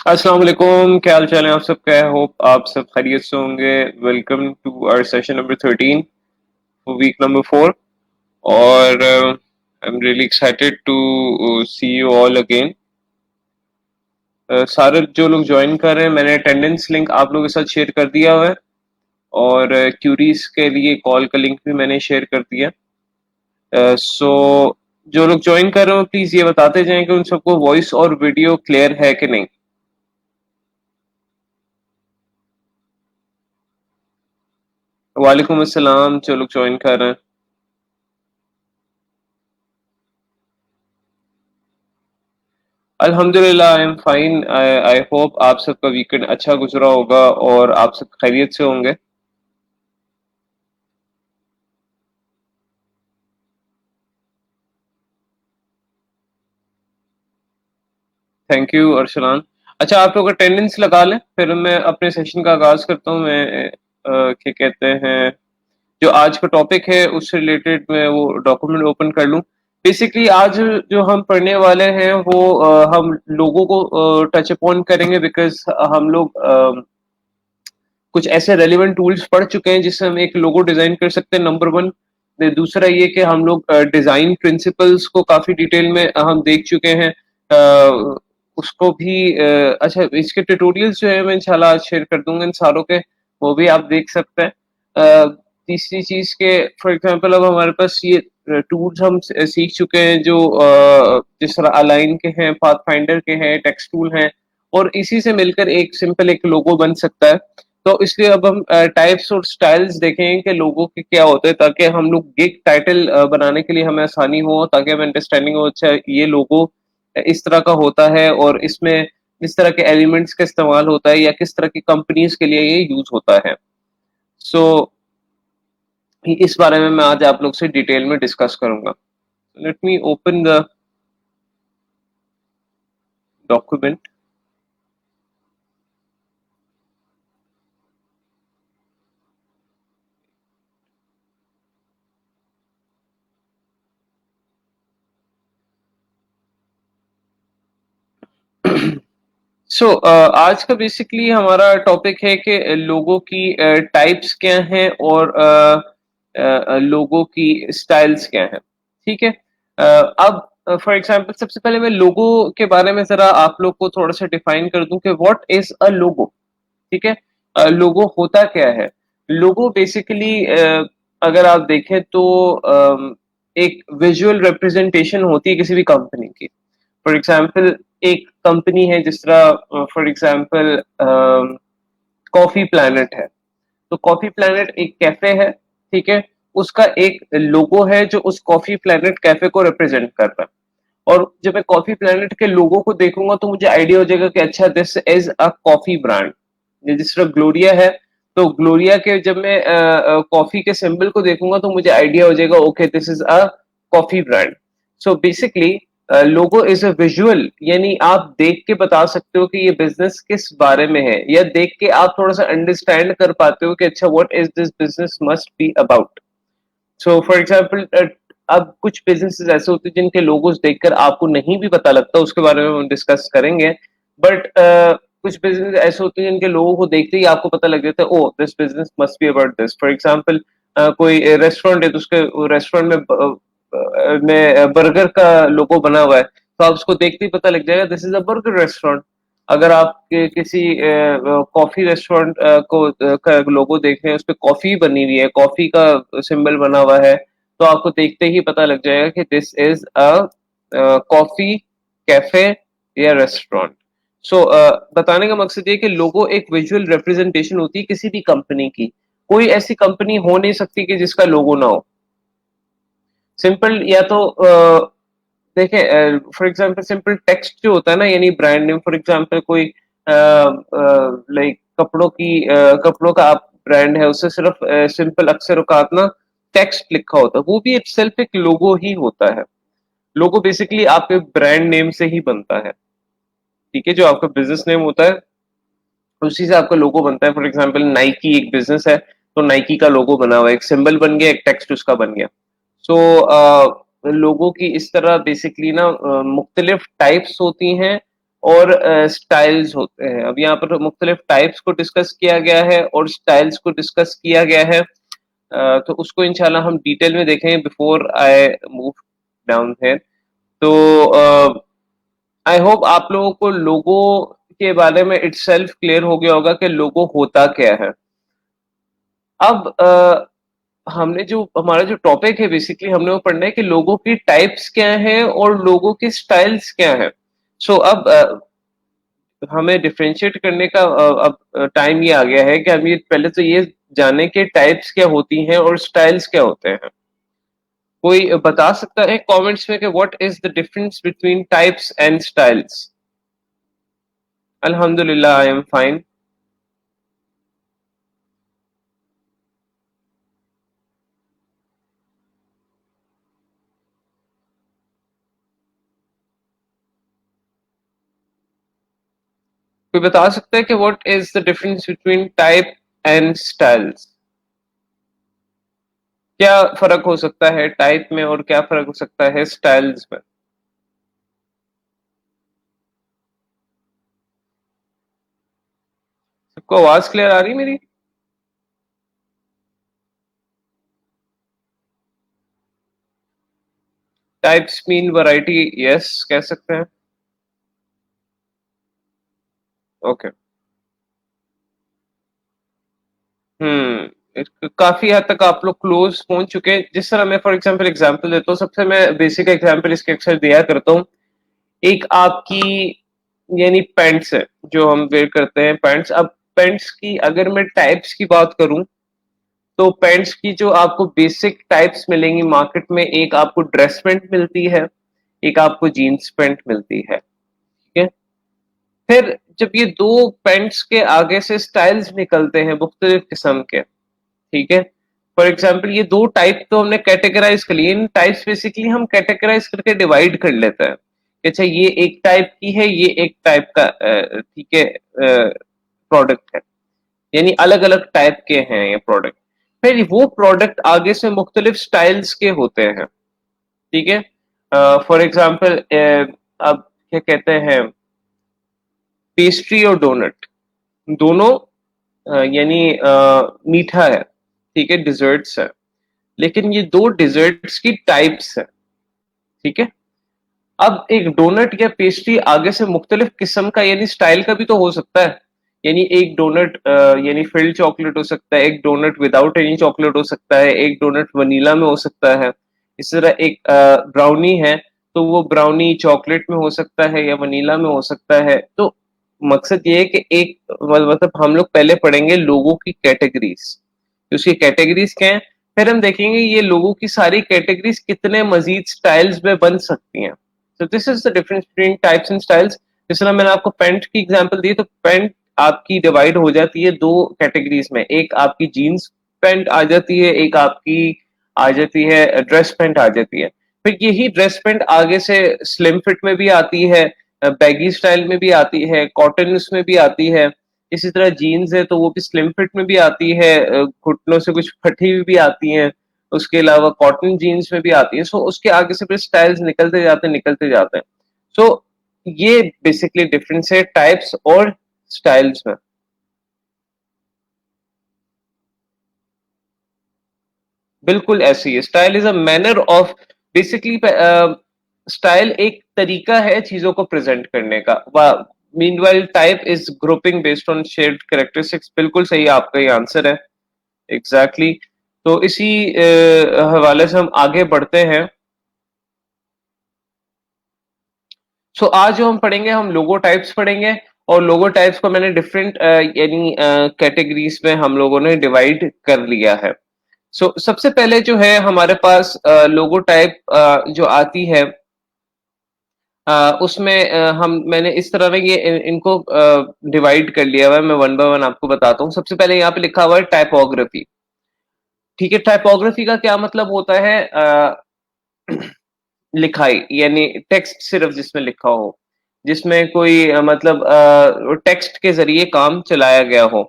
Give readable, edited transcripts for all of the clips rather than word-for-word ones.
अस्सलाम वालेकुम, क्या हाल चाल है आप सबका? आई होप आप सब खैरियत से होंगे। Welcome to our session number 13 for week number 4 और I am really excited to see you all again. सारे जो लोग ज्वाइन कर रहे हैं, मैंने अटेंडेंस लिंक आप लोगों के साथ शेयर कर दिया हुआ है और क्यूरीज के लिए कॉल का लिंक भी मैंने शेयर कर दिया। सो जो लोग ज्वाइन कर रहे हो प्लीज ये बताते जाएं कि उन सबको वॉइस और वीडियो क्लियर है कि नहीं। वालेकुम अस्सलाम, जो लोग ज्वाइन कर रहे हैं। अल्हम्दुलिल्लाह I am fine. I hope आप सबका वीकेंड अच्छा गुजरा होगा और आप सब खैरियत से होंगे। Thank you Arsalan. अच्छा, आप लोग अटेंडेंस लगा लें, फिर मैं अपने सेशन का आगाज करता हूँ। मैं क्या कहते हैं, जो आज का टॉपिक है उससे रिलेटेड मैं वो डॉक्यूमेंट ओपन कर लूँ। बेसिकली आज जो हम पढ़ने वाले हैं वो हम लोगों को टच अपॉन करेंगे, बिकॉज हम लोग कुछ ऐसे रेलिवेंट टूल्स पढ़ चुके हैं जिससे हम एक लोगो डिजाइन कर सकते हैं, नंबर वन। दूसरा ये कि हम लोग डिजाइन प्रिंसिपल्स को काफी डिटेल में हम देख चुके हैं। उसको भी अच्छा, इसके ट्यूटोरियल्स जो है मैं इंशाल्लाह आज शेयर कर दूंगा इन सारों के, वो भी आप देख सकते हैं। तीसरी चीज के फॉर एग्जांपल अब हमारे पास ये टूल्स हम सीख चुके हैं जो जिस तरह अलाइन के हैं, पाथ फाइंडर के हैं, टेक्स्ट टूल हैं, और इसी से मिलकर एक सिंपल एक लोगो बन सकता है। तो इसलिए अब हम टाइप्स और स्टाइल्स देखेंगे कि लोगों के क्या होते हैं, ताकि हम लोग गिग टाइटल बनाने के लिए हमें आसानी हो, ताकि हमें अंडरस्टैंडिंग हो अच्छा ये लोगो इस तरह का होता है और इसमें इस तरह के एलिमेंट्स का इस्तेमाल होता है या किस तरह की कंपनीज के लिए ये यूज होता है। सो इस बारे में मैं आज आप लोग से डिटेल में डिस्कस करूंगा। Let me open the document. आज का बेसिकली हमारा टॉपिक है कि लोगों की टाइप्स क्या हैं और लोगों की स्टाइल्स क्या हैं। ठीक है। अब फॉर एग्जांपल सबसे पहले मैं लोगो के बारे में जरा आप लोग को थोड़ा सा डिफाइन कर दूं कि व्हाट इज अ लोगो। ठीक है। लोगो होता क्या है? लोगो बेसिकली अगर आप देखें तो एक विजुअल रिप्रेजेंटेशन होती है किसी भी कंपनी की। फॉर एग्जाम्पल एक कंपनी है, जिस तरह फॉर एग्जाम्पल कॉफी प्लैनेट है। तो कॉफी प्लैनेट एक कैफे है, ठीक है। उसका एक लोगो है जो उस कॉफी प्लैनेट कैफे को रिप्रेजेंट कर रहा है। और जब मैं कॉफी प्लैनेट के लोगो को देखूंगा तो मुझे आइडिया हो जाएगा कि अच्छा, this is a coffee brand. जिस तरह ग्लोरिया है, तो ग्लोरिया के जब मैं कॉफी के सिंबल को देखूंगा तो मुझे आइडिया हो जाएगा okay, this is a coffee brand. So basically logo is a visual, यानी आप देख के बता सकते हो कि ये बिजनेस किस बारे में है, या देख के आप थोड़ा सा अंडरस्टैंड कर पाते हो कि अच्छा, what is this business must be about. So for example अब कुछ बिजनेसेस ऐसे होते हैं जिनके लोगोस देखकर आपको नहीं भी पता लगता, उसके बारे में हम डिस्कस करेंगे। बट कुछ बिजनेस ऐसे होते हैं जिनके लोगों को देखते ही आपको पता लग जाता है, oh this business must be about this. For example कोई रेस्टोरेंट है तो उसके रेस्टोरेंट में बर्गर का लोगो बना हुआ है, तो आप उसको देखते ही पता लग जाएगा this is a burger restaurant. अगर आप किसी कॉफी रेस्टोरेंट को का लोगो देख रहे हैं, उस पर कॉफी बनी हुई है, कॉफी का सिंबल बना हुआ है, तो आपको देखते ही पता लग जाएगा कि this is a coffee cafe या रेस्टोरेंट। सो बताने का मकसद ये कि लोगो एक विजुअल रिप्रेजेंटेशन होती है किसी भी कंपनी की। कोई ऐसी कंपनी हो नहीं सकती कि जिसका लोगो ना हो। सिंपल या तो देखें फॉर एग्जांपल सिंपल टेक्स्ट जो होता है ना, यानी ब्रांड नेम, फॉर एग्जांपल कोई लाइक कपड़ों का आप ब्रांड है, उससे सिर्फ सिंपल अक्षर का ना टेक्स्ट लिखा होता है, वो भी सेल्फ एक लोगो ही होता है। लोगो बेसिकली आपके ब्रांड नेम से ही बनता है। ठीक है, जो आपका बिजनेस नेम होता है उसी से आपका लोगो बनता है। फॉर एग्जांपल नाइकी एक बिजनेस है, तो नाइकी का लोगो बना हुआ है, एक सिंबल बन गया, एक टेक्स्ट उसका बन गया। सो लोगों की इस तरह बेसिकली ना मुख्तलिफ टाइप्स होती हैं और स्टाइल्स होते हैं। अब यहाँ पर मुख्तलिफ टाइप्स को डिस्कस किया गया है और स्टाइल्स को डिस्कस किया गया है। तो उसको इंशाल्लाह हम डिटेल में देखेंगे बिफोर आई मूव डाउन है। तो आई होप आप लोगों को लोगो के बारे में इटसेल्फ क्लियर हो गया होगा कि लोगो होता क्या है। अब हमने जो हमारा जो टॉपिक है बेसिकली हमने वो पढ़ना है कि लोगों की टाइप्स क्या हैं और लोगों के स्टाइल्स क्या हैं। सो अब हमें डिफरेंशिएट करने का अब टाइम ये आ गया है कि हम ये पहले तो ये जाने कि टाइप्स क्या होती हैं और स्टाइल्स क्या होते हैं। कोई बता सकता है कमेंट्स में कि what is the difference between types and styles? अल्हम्दुलिल्लाह आई एम फाइन। कोई बता सकता है कि what is the difference between type and styles? क्या फर्क हो सकता है टाइप में और क्या फर्क हो सकता है स्टाइल्स में? सबको आवाज क्लियर आ रही है मेरी? टाइप्स मीन वैरायटी, यस कह सकते हैं। ओके। काफी हद तक आप लोग क्लोज पहुंच चुके हैं। जिस तरह मैं फॉर एग्जांपल एग्जांपल देता हूँ, सबसे मैं बेसिक एग्जांपल इसके अक्सर दिया करता हूँ। एक आपकी यानी पैंट्स है जो हम वेयर करते हैं पैंट्स। अब पैंट्स की अगर मैं टाइप्स की बात करूं तो पैंट्स की जो आपको बेसिक टाइप्स मिलेंगी मार्केट में, एक आपको ड्रेस पैंट मिलती है, एक आपको जीन्स पैंट मिलती है। ठीक है। फिर जब ये दो पैंट्स के आगे से स्टाइल्स निकलते हैं मुख्तलिफ किस्म के, ठीक है। फॉर एग्जाम्पल ये दो टाइप तो हमने कैटेगराइज कर लिए। इन टाइप्स बेसिकली हम कैटेगराइज करके डिवाइड कर लेते हैं कि अच्छा ये एक टाइप की है, ये एक टाइप का ठीक है प्रोडक्ट है, यानी अलग अलग टाइप के हैं ये प्रोडक्ट। फिर वो प्रोडक्ट आगे से मुख्तलिफ स्टाइल्स के होते हैं। ठीक है। फॉर एग्जाम्पल अब क्या कहते हैं, पेस्ट्री और डोनट दोनों यानी मीठा है, ठीक है, डिजर्ट्स है, लेकिन ये दो डिजर्ट्स की टाइप्स है। ठीक है। अब एक डोनट या पेस्ट्री आगे से मुख्तलिफ किस्म का यानी स्टाइल का भी तो हो सकता है। यानी एक डोनट यानी फिल्ड चॉकलेट हो सकता है, एक डोनट विदाउट एनी चॉकलेट हो सकता है, एक डोनट वनीला में हो सकता है। इस तरह एक ब्राउनी है तो वो ब्राउनी चॉकलेट में हो सकता है या वनीला में हो सकता है। तो मकसद ये है कि एक मतलब हम लोग पहले पढ़ेंगे लोगों की कैटेगरीज, उसकी कैटेगरीज क्या है, फिर हम देखेंगे ये लोगों की सारी कैटेगरीज कितने मजीद स्टाइल्स में बन सकती हैं। तो this is the difference between types and styles. जिस तरह मैंने आपको पेंट की एग्जांपल दी, तो पेंट आपकी डिवाइड हो जाती है दो कैटेगरीज में, एक आपकी जीन्स पेंट आ जाती है, एक आपकी आ जाती है ड्रेस पेंट आ जाती है। फिर यही ड्रेस पेंट आगे से स्लिम फिट में भी आती है, बैगी स्टाइल में भी आती है, कॉटन उसमें भी आती है। इसी तरह जीन्स है तो वो भी स्लिम फिट में भी आती है, घुटनों से कुछ फटी हुई भी आती हैं। उसके अलावा कॉटन जीन्स में भी आती है। सो उसके आगे से फिर स्टाइल्स निकलते जाते हैं। सो ये बेसिकली डिफरेंस है टाइप्स और स्टाइल्स में। बिल्कुल ऐसी है। Style is a manner of basically, style एक तरीका है चीजों को प्रेजेंट करने का। Meanwhile type is grouping based on shared characteristics. बिल्कुल सही आपका ये आंसर है। Exactly exactly। तो इसी हवाले से हम आगे बढ़ते हैं। सो आज जो हम पढ़ेंगे हम लोगो टाइप्स पढ़ेंगे, और लोगो टाइप्स को मैंने डिफरेंट यानी कैटेगरीज में हम लोगों ने डिवाइड कर लिया है। सो सबसे पहले जो है हमारे पास लोगो टाइप जो आती है, उसमें मैंने इस तरह ना ये इनको डिवाइड कर लिया हुआ है। मैं वन बाय वन आपको बताता हूँ। सबसे पहले यहाँ पे लिखा हुआ है टाइपोग्राफी। ठीक है। टाइपोग्राफी का क्या मतलब होता है? लिखाई यानी टेक्स्ट सिर्फ जिसमें लिखा हो, जिसमें कोई मतलब टेक्स्ट के जरिए काम चलाया गया हो।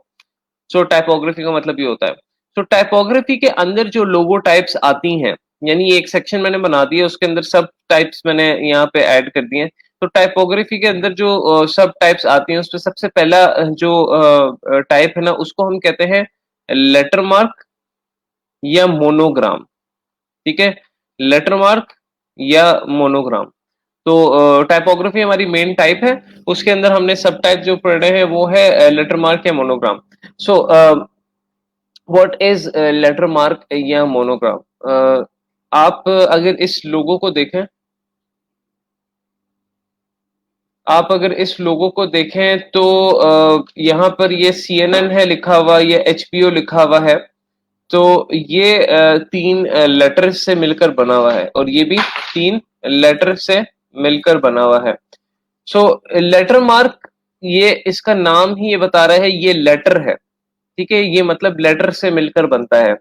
सो टाइपोग्राफी का मतलब ये होता है। सो टाइपोग्राफी के अंदर जो लोगो टाइप्स आती हैं, यानी एक सेक्शन मैंने बना दिया, उसके अंदर सब टाइप्स मैंने यहाँ पे ऐड कर दिए हैं। तो टाइपोग्राफी के अंदर जो सब टाइप्स आती हैं उसमें सबसे पहला जो टाइप है ना उसको हम कहते हैं लेटर मार्क या मोनोग्राम। ठीक है, लेटर मार्क या मोनोग्राम। तो टाइपोग्राफी हमारी मेन टाइप है, उसके अंदर हमने सब टाइप जो पढ़े हैं वो है लेटर मार्क या monogram. So what is letter mark या मोनोग्राम? आप अगर इस लोगो को देखें, आप अगर इस लोगो को देखें तो यहाँ पर ये CNN है लिखा हुआ, ये HBO लिखा हुआ है। तो ये तीन लेटर्स से मिलकर बना हुआ है और ये भी तीन लेटर से मिलकर बना हुआ है। सो लेटर मार्क, ये इसका नाम ही ये बता रहा है ये लेटर है। ठीक है, ये मतलब लेटर से मिलकर बनता है।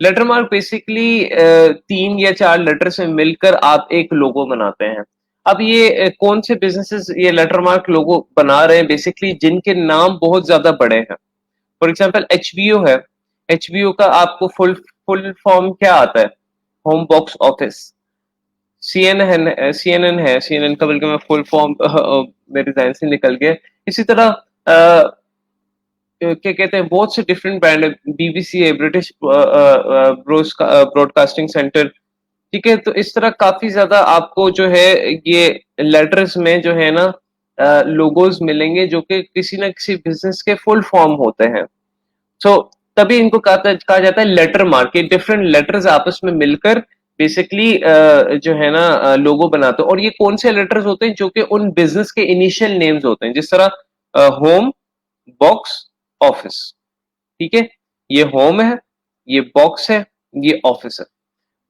लेटर मार्क बेसिकली तीन या चार लेटर से मिलकर आप एक लोगो बनाते हैं। अब ये कौन से बिजनेसेस ये लेटर मार्क लोगो बना रहे हैं? बेसिकली जिनके नाम बहुत ज्यादा बड़े हैं। फॉर एग्जाम्पल HBO है, HBO का आपको फुल फुल फॉर्म क्या आता है? Home box office. CNN है, CNN का बल्कि मैं फुल फॉर्म मेरे ध्यान से निकल गया। इसी तरह क्या कहते हैं, बहुत से डिफरेंट ब्रांड है, BBC है, ब्रिटिश ब्रॉडकास्टिंग सेंटर। ठीक है, तो इस तरह काफी ज्यादा आपको जो है ये लेटर्स में जो है ना लोगोज मिलेंगे जो कि किसी ना किसी बिजनेस के फुल फॉर्म होते हैं। सो तभी इनको कहा जाता है लेटर मार्क। ये डिफरेंट लेटर्स आपस में मिलकर बेसिकली जो है ना लोगो बनाते हैं। और ये कौन से लेटर्स होते हैं? जो कि उन बिजनेस के इनिशियल नेम्स होते हैं, जिस तरह होम, बॉक्स, ऑफिस। ठीक है, ये होम है, ये बॉक्स है, ये ऑफिस है।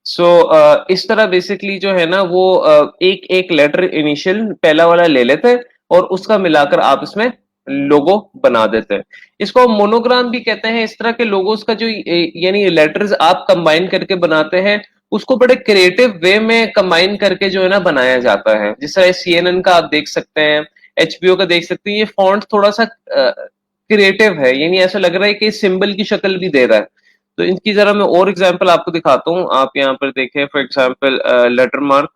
सो इस तरह बेसिकली जो है ना वो एक एक लेटर इनिशियल पहला वाला ले लेते हैं और उसका मिलाकर आप इसमें लोगो बना देते हैं। इसको मोनोग्राम भी कहते हैं। इस तरह के लोगोस का जो यानी लेटर्स आप कंबाइन करके बनाते हैं उसको बड़े क्रिएटिव वे में कंबाइन करके जो है ना बनाया जाता है। जिस तरह CNN का आप देख सकते हैं, HBO का देख सकते हैं, ये फॉन्ट थोड़ा सा क्रिएटिव है, यानी ऐसा लग रहा है कि सिंबल की शक्ल भी दे रहा है। तो इनकी जरा मैं और एग्जांपल आपको दिखाता हूँ। आप यहाँ पर देखें, फॉर एग्जांपल लेटर मार्क।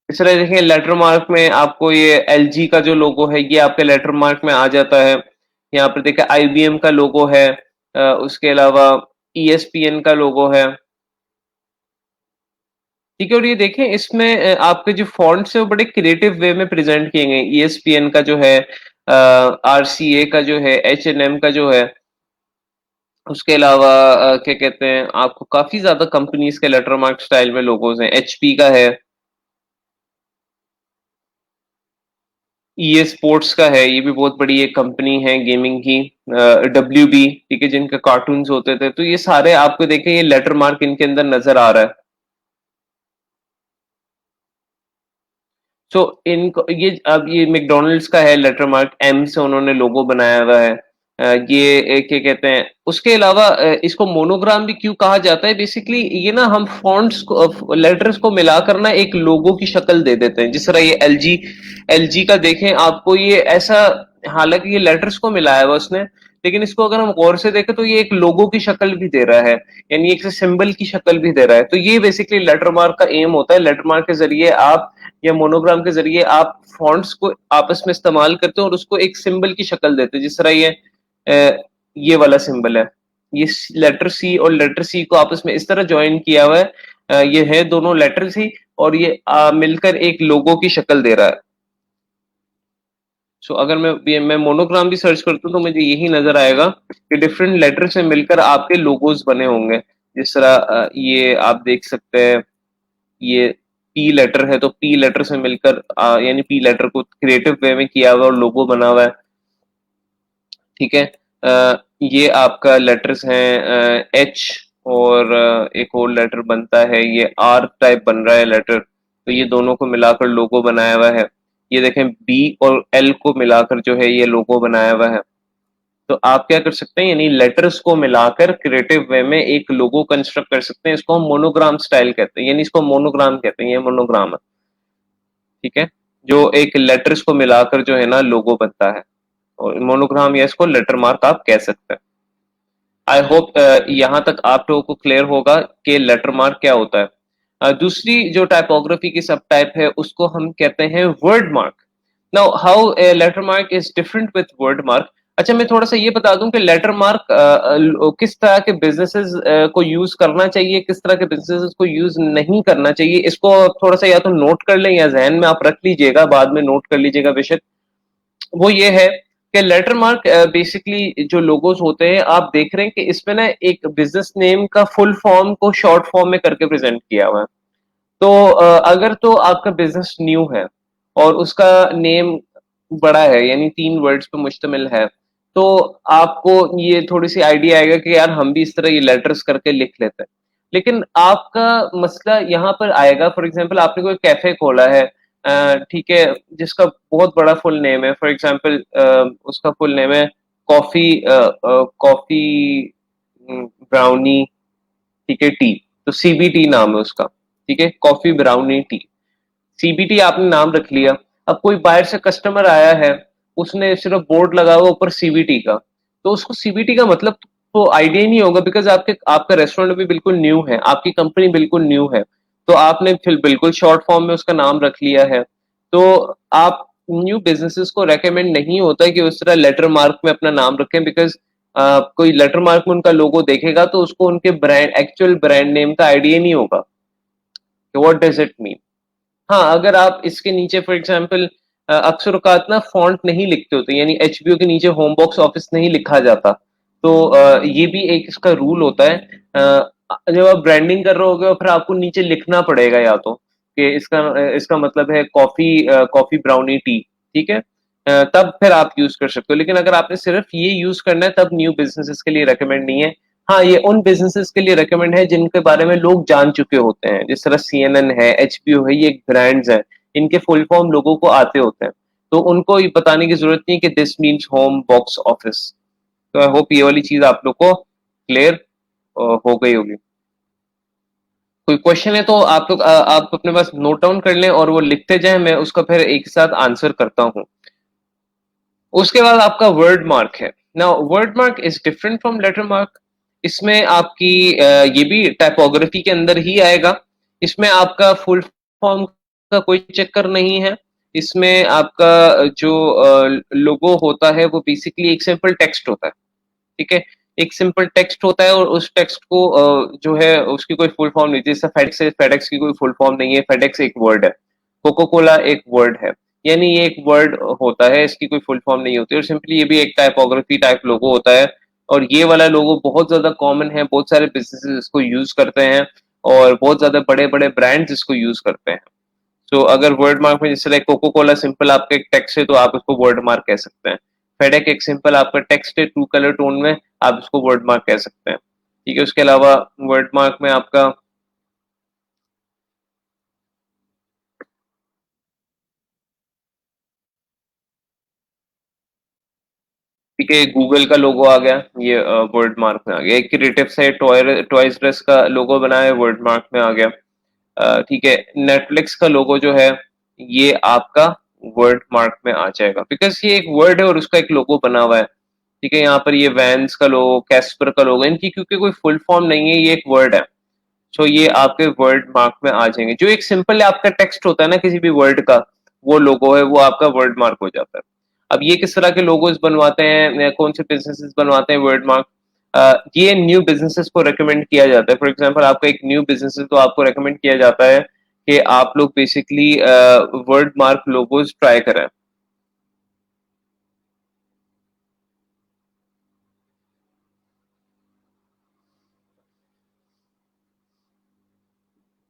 इस तरह देखें, लेटर मार्क में आपको ये LG का जो लोगो है ये आपके लेटर मार्क में आ जाता है। यहाँ पर देखें IBM का लोगो है, उसके अलावा ESPN का लोगो है। ठीक है, और ये देखें इसमें आपके जो फॉन्ट्स है वो बड़े क्रिएटिव वे में प्रेजेंट किए गए। ESPN का जो है, RCA का जो है, H&M का जो है, उसके अलावा क्या कहते हैं, आपको काफी ज्यादा कंपनीज के लेटर मार्क स्टाइल में लोगोज हैं। HP का है, EA स्पोर्ट्स का है, ये भी बहुत बड़ी एक कंपनी है गेमिंग की। WB, ठीक है, जिनके कार्टून्स होते थे। तो ये सारे आपको देखें ये लेटर मार्क इनके अंदर नजर आ रहा है। सो इनको ये अब ये मैकडोनल्ड्स का है लेटर मार्क, M से उन्होंने लोगो बनाया हुआ है। ये क्या कहते हैं, उसके अलावा इसको मोनोग्राम भी क्यों कहा जाता है? बेसिकली ये ना हम फॉन्ट्स को, लेटर्स को मिलाकर ना एक लोगो की शक्ल दे देते हैं। जिस तरह ये LG का देखें आपको, ये ऐसा, हालांकि ये लेटर्स को मिलाया हुआ उसने, लेकिन इसको अगर हम गौर से देखें तो ये एक लोगो की शक्ल भी दे रहा है, यानी एक सिंबल की शक्ल भी दे रहा है। तो ये बेसिकली लेटर मार्क का एम होता है। लेटर मार्क के जरिए आप या मोनोग्राम के जरिए आप फॉन्ट्स को आपस में इस्तेमाल करते हैं और उसको एक सिंबल की शक्ल देते हैं। जिस तरह ये वाला सिंबल है, ये लेटर C और लेटर C को आपस में इस तरह ज्वाइन किया हुआ है। ये है दोनों लेटर C और ये मिलकर एक लोगो की शक्ल दे रहा है। सो अगर मैं मोनोग्राम भी सर्च करता हूँ तो मुझे यही नजर आएगा कि डिफरेंट लेटर से मिलकर आपके लोगोज बने होंगे। जिस तरह ये आप देख सकते हैं, ये P लेटर है तो P लेटर से मिलकर यानी P लेटर को क्रिएटिव वे में किया हुआ और लोगो बना हुआ है। ठीक है, ये आपका लेटर्स हैं H, और एक और लेटर बनता है, ये R टाइप बन रहा है लेटर। तो ये दोनों को मिलाकर लोगो बनाया हुआ है। ये देखें B और L को मिलाकर जो है ये लोगो बनाया हुआ है। तो आप क्या कर सकते हैं, यानी लेटर्स को मिलाकर क्रिएटिव वे में एक लोगो कंस्ट्रक्ट कर सकते हैं। इसको हम मोनोग्राम स्टाइल कहते हैं, यानी इसको मोनोग्राम कहते हैं, ये मोनोग्राम है। ठीक है, जो एक लेटर्स को मिलाकर जो है ना लोगो बनता है, और मोनोग्राम या इसको लेटर मार्क आप कह सकते हैं। आई होप यहाँ तक आप लोगों को क्लियर होगा कि लेटर मार्क क्या होता है। दूसरी जो टाइपोग्राफी की सब टाइप है उसको हम कहते हैं word mark. Now how a letter mark is different with word mark. अच्छा, मैं थोड़ा सा ये बता दूं कि लेटर मार्क किस तरह के बिजनेसेस को यूज करना चाहिए, किस तरह के बिजनेसेस को यूज नहीं करना चाहिए, इसको थोड़ा सा या तो नोट कर लें या जहन में आप रख लीजिएगा, बाद में नोट कर लीजिएगा बेशक। वो ये है कि लेटर मार्क बेसिकली जो लोगोस होते हैं, आप देख रहे हैं कि इसमें ना एक बिजनेस नेम का फुल फॉर्म को शॉर्ट फॉर्म में करके प्रेजेंट किया हुआ है। तो अगर तो आपका बिजनेस न्यू है और उसका नेम बड़ा है, यानी 3 वर्ड्स पे मुश्तमिल है, तो आपको ये थोड़ी सी आइडिया आएगा कि यार हम भी इस तरह ये लेटर्स करके लिख लेते हैं। लेकिन आपका मसला यहाँ पर आएगा, फॉर एग्जांपल आपने कोई कैफे खोला है, ठीक है, जिसका बहुत बड़ा फुल नेम है, फॉर एग्जांपल उसका फुल नेम है कॉफी कॉफी ब्राउनी, ठीक है, टी। तो सीबीटी नाम है उसका, ठीक है, कॉफी ब्राउनी टी। सीबीटी आपने नाम रख लिया। अब कोई बाहर से कस्टमर आया है, उसने सिर्फ बोर्ड लगा हुआ ऊपर सीबीटी का, तो उसको सीबीटी का मतलब तो आइडिया ही नहीं होगा, बिकॉज आपका रेस्टोरेंट भी बिल्कुल न्यू है, आपकी कंपनी बिल्कुल न्यू है। तो आपने फिर बिल्कुल शॉर्ट फॉर्म में उसका नाम रख लिया है। तो आप न्यू बिजनेसेस को रेकमेंड नहीं होता है कि उस तरह लेटर मार्क में अपना नाम रखें, बिकॉज कोई लेटर मार्क में उनका लोगो देखेगा तो उसको उनके ब्रांड, एक्चुअल ब्रांड नेम का आइडिया नहीं होगा कि व्हाट डज इट मीन। हाँ, अगर आप इसके नीचे फॉर एग्जांपल अक्सर औकात ना फॉन्ट नहीं लिखते होते, यानी एचबीओ के नीचे होम बॉक्स ऑफिस नहीं लिखा जाता, तो ये भी एक इसका रूल होता है। जब आप ब्रांडिंग कर रहे होगे और फिर आपको नीचे लिखना पड़ेगा या तो कि इसका मतलब है कॉफी कॉफी ब्राउनी टी, ठीक है, तब फिर आप यूज कर सकते हो। लेकिन अगर आपने सिर्फ ये यूज करना है तब न्यू बिजनेसेस के लिए रेकमेंड नहीं है। हाँ, ये उन बिजनेसेस के लिए रेकमेंड है जिनके बारे में लोग जान चुके होते हैं, जिस तरह सीएनएन है, एचपीओ है, ये ब्रांड्स हैं, इनके फुल फॉर्म लोगों को आते होते हैं, तो उनको ये बताने की जरूरत नहीं कि this means home box office. तो आई होप ये वाली चीज आप लोग को क्लियर हो गई होगी। कोई क्वेश्चन है तो आप लोग आप अपने पास नोट डाउन कर लें और वो लिखते जाएं, मैं उसका फिर एक साथ आंसर करता हूँ। उसके बाद आपका वर्ड मार्क है। Now word mark is different from letter mark. इसमें आपकी ये भी टाइपोग्राफी के अंदर ही आएगा। इसमें आपका फुल फॉर्म का कोई चक्कर नहीं है। इसमें आपका जो लोगो होता है वो बेसिकली एक सिंपल टेक्स्ट होता है, ठीक है, एक सिंपल टेक्स्ट होता है, और उस टेक्स्ट को जो है उसकी कोई फुल फॉर्म नहीं, जैसे फेडेक्स है, फेडेक्स की कोई फुल फॉर्म नहीं है, फेडेक्स एक वर्ड है, कोको कोला एक वर्ड है, यानी ये एक वर्ड होता है, इसकी कोई फुल फॉर्म नहीं होती, और सिंपली ये भी एक टाइपोग्राफी टाइप लोगो होता है। और ये वाला लोगो बहुत ज्यादा कॉमन है, बहुत सारे बिजनेसेस इसको यूज करते हैं, और बहुत ज्यादा बड़े बड़े ब्रांड्स इसको यूज करते हैं। तो अगर वर्ड मार्क में जिस तरह कोको कोला सिंपल आपका एक टेक्स्ट है तो आप उसको वर्ड मार्क कह सकते हैं। फेडेक एक सिंपल आपका टेक्स्ट है, टू कलर टोन में, आप उसको वर्ड मार्क कह सकते हैं, ठीक है। उसके अलावा वर्ड मार्क में आपका, ठीक है, गूगल का लोगो आ गया, ये वर्ड मार्क में आ गया। एक क्रिएटिव से टॉयज ड्रेस का लोगो बना है, वर्ड मार्क में आ गया। ठीक है, नेटफ्लिक्स का लोगो जो है ये आपका वर्ड मार्क में आ जाएगा, बिकॉज ये एक वर्ड है और उसका एक लोगो बना हुआ है, ठीक है। यहाँ पर ये वैंस का लोगो, कैस्पर का लोगो, इनकी क्योंकि कोई फुल फॉर्म नहीं है, ये एक वर्ड है, सो ये आपके वर्ड मार्क में आ जाएंगे। जो एक सिंपल आपका टेक्स्ट होता है ना किसी भी वर्ड का, वो लोगो है, वो आपका वर्ड मार्क हो जाता है। अब ये किस तरह के लोगोस बनवाते हैं या कौन से बिजनेसेस बनवाते हैं वर्ड मार्क, ये न्यू बिजनेसेस को रेकमेंड किया जाता है। फॉर एग्जांपल आपका एक न्यू बिजनेस है तो आपको रेकमेंड किया जाता है कि आप लोग basically word mark logos try करें,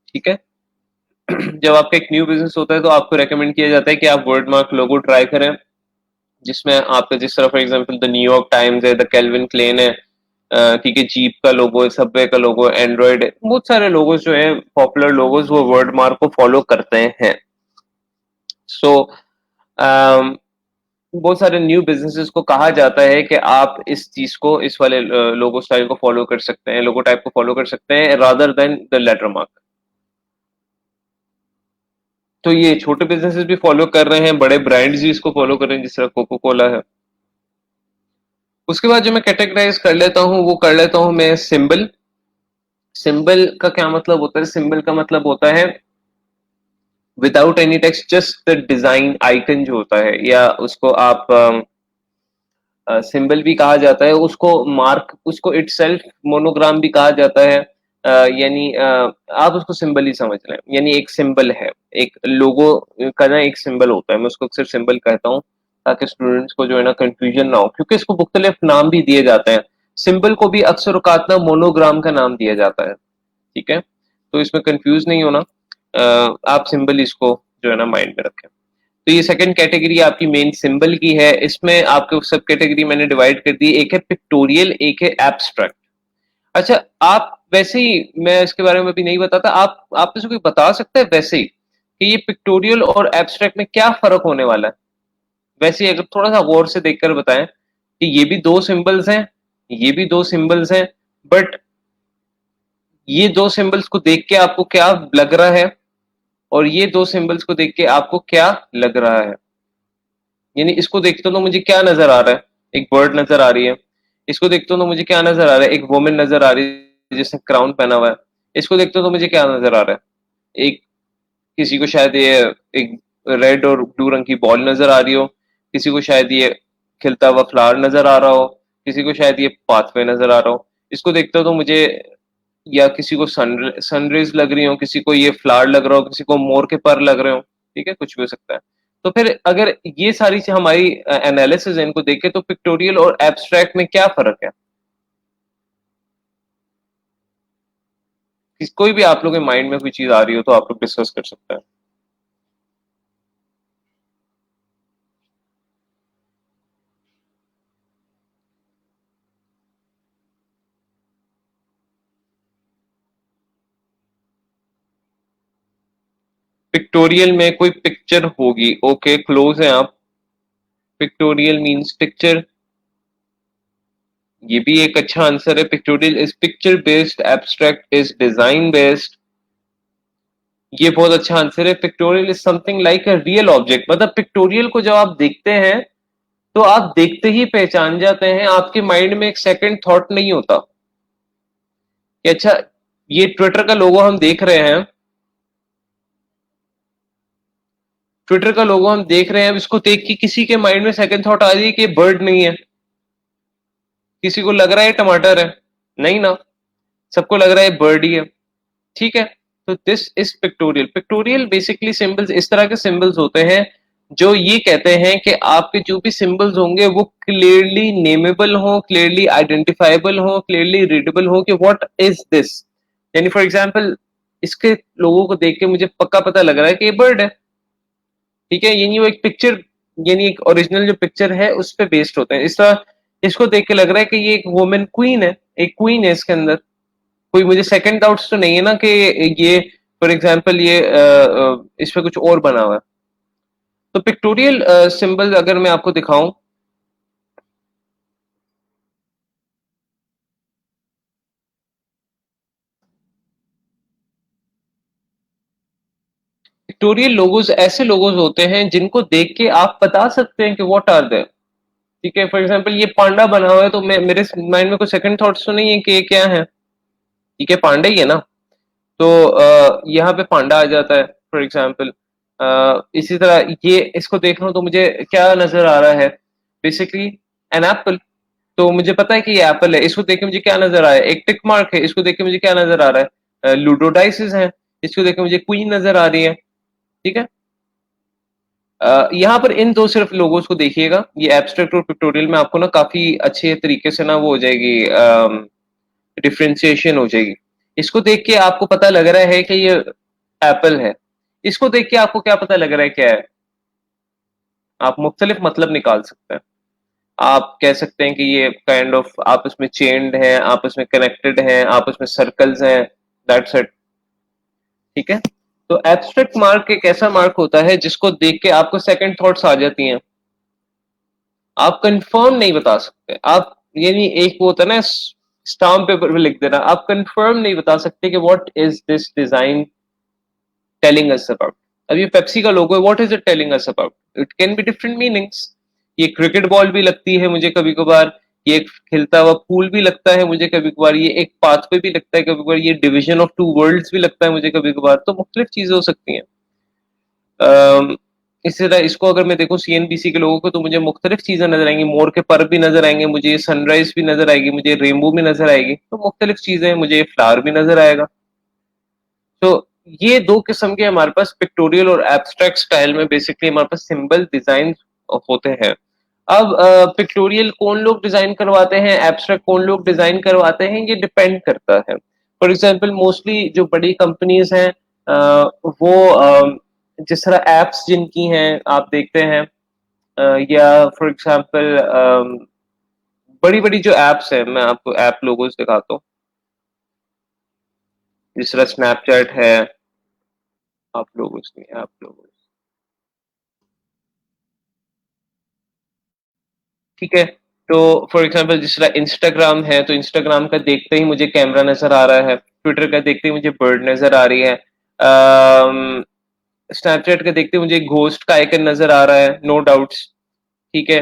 ठीक है। जब आपका एक न्यू बिजनेस होता है तो आपको रेकमेंड किया जाता है कि आप वर्ड मार्क लोगो ट्राई करें, जिसमें आपका जिस तरह for example the New York times है, द केल्विन क्लेन है, ठीक है, जीप का लोगो है, सबवे का लोगो, एंड्रॉइड है, बहुत सारे लोगोस जो है पॉपुलर लोगोस वो वर्ड मार्क को फॉलो करते हैं। सो बहुत सारे न्यू बिजनेसेस को कहा जाता है कि आप इस चीज को, इस वाले लोगो स्टाइल को फॉलो कर सकते हैं, लोगो टाइप को फॉलो कर सकते हैं rather than the letter mark. तो ये छोटे बिजनेसेस भी फॉलो कर रहे हैं, बड़े ब्रांड्स भी इसको फॉलो कर रहे हैं, जिस तरह कोको कोला है। उसके बाद जो मैं कैटेगराइज कर लेता हूँ वो कर लेता हूँ मैं सिंबल। सिंबल का क्या मतलब होता है? सिंबल का मतलब होता है without any text, just the design icon जो होता है, या उसको आप सिंबल भी कहा जाता है, उसको मार्क, उसको इटसेल्फ मोनोग्राम भी कहा जाता है। यानी आप उसको सिंबल ही समझ लें, यानी एक सिंबल है, एक लोगो का ना एक सिंबल होता है, मैं उसको अक्सर सिंबल कहता हूँ ताकि स्टूडेंट्स को जो है ना कंफ्यूजन ना हो, क्योंकि इसको मुख्तलिफ नाम भी दिए जाते हैं। सिंबल को भी अक्सर औकात ना मोनोग्राम का नाम दिया जाता है, ठीक है, तो इसमें कंफ्यूज नहीं होना। आप सिंबल इसको जो है ना माइंड में रखें। तो ये सेकंड कैटेगरी आपकी मेन सिंबल की है। इसमें आपको सब कैटेगरी मैंने डिवाइड कर दी, एक है पिक्टोरियल, एक है एब्स्ट्रैक्ट। अच्छा, आप वैसे ही, मैं इसके बारे में अभी नहीं बताता, आप में से कोई बता सकता है वैसे ही कि ये पिक्टोरियल और एब्स्ट्रैक्ट में क्या फर्क होने वाला है? वैसे ही अगर थोड़ा सा गौर से देखकर बताएं कि ये भी दो सिंबल्स हैं, ये भी दो सिंबल्स हैं, बट ये दो सिंबल्स को देख के आपको क्या लग रहा है, और ये दो सिंबल्स को देख के आपको क्या लग रहा है? यानी इसको देखते हो तो मुझे क्या नजर आ रहा है? एक बर्ड नजर आ रही है। इसको देखते हो तो मुझे क्या नजर आ रहा है? एक वुमेन नजर आ रही है जिसने क्राउन पहना हुआ है। इसको देखते हो तो मुझे क्या नजर आ रहा है? एक, किसी को शायद ये एक रेड और ब्लू रंग की बॉल नजर आ रही हो, किसी को शायद ये खिलता हुआ फ्लावर नजर आ रहा हो, किसी को शायद ये पाथवे नजर आ रहा हो। इसको देखते हो तो मुझे, या किसी को सनरेज लग रही हो, किसी को ये फ्लावर लग रहा हो, किसी को मोर के पर लग रहे हो, ठीक है, कुछ भी हो सकता है। तो फिर अगर ये सारी चीज हमारी एनालिसिस है, इनको देखे तो पिक्टोरियल और एब्स्ट्रैक्ट में क्या फर्क है? कोई भी आप लोग के माइंड में कोई चीज आ रही हो तो आप लोग डिस्कस कर सकते हैं। पिक्टोरियल में कोई पिक्चर होगी, ओके, क्लोज है आप। पिक्टोरियल मींस पिक्चर, ये भी एक अच्छा आंसर है। Pictorial is picture based, abstract is design based, ये बहुत अच्छा आंसर है। Pictorial is something like a real object, मतलब पिक्टोरियल को जब आप देखते हैं तो आप देखते ही पहचान जाते हैं, आपके माइंड में एक सेकंड थॉट नहीं होता कि अच्छा, ये ट्विटर का लोगो हम देख रहे हैं, ट्विटर का लोगो हम देख रहे हैं, अब इसको देख के किसी के माइंड में सेकंड थॉट आ रही है कि ये बर्ड नहीं है? किसी को लग रहा है टमाटर है? नहीं ना, सबको लग रहा है बर्ड ही है, ठीक है। तो this is pictorial. Pictorial basically symbols, इस तरह के सिंबल्स होते हैं जो ये कहते हैं कि आपके जो भी सिंबल्स होंगे वो क्लियरली नेमेबल हो, क्लियरली आइडेंटिफाइबल हो, क्लियरली रीडेबल हो कि व्हाट इज दिस। यानी फॉर एग्जांपल, इसके लोगों को देख के मुझे पक्का पता लग रहा है कि ये बर्ड है, ठीक है, यानी वो एक पिक्चर, यानी एक ओरिजिनल जो पिक्चर है उस पे बेस्ड होते हैं। इस तरह इसको देख के लग रहा है कि ये एक वुमेन क्वीन है, एक क्वीन है इसके अंदर। कोई मुझे सेकंड डाउट्स तो नहीं है ना कि ये फॉर एग्जांपल ये इस पे कुछ और बना हुआ है? तो पिक्टोरियल सिंबल अगर मैं आपको दिखाऊं, पिक्टोरियल लोगोज ऐसे लोगोज होते हैं जिनको देख के आप बता सकते हैं कि व्हाट आर दे, ठीक है। फॉर एग्जांपल ये पांडा बना हुआ है तो मैं, मेरे माइंड में कोई सेकंड थॉट्स तो नहीं है कि ये क्या है, ठीक है, पांडा ही है ना। तो यहाँ पे पांडा आ जाता है फॉर एग्जाम्पल। इसी तरह ये, इसको देख रहा हूँ तो मुझे क्या नजर आ रहा है? Basically an apple. तो मुझे पता है कि ये एप्पल है, इसको देख के मुझे क्या नजर आ रहा है? एक टिक मार्क है, इसको देख के मुझे क्या नजर आ रहा है? लूडो डाइसेस है, इसको देख के मुझे क्वीन नजर आ रही है, ठीक है। यहाँ पर इन दो सिर्फ लोगों को देखिएगा, ये एब्स्ट्रैक्ट और पिक्टोरियल में आपको ना काफी अच्छे तरीके से ना वो हो जाएगी, डिफ्रेंसिएशन हो जाएगी। इसको देख के आपको पता लग रहा है कि ये एप्पल है, इसको देख के आपको क्या पता लग रहा है क्या है? आप मुख्तलिफ मतलब निकाल सकते हैं। आप कह सकते हैं कि ये काइंड ऑफ आपस में चेन्ड है, आपस में कनेक्टेड है, आपस में सर्कल्स हैं, दैट्स इट, ठीक है। तो एब्स्ट्रैक्ट मार्क एक ऐसा मार्क होता है जिसको देख के आपको सेकंड थॉट्स आ जाती हैं, आप कंफर्म नहीं बता सकते। आप, यानी एक वो होता है ना स्टाम्प पेपर पे लिख देना, आप कंफर्म नहीं बता सकते कि what is this design telling us about. अब ये पेप्सी का लोगो है, what is it telling us about? It can be different meanings. ये क्रिकेट बॉल भी लगती है मुझे कभी कभार, ये एक खिलता हुआ फूल भी लगता है मुझे कभी-कभार, ये एक पाथवे भी लगता है कभी-कभार, ये डिवीज़न ऑफ 2 वर्ल्ड्स भी लगता है मुझे कभी-कभार, तो मुख्तलिफ चीज़ें हो सकती हैं। अम, इसी तरह इसको अगर मैं देखूँ सीएनबीसी के लोगों को तो मुझे मुख्तलिफ चीज़ें नज़र आएँगी, मोर के पर भी नज़र आएँगे, मुझे सनराइज़ भी नज़र आएगी, मुझे रेनबो भी नज़र आएगी, तो मुख्तलिफ चीज़ें मुझे फ्लावर भी नज़र आएगा। तो ये 2 किस्म के हमारे पास पिक्टोरियल और एब्स्ट्रैक्ट स्टाइल में बेसिकली हमारे पास सिंबल डिज़ाइन होते हैं। अब पिक्टोरियल कौन लोग डिज़ाइन करवाते हैं, एब्स्ट्रैक्ट कौन लोग डिज़ाइन करवाते हैं, ये डिपेंड करता है। फॉर एग्ज़ाम्पल मोस्टली जो बड़ी कंपनीज़ हैं वो जिस तरह ऐप्स जिनकी हैं आप देखते हैं या फॉर एग्ज़ाम्पल बड़ी-बड़ी जो ऐप्स हैं, मैं आपको ऐप लोगोस दिखाता हूँ। जिस तरह स्नैपचैट है, आप लोगोस नहीं, ऐप लोगोस। ठीक है? तो फॉर एग्ज़ाम्पल जिस तरह इंस्टाग्राम है, तो इंस्टाग्राम का देखते ही मुझे कैमरा नज़र आ रहा है, ट्विटर का देखते ही मुझे बर्ड नज़र आ रही है। स्नैपचैट का देखते ही मुझे घोस्ट का आइकन नज़र आ रहा है, नो डाउट्स, ठीक है?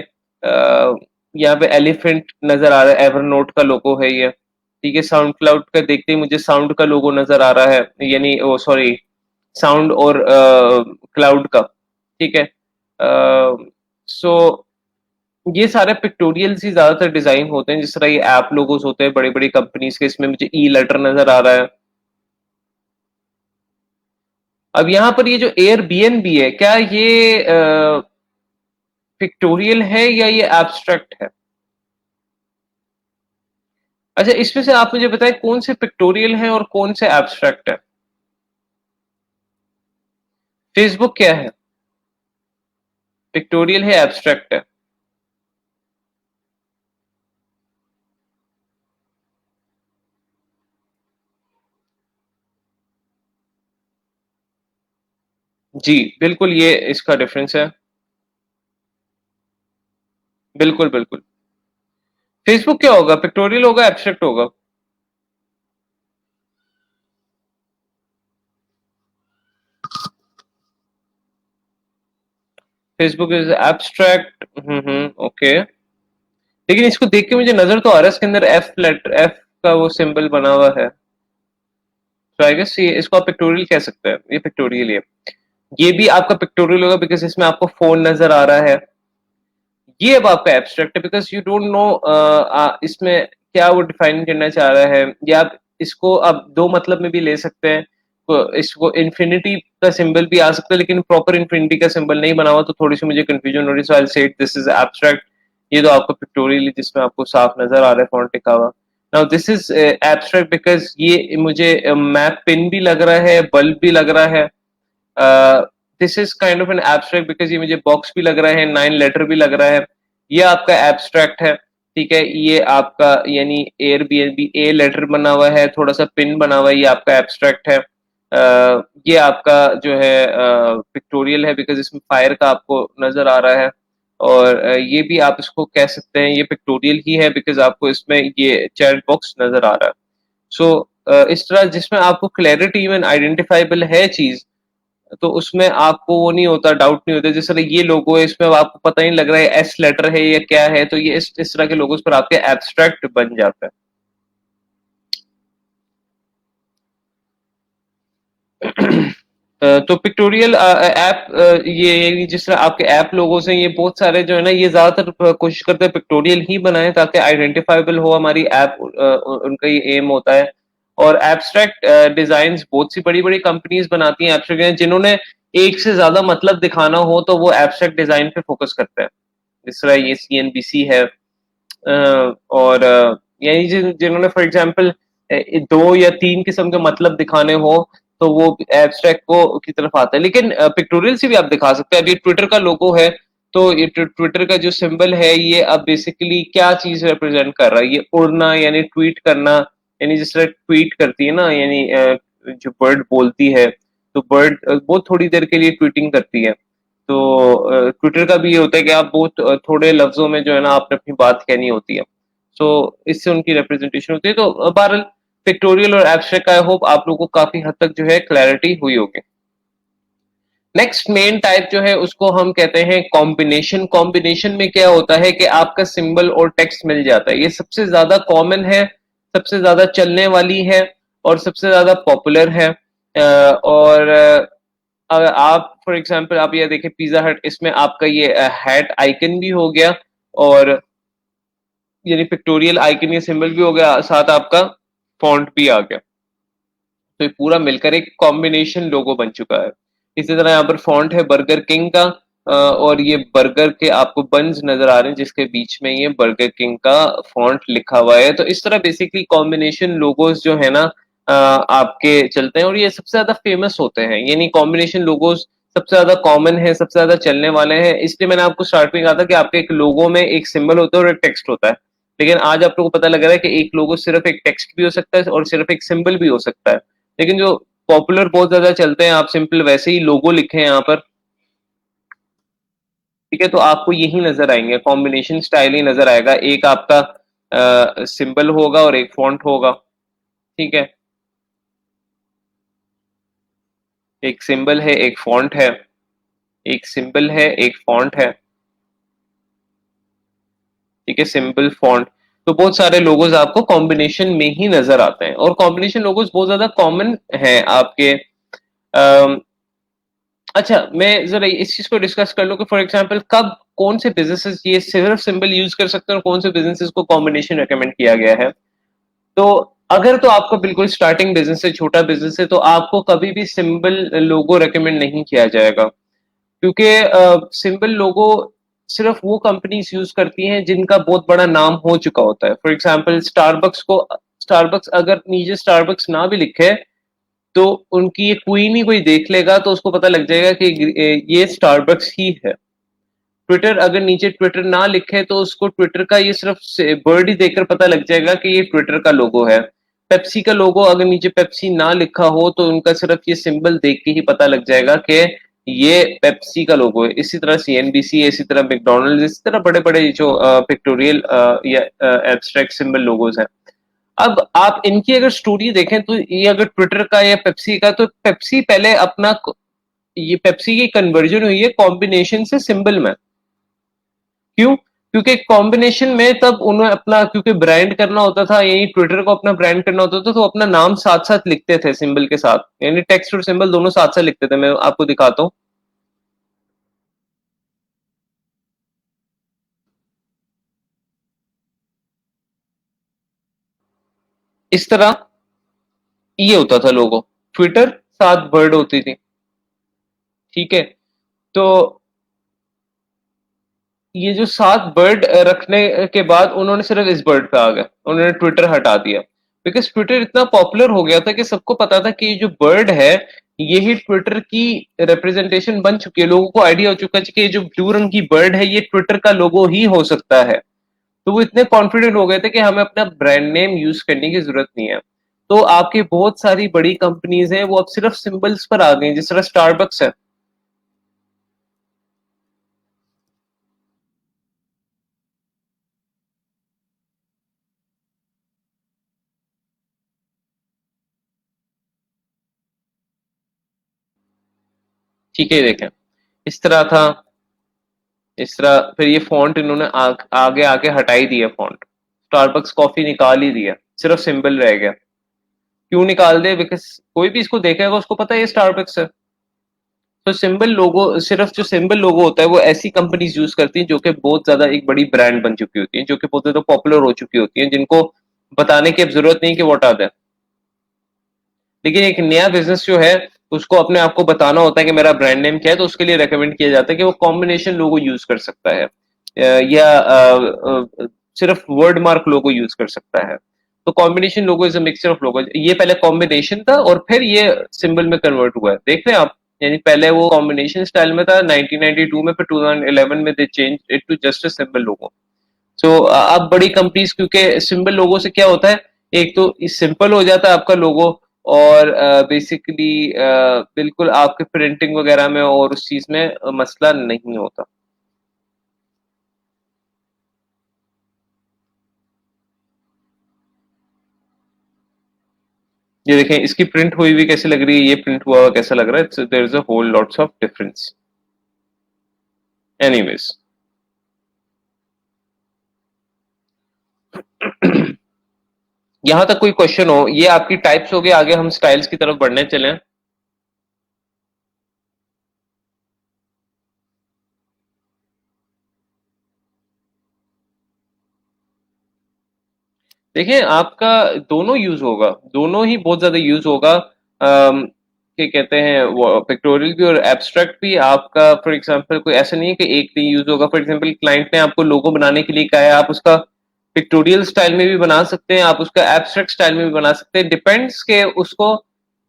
यहाँ पे एलिफेंट नज़र आ रहा है, एवरनोट का लोगो है ये, ठीक है? साउंड क्लाउड का देखते ही मुझे साउंड का लोगो नज़र आ रहा है, यानी ओ सॉरी साउंड और क्लाउड का, ठीक है? सो ये सारे पिक्टोरियल्स ही ज़्यादातर डिज़ाइन होते हैं, जिस तरह ये ऐप लोगोस होते हैं बड़ी-बड़ी कंपनीज़ के, इसमें मुझे ई लेटर नज़र आ रहा है। अब यहाँ पर ये जो एयरबीएनबी है, क्या ये पिक्टोरियल है या ये एब्स्ट्रैक्ट है? अच्छा, इसमें से आप मुझे बताएं कौन से पिक्टोरियल हैं और कौन से एब्स्ट्रैक्ट है? फेसबुक क्या है? पिक्टोरियल है, एब्स्ट्रैक्ट है? जी, बिल्कुल ये इसका डिफरेंस है। बिल्कुल, बिल्कुल। फेसबुक क्या होगा? पिक्टोरियल होगा, एब्स्ट्रैक्ट होगा? Facebook is abstract. ओके। लेकिन इसको देख के मुझे नजर तो आ रहा है इसके अंदर एफ लेटर, एफ का वो सिंबल बना हुआ है, तो आई गेस ये इसको आप पिक्टोरियल कह सकते हैं, ये पिक्टोरियल ये भी आपका पिक्टोरियल होगा बिकॉज इसमें आपको फोन नजर आ रहा है। ये अब आपका एब्स्ट्रैक्ट है बिकॉज यू डोंट नो इसमें क्या वो डिफाइन करना चाह रहा है, या आप इसको अब दो मतलब में भी ले सकते हैं। तो इसको इन्फिनिटी का सिंबल भी आ सकता है, लेकिन प्रॉपर इन्फिनिटी का सिंबल नहीं बना हुआ, तो थोड़ी सी मुझे कंफ्यूजन हो रही है, so I will say this is abstract. ये तो आपका पिक्टोरियल जिसमें आपको साफ नजर आ रहा है फॉन्ट लिखा हुआ। Now this is abstract because ये मुझे मैप पिन भी लग रहा है, बल्ब भी लग रहा है। This is kind of an abstract because ये मुझे बॉक्स भी लग रहा है, 9 लेटर भी लग रहा है। ये आपका एब्स्ट्रैक्ट है, ठीक है? ये आपका यानी एयरबीएनबी ए लेटर बना हुआ है, थोड़ा सा पिन बना हुआ है, ये आपका एब्स्ट्रैक्ट है। ये आपका जो है पिक्टोरियल है बिकॉज इसमें फायर का आपको नजर आ रहा है। और ये भी आप इसको कह सकते हैं ये पिक्टोरियल ही है बिकॉज आपको इसमें ये चैट बॉक्स नजर आ रहा है। सो इस तरह जिसमें आपको क्लैरिटी इवन आइडेंटिफाइबल है चीज, तो उसमें आपको वो नहीं होता, डाउट नहीं होता। जिस तरह ये लोगो है, इसमें अब आपको पता नहीं लग रहा है एस लेटर है या क्या है, तो ये इस तरह के लोगोस पर आपके एब्स्ट्रैक्ट बन जाता है। तो पिक्टोरियल ऐप ये जिस तरह आपके ऐप लोगों से ये बहुत सारे जो है ना, ये ज्यादातर कोशिश करते हैं पिक्टोरियल ही बनाए ताकि आइडेंटिफाइबल हो हमारी ऐप, उनका ये एम होता है। और एब्स्ट्रैक्ट डिजाइन बहुत सी बड़ी बड़ी कंपनीज बनाती हैं एब्स्ट्रैक्ट, जिन्होंने एक से ज्यादा मतलब दिखाना हो तो वो एब्स्ट्रैक्ट डिजाइन पे फोकस करते हैं। जिस तरह ये सीएनबीसी है, और यानी जिन्होंने फॉर एग्जांपल 2 या 3 किस्म के मतलब दिखाने हो, तो वो एब्स्ट्रैक्ट को की तरफ आता है। लेकिन पिक्टोरियल से भी आप दिखा सकते हैं। अब ये ट्विटर का लोगो है, तो ये ट्विटर का जो सिंबल है ये अब बेसिकली क्या चीज रिप्रेजेंट कर रहा है? ये उड़ना यानी ट्वीट करना, यानी जिस तरह ट्वीट करती है ना, यानी जो बर्ड बोलती है, तो बर्ड वो थोड़ी देर के लिए ट्वीटिंग करती है। तो ट्विटर का भी ये होता है कि आप बहुत थोड़े लफ्जों में जो है ना आपने अपनी बात कहनी होती है। सो इससे उनकी रिप्रेजेंटेशन होती है। तो बहरहाल पिक्टोरियल और एब्स्ट्रैक्ट, आई होप आप लोगों को काफी हद तक जो है क्लैरिटी हुई होगी। नेक्स्ट मेन टाइप जो है उसको हम कहते हैं कॉम्बिनेशन। कॉम्बिनेशन में क्या होता है कि आपका सिंबल और टेक्स्ट मिल जाता है। ये सबसे ज्यादा कॉमन है, सबसे ज्यादा चलने वाली है और सबसे ज्यादा पॉपुलर है। और अगर आप फॉर एग्जांपल आप ये देखें पिज्जा हट, इसमें आपका ये हैट आइकन भी हो गया और यानी पिक्टोरियल आइकन ये सिंबल भी हो गया, साथ आपका फॉन्ट भी आ गया। तो ये पूरा मिलकर एक कॉम्बिनेशन लोगो बन चुका है। इसी तरह यहाँ पर फॉन्ट है बर्गर किंग का, और ये बर्गर के आपको बन्स नजर आ रहे हैं जिसके बीच में ये बर्गर किंग का फॉन्ट लिखा हुआ है। तो इस तरह बेसिकली कॉम्बिनेशन लोगोस जो है ना आपके चलते हैं और ये सबसे ज्यादा फेमस होते हैं। यानी कॉम्बिनेशन लोगोस सबसे ज्यादा कॉमन है, सबसे ज्यादा चलने वाले हैं। इसलिए मैंने आपको स्टार्ट में कहा था कि आपके एक लोगो में एक सिंबल होता है और एक टेक्स्ट होता है। लेकिन आज आप लोगों को पता लग रहा है कि एक लोगो सिर्फ एक टेक्स्ट भी हो सकता है और सिर्फ एक सिंबल भी हो सकता है। लेकिन जो पॉपुलर बहुत ज्यादा चलते हैं, आप सिंपल वैसे ही लोगो लिखे हैं यहाँ पर, ठीक है, तो आपको यही नजर आएंगे, कॉम्बिनेशन स्टाइल ही नजर आएगा। एक आपका सिंबल होगा और एक फॉन्ट होगा, ठीक है। एक सिंबल है, एक फॉन्ट है, एक सिंबल है, एक फॉन्ट है, ठीक है, सिंबल फॉन्ट। तो बहुत सारे लोगोज आपको कॉम्बिनेशन में ही नजर आते हैं और कॉम्बिनेशन लोगोज बहुत ज्यादा कॉमन है आपके। अच्छा, मैं जरा इस चीज को डिस्कस कर लूं कि फॉर एग्जांपल कब कौन से बिजनेसेस ये सिर्फ सिंबल यूज कर सकते हैं और कौन से बिजनेसेस को कॉम्बिनेशन रेकमेंड किया गया है। तो अगर तो आपका बिल्कुल स्टार्टिंग बिजनेस है, छोटा बिजनेस है, तो आपको कभी भी सिंबल लोगो रेकमेंड नहीं किया जाएगा, क्योंकि सिंबल लोगो सिर्फ वो कंपनीज यूज करती हैं जिनका बहुत बड़ा नाम हो चुका होता है। फॉर एग्जांपल स्टारबक्स अगर नीचे स्टारबक्स ना भी लिखे तो उनकी ये क्वीन ही कोई देख लेगा तो उसको पता लग जाएगा कि ये स्टारबक्स ही है। ट्विटर अगर नीचे ट्विटर ना लिखे तो उसको ट्विटर का ये सिर्फ बर्ड ही देखकर पता लग जाएगा कि ये ट्विटर का लोगो है। पेप्सी का लोगो अगर नीचे पेप्सी ना लिखा हो तो उनका सिर्फ ये सिंबल देख के ही पता लग जाएगा कि ये पेप्सी का लोगो है। इसी तरह सीएनबीसी, इसी तरह मैकडोनल्ड्स, इसी तरह बड़े बड़े जो पिक्टोरियल या एब्स्ट्रैक्ट सिंबल लोगोस हैं। अब आप इनकी अगर स्टोरी देखें तो ये अगर ट्विटर का या पेप्सी का, तो पेप्सी पहले अपना ये पेप्सी की कन्वर्जन हुई है कॉम्बिनेशन से सिंबल में। क्यों? क्योंकि कॉम्बिनेशन में तब उन्हें अपना क्योंकि ब्रांड करना होता था, यही ट्विटर को अपना ब्रांड करना होता था, तो अपना नाम साथ साथ लिखते थे सिंबल के साथ, यानी टेक्स्ट और सिंबल दोनों साथ साथ लिखते थे। मैं आपको दिखाता हूँ। इस तरह ये होता था लोगो, ट्विटर साथ बर्ड होती थी, ठीक है। तो ये जो सात बर्ड रखने के बाद उन्होंने सिर्फ इस बर्ड पे आ गए, उन्होंने ट्विटर हटा दिया। बिकॉज ट्विटर इतना पॉपुलर हो गया था कि सबको पता था कि ये जो बर्ड है यही ट्विटर की रिप्रेजेंटेशन बन चुकी है। लोगों को आइडिया हो चुका है कि ये जो ब्लू रंग की बर्ड है ये ट्विटर का लोगो ही हो सकता है। तो वो इतने कॉन्फिडेंट हो गए थे कि हमें अपना ब्रांड नेम यूज करने की जरूरत नहीं है। तो आपकी बहुत सारी बड़ी कंपनीज हैं वो अब सिर्फ सिंबल्स पर आ गई, जिस तरह स्टारबक्स है। ठीक है, देखें इस तरह था, इस तरह फिर ये फॉन्ट इन्होंने आगे आके हटा ही दिया फॉन्ट। स्टारबक्स कॉफी निकाल ही दिया, सिर्फ सिंबल रह गया। क्यों निकाल दे? बिकॉज कोई भी इसको देखेगा उसको पता है ये स्टारबक्स है। तो सिंबल लोगो, सिर्फ जो सिंबल लोगो होता है वो ऐसी कंपनीज यूज करती हैं जो कि बहुत ज्यादा एक बड़ी ब्रांड बन चुकी होती है, जो कि बहुत ज्यादा पॉपुलर हो चुकी होती है, जिनको बताने की अब जरूरत नहीं कि व्हाट आर दे। लेकिन एक नया बिजनेस जो है उसको अपने आप को बताना होता है कि मेरा ब्रांड नेम क्या है, तो उसके लिए रेकमेंड किया जाता है कि वो कॉम्बिनेशन लोगो यूज कर सकता है, या सिर्फ वर्ड मार्क लोगो यूज कर सकता है। तो combination logo is a mixture of logo. ये पहले कॉम्बिनेशन था और फिर ये सिंबल में कन्वर्ट हुआ है, देख रहे हैं आप। यानी पहले वो कॉम्बिनेशन स्टाइल में था 1992 में, फिर 2011 में they change it to just a symbol logo. So अब बड़ी कंपनीज, क्योंकि सिंबल लोगो से क्या होता है, एक तो सिंपल हो जाता है आपका लोगो, और बेसिकली बिल्कुल आपके प्रिंटिंग वगैरह में और उस चीज में मसला नहीं होता। ये देखें, इसकी प्रिंट हुई हुई कैसे लग रही है, ये प्रिंट हुआ हुआ कैसा लग रहा है, there is a whole lots of difference. Anyways, यहां तक कोई क्वेश्चन हो? ये आपकी टाइप्स हो गए, आगे हम स्टाइल्स की तरफ बढ़ने चले। देखिए, आपका दोनों यूज होगा, दोनों ही बहुत ज्यादा यूज होगा। क्या कहते हैं, वो पिक्टोरियल भी और एब्स्ट्रैक्ट भी आपका। फॉर एग्जांपल, कोई ऐसा नहीं है कि एक नहीं यूज होगा। फॉर एग्जांपल, क्लाइंट ने आपको लोगो बनाने के लिए कहा है, आप उसका पिक्टोरियल स्टाइल में भी बना सकते हैं, आप उसका एब्स्ट्रैक्ट स्टाइल में भी बना सकते हैं। डिपेंड्स के उसको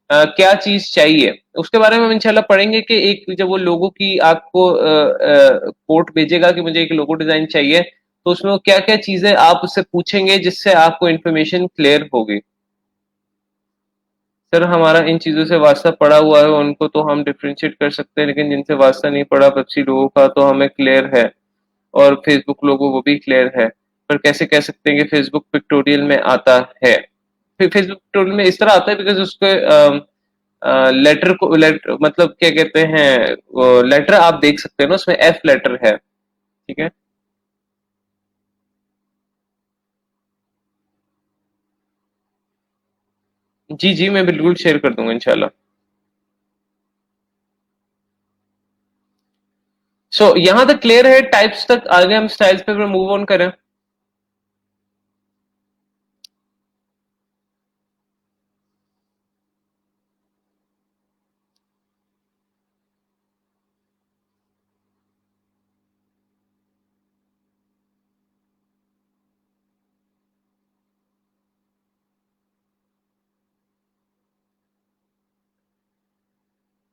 क्या चीज चाहिए, उसके बारे में हम इंशाल्लाह पढ़ेंगे कि एक जब वो लोगो की आपको कोट भेजेगा कि मुझे एक लोगो डिजाइन चाहिए, तो उसमें वो क्या क्या चीजें आप उससे पूछेंगे जिससे आपको इंफॉर्मेशन क्लियर होगी। सर, हमारा इन चीजों से वास्ता पड़ा हुआ है, उनको तो हम डिफ्रेंशिएट कर सकते हैं, लेकिन जिनसे वास्ता नहीं पड़ा पेप्सी लोगों का, तो हमें क्लियर है। और फेसबुक लोगो वो भी क्लियर है। पर कैसे कह सकते हैं कि फेसबुक पिक्टोरियल में आता है? फिर फेसबुक पिक्टोरियल में इस तरह आता है बिकॉज उसके लेटर को, लेटर मतलब क्या कहते हैं, लेटर आप देख सकते हैं ना, उसमें एफ लेटर है। ठीक है। जी जी, मैं बिल्कुल शेयर कर दूंगा इंशाल्लाह। सो यहां तक क्लियर है, टाइप्स तक। आगे हम स्टाइल्स पे मूव ऑन करें।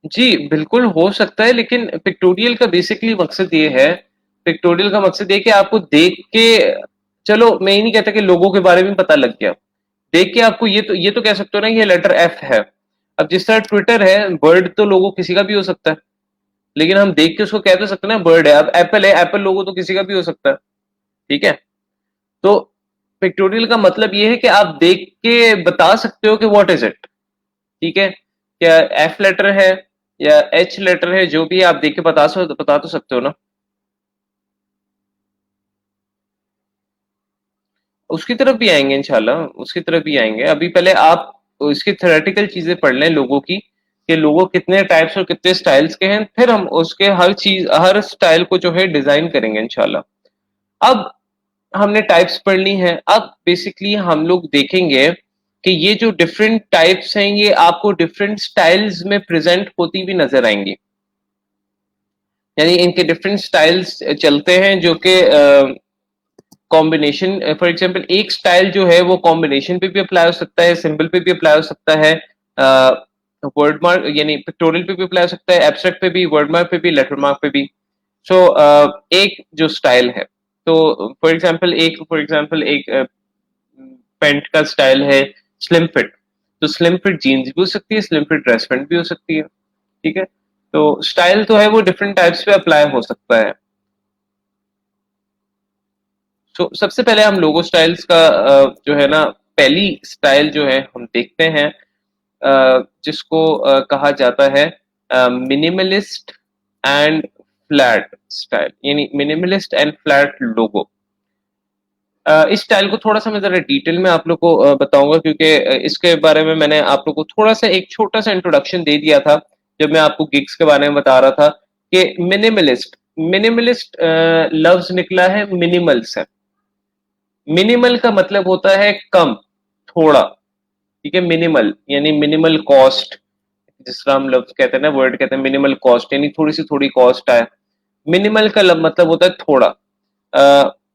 जी, बिल्कुल हो सकता है, लेकिन पिक्टोरियल का बेसिकली मकसद ये है, पिक्टोरियल का मकसद ये कि आपको देख के, चलो मैं ये नहीं कहता कि लोगों के बारे में पता लग गया, देख के आपको ये तो कह सकते हो ना, ये लेटर एफ है। अब जिस तरह ट्विटर है, बर्ड तो लोगो किसी का भी हो सकता है, लेकिन हम देख के उसको कह तो सकते हैं ना बर्ड है। अब एप्पल है, एप्पल लोगो तो किसी का भी हो सकता है। ठीक है। तो पिक्टोरियल का मतलब ये है कि आप देख के बता सकते हो कि व्हाट इज इट। ठीक है। क्या एफ लेटर है या एच लेटर है, जो भी आप देख के बता तो सकते हो ना। उसकी तरफ भी आएंगे इंशाल्लाह, उसकी तरफ भी आएंगे। अभी पहले आप इसकी थ्योरेटिकल चीजें पढ़ लें लोगों की, कि लोगों कितने टाइप्स और कितने स्टाइल्स के हैं, फिर हम उसके हर चीज, हर स्टाइल को जो है डिजाइन करेंगे इंशाल्लाह। अब हमने टाइप्स पढ़ ली हैं, अब बेसिकली हम लोग देखेंगे कि ये जो डिफरेंट टाइप्स हैं, ये आपको डिफरेंट स्टाइल्स में प्रेजेंट होती भी नजर आएंगी। यानी इनके डिफरेंट स्टाइल्स चलते हैं, जो कि कॉम्बिनेशन, फॉर एग्जांपल एक स्टाइल जो है वो कॉम्बिनेशन पे भी अप्लाई हो सकता है, सिंबल पे भी अप्लाई हो सकता है, वर्ड मार्क यानी पिक्टोरियल पे भी अप्लाई हो सकता है, एब्स्ट्रैक्ट पे भी, वर्ड मार्क पे भी, लेटर मार्क पे भी। सो एक जो स्टाइल है, तो फॉर एग्जांपल एक पैंट का स्टाइल है स्लिम फिट। तो स्लिम फिट जीन्स भी हो सकती है, स्लिम फिट ड्रेस पैंट भी हो सकती है। ठीक है। तो स्टाइल तो है वो डिफरेंट टाइप्स पे अप्लाई हो सकता है। तो सबसे पहले हम लोगो स्टाइल्स का जो है ना, पहली स्टाइल जो है हम देखते हैं, जिसको कहा जाता है मिनिमलिस्ट एंड फ्लैट स्टाइल, यानी मिनिमलिस्ट एंड फ्लैट लोगो। इस स्टाइल को थोड़ा सा मैं जरा डिटेल में आप लोग को बताऊंगा, क्योंकि इसके बारे में मैंने आप लोग को थोड़ा सा एक छोटा सा इंट्रोडक्शन दे दिया था जब मैं आपको गिग्स के बारे में बता रहा था कि मिनिमलिस्ट, मिनिमलिस्ट लफ्ज निकला है मिनिमल से। मिनिमल का मतलब होता है कम, थोड़ा। ठीक है। मिनिमल यानी मिनिमल कॉस्ट, जिस तरह हम लफ्ज कहते हैं ना, वर्ड कहते हैं मिनिमल कॉस्ट, यानी थोड़ी सी थोड़ी कॉस्ट आए। मिनिमल का मतलब होता है थोड़ा।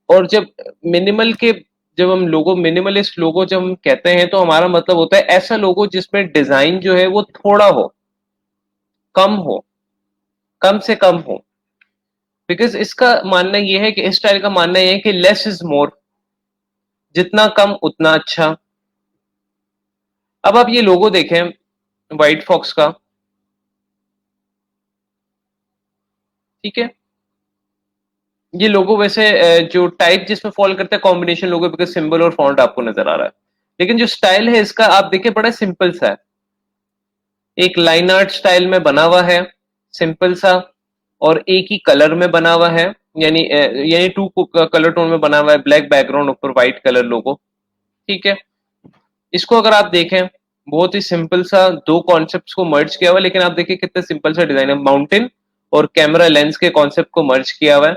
और जब मिनिमल के, जब हम लोगो, मिनिमलिस्ट लोगो जब हम कहते हैं, तो हमारा मतलब होता है ऐसा लोगो जिसमें डिजाइन जो है वो थोड़ा हो, कम हो, कम से कम हो। बिकॉज इसका मानना यह है कि, इस स्टाइल का मानना यह है कि लेस इज मोर, जितना कम उतना अच्छा। अब आप ये लोगो देखें व्हाइट फॉक्स का। ठीक है। ये लोगो वैसे जो टाइप जिसमें फॉल करता है, कॉम्बिनेशन लोगो, बिकॉज सिंबल और फॉन्ट आपको नजर आ रहा है। लेकिन जो स्टाइल है इसका आप देखिए बड़ा सिंपल सा है, एक लाइन आर्ट स्टाइल में बना हुआ है, सिंपल सा, और एक ही कलर में बना हुआ है, यानी टू कलर टोन में बना हुआ है, ब्लैक बैकग्राउंड ऊपर व्हाइट कलर लोगो। ठीक है, इसको अगर आप देखें, बहुत ही सिंपल सा दो कॉन्सेप्ट्स को मर्ज किया हुआ है, लेकिन आप देखिए कितना सिंपल सा डिजाइन है, माउंटेन और कैमरा लेंस के कॉन्सेप्ट को मर्ज किया हुआ है,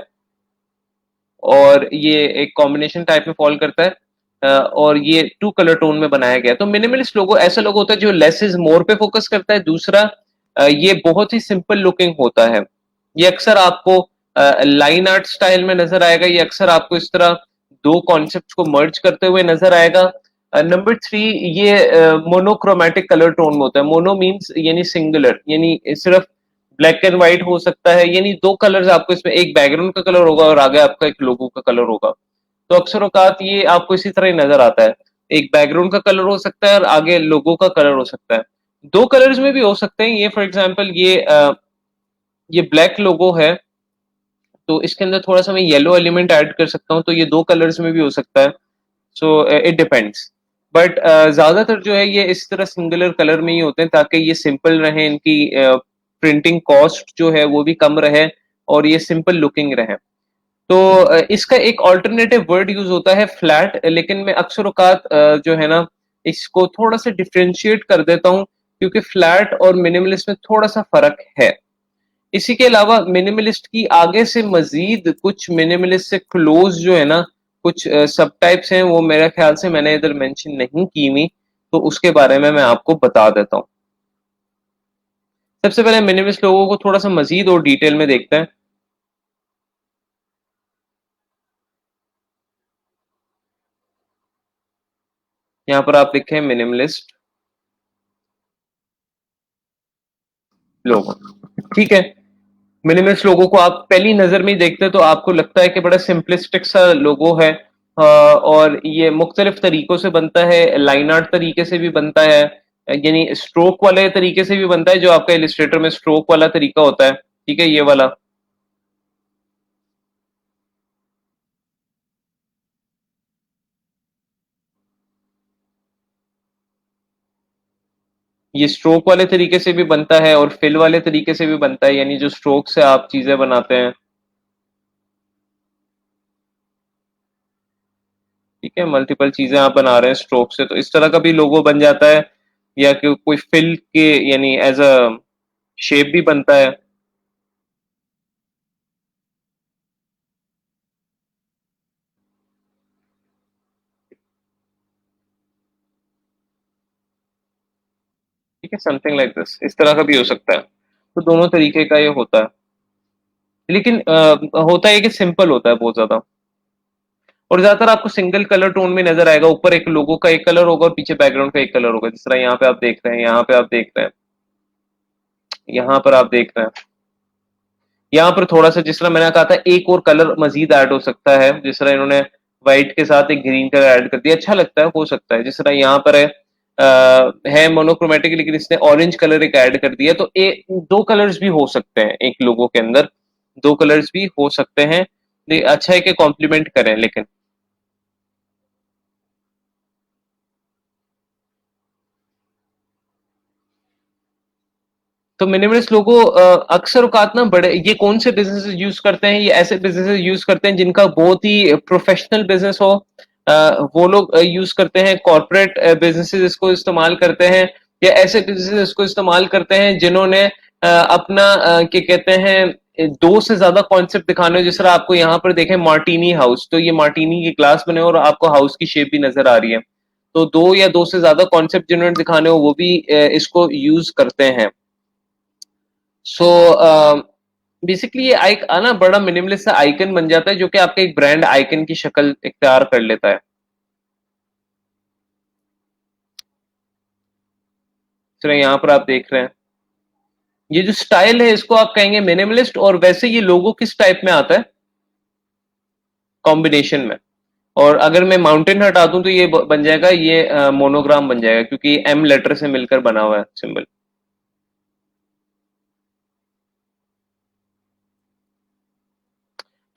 और ये एक कॉम्बिनेशन टाइप में फॉल करता है, और ये टू कलर टोन में बनाया गया है। तो मिनिमलिस्ट लोगो ऐसा लोगो होता है जो लेस इज मोर पे फोकस करता है। दूसरा, ये बहुत ही सिंपल लुकिंग होता है, ये अक्सर आपको लाइन आर्ट स्टाइल में नजर आएगा, ये अक्सर आपको इस तरह दो कॉन्सेप्ट को मर्ज करते हुए नजर आएगा। नंबर थ्री, ये मोनोक्रोमेटिक कलर टोन में होता है। मोनो मीन्स यानी सिंगुलर, यानी सिर्फ ब्लैक एंड व्हाइट हो सकता है, यानी दो कलर्स आपको इसमें, एक बैकग्राउंड का कलर होगा और आगे आपका एक लोगो का कलर होगा। तो अक्सर औकात ये आपको इसी तरह ही नजर आता है, एक बैकग्राउंड का कलर हो सकता है और आगे लोगो का कलर हो सकता है। दो कलर्स में भी हो सकते हैं, ये फॉर एग्जांपल ये ब्लैक लोगो है, तो इसके अंदर थोड़ा सा मैं येलो एलिमेंट ऐड कर सकता हूँ, तो ये दो कलर्स में भी हो सकता है। सो इट डिपेंड्स, बट ज्यादातर जो है ये इस तरह सिंगुलर कलर में ही होते हैं, ताकि ये सिंपल रहे, इनकी प्रिंटिंग कॉस्ट जो है वो भी कम रहे और ये सिंपल लुकिंग रहे। तो इसका एक ऑल्टरनेटिव वर्ड यूज होता है फ्लैट, लेकिन मैं अक्सर औकात जो है ना इसको थोड़ा सा डिफ्रेंशिएट कर देता हूँ, क्योंकि फ्लैट और मिनिमलिस्ट में थोड़ा सा फर्क है। इसी के अलावा मिनिमलिस्ट की आगे से मजीद कुछ मिनिमलिस्ट से क्लोज जो है ना कुछ सब टाइप्स हैं, वो मेरे ख्याल से मैंने इधर मेंशन नहीं की हुई, तो उसके बारे में मैं आपको बता देता हूँ। सबसे पहले मिनिमलिस्ट लोगों को थोड़ा सा मजीद और डिटेल में देखते हैं। यहाँ पर आप देखें मिनिमलिस्ट लोगो, ठीक है। मिनिमलिस्ट लोगो को आप पहली नजर में ही देखते हैं तो आपको लगता है कि बड़ा सिंपलिस्टिक सा लोगो है, और ये मुख्तलिफ तरीकों से बनता है, लाइन आर्ट तरीके से भी बनता है, यानी स्ट्रोक वाले तरीके से भी बनता है, जो आपका इलिस्ट्रेटर में स्ट्रोक वाला तरीका होता है, ठीक है, ये वाला। ये स्ट्रोक वाले तरीके से भी बनता है और फिल वाले तरीके से भी बनता है, यानी जो स्ट्रोक से आप चीजें बनाते हैं, ठीक है, मल्टीपल चीजें आप बना रहे हैं स्ट्रोक से, तो इस तरह का भी लोगो बन जाता है, या कि कोई फिल के यानी एज अ शेप भी बनता है। ठीक है, समथिंग लाइक दिस, इस तरह का भी हो सकता है। तो दोनों तरीके का ये होता है, लेकिन होता है कि सिंपल होता है बहुत ज्यादा, और ज्यादातर आपको सिंगल कलर टोन में नजर आएगा, ऊपर एक लोगो का एक कलर होगा और पीछे बैकग्राउंड का एक कलर होगा, जिस तरह यहाँ पे आप देख रहे हैं, यहाँ पे आप देख रहे हैं, यहाँ पर आप देख रहे हैं। यहाँ पर थोड़ा सा जिस तरह मैंने कहा था एक और कलर मजीद ऐड हो सकता है, जिस तरह इन्होंने व्हाइट के साथ एक ग्रीन कलर ऐड कर दिया, अच्छा लगता है, हो सकता है। जिस तरह यहाँ पर है मोनोक्रोमेटिक, लेकिन इसने ऑरेंज कलर एक ऐड कर दिया, तो दो कलर्स भी हो सकते हैं एक लोगों के अंदर, दो कलर्स भी हो सकते हैं। अच्छा है कि कॉम्प्लीमेंट करें, लेकिन तो मिनिमलिस्ट लोगो अक्सर औकात ना बड़े, ये कौन से बिजनेसेस यूज करते हैं, ये ऐसे बिजनेसेस यूज करते हैं जिनका बहुत ही प्रोफेशनल बिजनेस हो, वो लोग यूज करते हैं, कॉर्पोरेट बिजनेसेस इसको इस्तेमाल करते हैं, या ऐसे बिजनेसेस इसको इस्तेमाल करते हैं जिन्होंने अपना क्या कहते हैं दो से ज्यादा कॉन्सेप्ट दिखाने हो। जिस तरह आपको यहाँ पर देखें मार्टिनी हाउस, तो ये मार्टिनी के ग्लास बने और आपको हाउस की शेप भी नजर आ रही है, तो दो या दो से ज्यादा कॉन्सेप्ट जिन्होंने दिखाने हो वो भी इसको यूज करते हैं। सो बेसिकली ये एक ना बड़ा मिनिमलिस्ट सा आइकन बन जाता है, जो कि आपका एक ब्रांड आइकन की शक्ल इख्तियार कर लेता है। तो यहाँ पर आप देख रहे हैं, ये जो स्टाइल है इसको आप कहेंगे मिनिमलिस्ट, और वैसे ये लोगो किस टाइप में आता है, कॉम्बिनेशन में। और अगर मैं माउंटेन हटा दूं तो ये बन जाएगा, ये मोनोग्राम बन जाएगा, क्योंकि एम लेटर से मिलकर बना हुआ है सिंबल।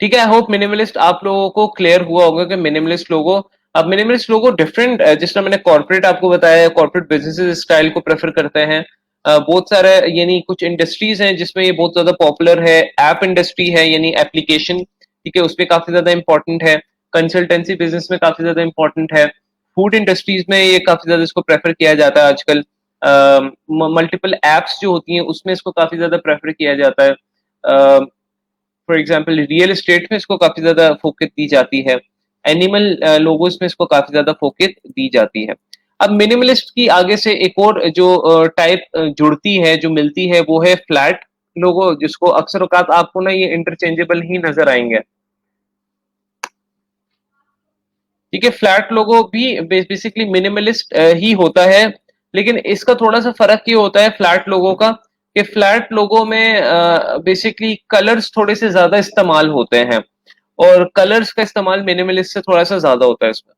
ठीक है, आई होप मिनिमलिस्ट आप लोगों को क्लियर हुआ होगा कि मिनिमलिस्ट लोगो अब मिनिमलिस्ट लोगो डिफरेंट, जिस तरह मैंने कॉर्पोरेट आपको बताया, कॉर्पोरेट बिजनेस स्टाइल को प्रेफर करते हैं। बहुत सारे यानी कुछ इंडस्ट्रीज हैं जिसमें ये बहुत ज्यादा पॉपुलर है। ऐप इंडस्ट्री है यानी एप्लीकेशन, ठीक है, उसपे काफी ज्यादा इंपॉर्टेंट है। कंसल्टेंसी बिजनेस में काफी ज्यादा इंपॉर्टेंट है। फूड इंडस्ट्रीज में ये काफी ज्यादा इसको प्रेफर किया जाता है आजकल। मल्टीपल एप्स जो होती हैं उसमें इसको काफी ज्यादा प्रेफर किया जाता है। फॉर एग्जाम्पल रियल एस्टेट में इसको काफी ज्यादा फोकस दी जाती है। एनिमल लोगोस में इसको काफी ज्यादा फोकस दी जाती है। अब मिनिमलिस्ट की आगे से एक और जो टाइप जुड़ती है, जो मिलती है, वो है फ्लैट लोगो, जिसको अक्सर औकात आपको ना ये इंटरचेंजेबल ही नजर आएंगे। ठीक है, फ्लैट लोगो भी बेसिकली मिनिमलिस्ट ही होता है, लेकिन इसका थोड़ा सा फर्क ये होता है फ्लैट लोगो का, कि फ्लैट लोगो में बेसिकली कलर्स थोड़े से ज्यादा इस्तेमाल होते हैं, और कलर्स का इस्तेमाल मिनिमलिस्ट से थोड़ा सा ज्यादा होता है इसमें।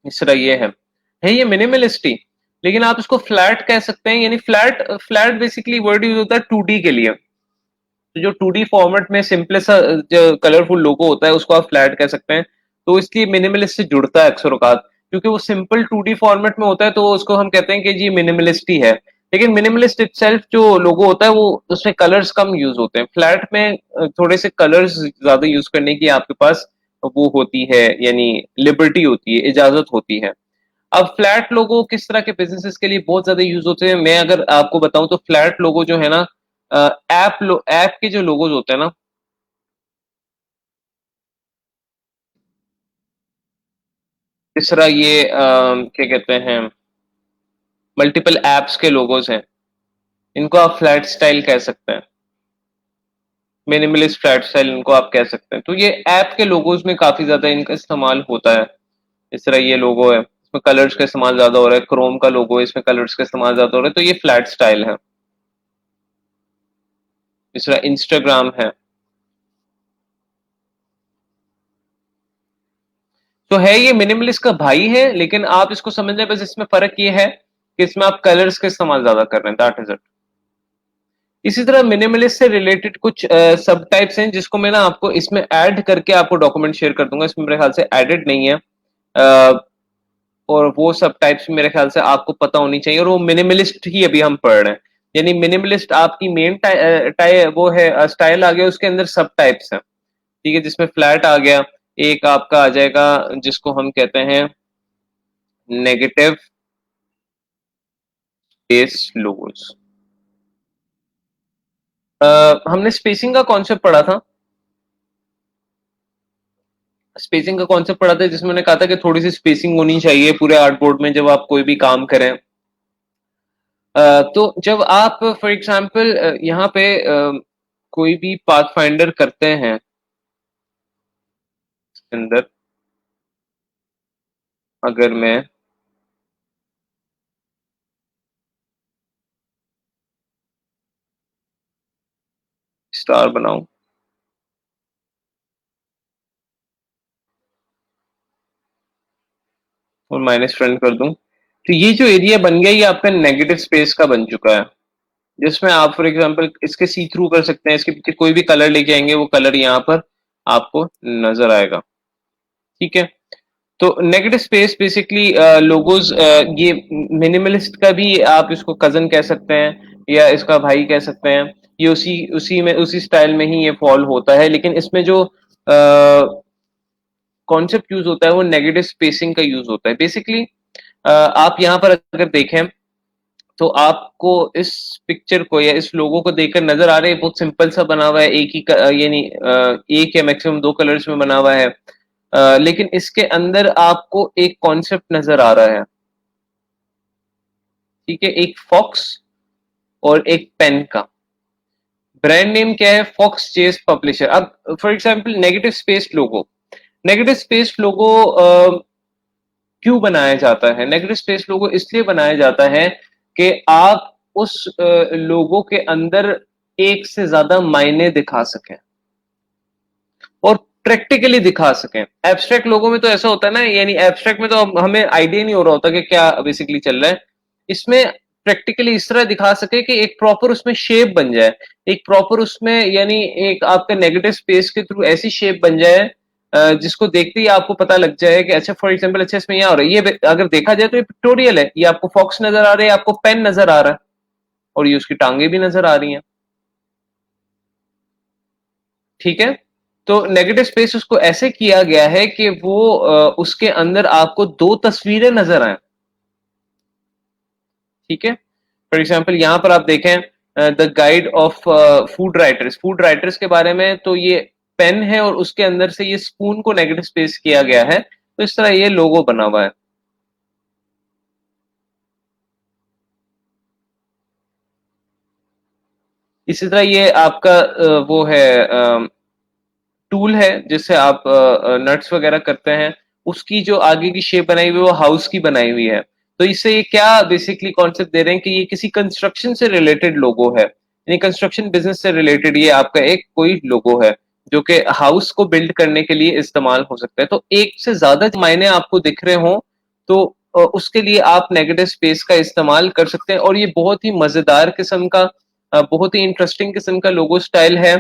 इस तरह ये है ये मिनिमलिस्ट ही, लेकिन आप इसको फ्लैट कह सकते हैं। यानी flat flat basically word use होता है 2D के लिए। तो जो 2D फॉर्मेट में सिंपलेस्ट सा जो कलरफुल लोगो होता है उसको आप फ्लैट कह सकते हैं। तो इसलिए मिनिमलिस्ट से जुड़ता है अक्सर औकात, क्योंकि वो सिंपल 2D फॉर्मेट में होता है, तो उसको हम कहते हैं कि जी मिनिमलिस्ट ही है। लेकिन मिनिमलिस्ट इटसेल्फ जो लोगो होता है वो उसमें कलर्स कम यूज होते हैं। फ्लैट में थोड़े से कलर्स ज्यादा यूज करने की आपके पास वो होती है, यानी लिबर्टी होती है, इजाजत होती है। अब फ्लैट लोगो किस तरह के बिजनेसेस के लिए बहुत ज्यादा यूज होते हैं, मैं अगर आपको बताऊं तो फ्लैट लोगो जो है ना, ऐप के जो लोगोज होते हैं ना, इस तरह ये क्या कहते हैं, मल्टीपल एप्स के लोगोज हैं, इनको आप फ्लैट स्टाइल कह सकते हैं। मिनिमलिस्ट फ्लैट स्टाइल इनको आप कह सकते हैं। तो ये ऐप के लोगोज में काफी ज्यादा इनका इस्तेमाल होता है। इस तरह ये लोगो है, इसमें कलर्स का इस्तेमाल ज्यादा हो रहा है। क्रोम का लोगो है, इसमें कलर्स का इस्तेमाल ज्यादा हो रहा है, तो ये फ्लैट स्टाइल है। इस तरह इंस्टाग्राम है। तो है ये मिनिमलिस्ट का भाई है, लेकिन आप इसको समझ लें, बस इसमें फर्क ये है कि इसमें आप कलर्स का इस्तेमाल ज्यादा कर रहे हैं, दैट इज इट। इसी तरह मिनिमलिस्ट से रिलेटेड कुछ सब टाइप्स हैं जिसको मैं ना आपको इसमें ऐड करके आपको डॉक्यूमेंट शेयर कर दूंगा। इसमें मेरे ख्याल से एडेड नहीं है। और वो सब टाइप्स मेरे ख्याल से आपको पता होनी चाहिए, और वो मिनिमलिस्ट ही अभी हम पढ़ रहे हैं। यानी मिनिमलिस्ट आपकी मेन वो है स्टाइल आ गया, उसके अंदर सब टाइप्स हैं। ठीक है, जिसमें फ्लैट आ गया, एक आपका आ जाएगा जिसको हम कहते हैं नेगेटिव स्पेस लोगोस। हमने स्पेसिंग का कॉन्सेप्ट पढ़ा था। स्पेसिंग का कॉन्सेप्ट पढ़ा था जिसमें मैंने कहा था कि थोड़ी सी स्पेसिंग होनी चाहिए पूरे आर्टबोर्ड में जब आप कोई भी काम करें। तो जब आप फॉर एग्जांपल यहाँ पे कोई भी पाथ फाइंडर करते हैं इसके अंदर, अगर मैं स्टार बनाऊं और माइनस फ्रेंड कर दूं, तो ये जो एरिया बन गया ये आपका नेगेटिव स्पेस का बन चुका है, जिसमें आप फॉर एग्जांपल इसके सी थ्रू कर सकते हैं। इसके पीछे कोई भी कलर लेके आएंगे वो कलर यहाँ पर आपको नजर आएगा। ठीक है, तो नेगेटिव स्पेस बेसिकली लोगोज, ये मिनिमलिस्ट का भी आप इसको कजन कह सकते हैं या इसका भाई कह सकते हैं। ये उसी उसी में उसी स्टाइल में ही ये फॉल होता है, लेकिन इसमें जो कॉन्सेप्ट यूज होता है वो नेगेटिव स्पेसिंग का यूज होता है। बेसिकली आप यहाँ पर अगर देखें तो आपको इस पिक्चर को या इस लोगो को देखकर नजर आ रहा है बहुत सिंपल सा बना हुआ है, एक ही यानी एक या मैक्सिमम दो कलर्स में बना हुआ है। लेकिन इसके अंदर आपको एक कॉन्सेप्ट नजर आ रहा है। ठीक है, एक फॉक्स और एक पेन का। ब्रांड नेम क्या है? Fox chase publisher. अब for example negative space logo, negative space logo क्यों बनाया जाता है? नेगेटिव स्पेस लोगो इसलिए बनाया जाता है कि आप उस लोगो के अंदर एक से ज्यादा मायने दिखा सकें और प्रैक्टिकली दिखा सकें। एब्स्ट्रैक्ट लोगों में तो ऐसा होता है ना, यानी एब्स्ट्रैक्ट में तो हमें आइडिया नहीं हो रहा होता कि क्या बेसिकली चल रहा है। इसमें प्रैक्टिकली इस तरह दिखा सके कि एक प्रॉपर उसमें शेप बन जाए, एक प्रॉपर उसमें यानी एक आपका नेगेटिव स्पेस के थ्रू ऐसी शेप बन जाए जिसको देखते ही आपको पता लग जाए कि अच्छा फॉर एग्जांपल अच्छा इसमें यहाँ हो रहा है, ये अगर देखा जाए तो ये पिक्टोरियल है, ये आपको फॉक्स नजर आ रहा है, आपको पेन नजर आ रहा है और ये उसकी टांगे भी नजर आ रही हैं। ठीक है, तो नेगेटिव स्पेस उसको ऐसे किया गया है कि वो उसके अंदर आपको दो तस्वीरें नजर आए। ठीक है, फॉर एग्जाम्पल यहां पर आप देखें the guide of food writers के बारे में, तो ये पेन है और उसके अंदर से ये स्पून को नेगेटिव स्पेस किया गया है, तो इस तरह ये लोगो बना हुआ है। इसी तरह ये आपका वो है टूल है जिससे आप नट्स वगैरह करते हैं, उसकी जो आगे की शेप बनाई हुई है वो हाउस की बनाई हुई है। तो इससे ये क्या बेसिकली कॉन्सेप्ट दे रहे हैं कि ये किसी कंस्ट्रक्शन से रिलेटेड लोगो है, यानी कंस्ट्रक्शन बिजनेस से रिलेटेड ये आपका एक कोई लोगो है जो कि हाउस को बिल्ड करने के लिए इस्तेमाल हो सकता है। तो एक से ज्यादा मायने आपको दिख रहे हो तो उसके लिए आप नेगेटिव स्पेस का इस्तेमाल कर सकते हैं, और ये बहुत ही मजेदार किस्म का बहुत ही इंटरेस्टिंग किस्म का लोगो स्टाइल है।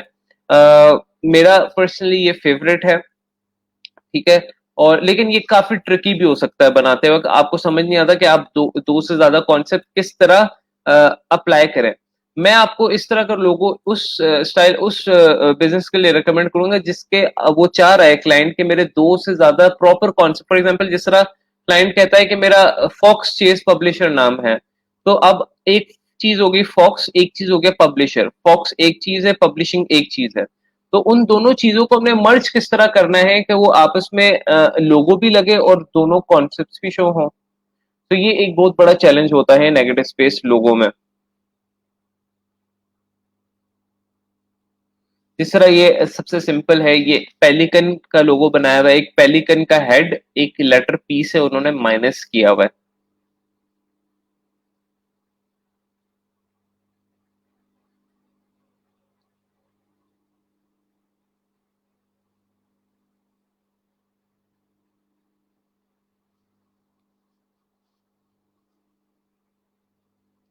मेरा पर्सनली ये फेवरेट है। ठीक है, और लेकिन ये काफी ट्रिकी भी हो सकता है बनाते वक्त, आपको समझ नहीं आता कि आप दो से ज्यादा कॉन्सेप्ट किस तरह अप्लाई करें। मैं आपको इस तरह का लोगो उस स्टाइल उस बिजनेस के लिए रिकमेंड करूंगा जिसके वो चाह रहा है क्लाइंट के मेरे दो से ज्यादा प्रॉपर कॉन्सेप्ट, फॉर एग्जांपल जिस तरह क्लाइंट कहता है कि मेरा फॉक्स चेस पब्लिशर नाम है, तो अब एक चीज हो गई फॉक्स, एक चीज हो गया पब्लिशर, फॉक्स एक चीज है, पब्लिशिंग एक चीज है। तो उन दोनों चीजों को हमने मर्ज किस तरह करना है कि वो आपस में लोगो भी लगे और दोनों कॉन्सेप्ट्स भी शो हो। तो ये एक बहुत बड़ा चैलेंज होता है नेगेटिव स्पेस लोगो में। जिस तरह ये सबसे सिंपल है, ये पेलिकन का लोगो बनाया हुआ है, एक पेलिकन का हेड एक लेटर पी से उन्होंने माइनस किया हुआ है।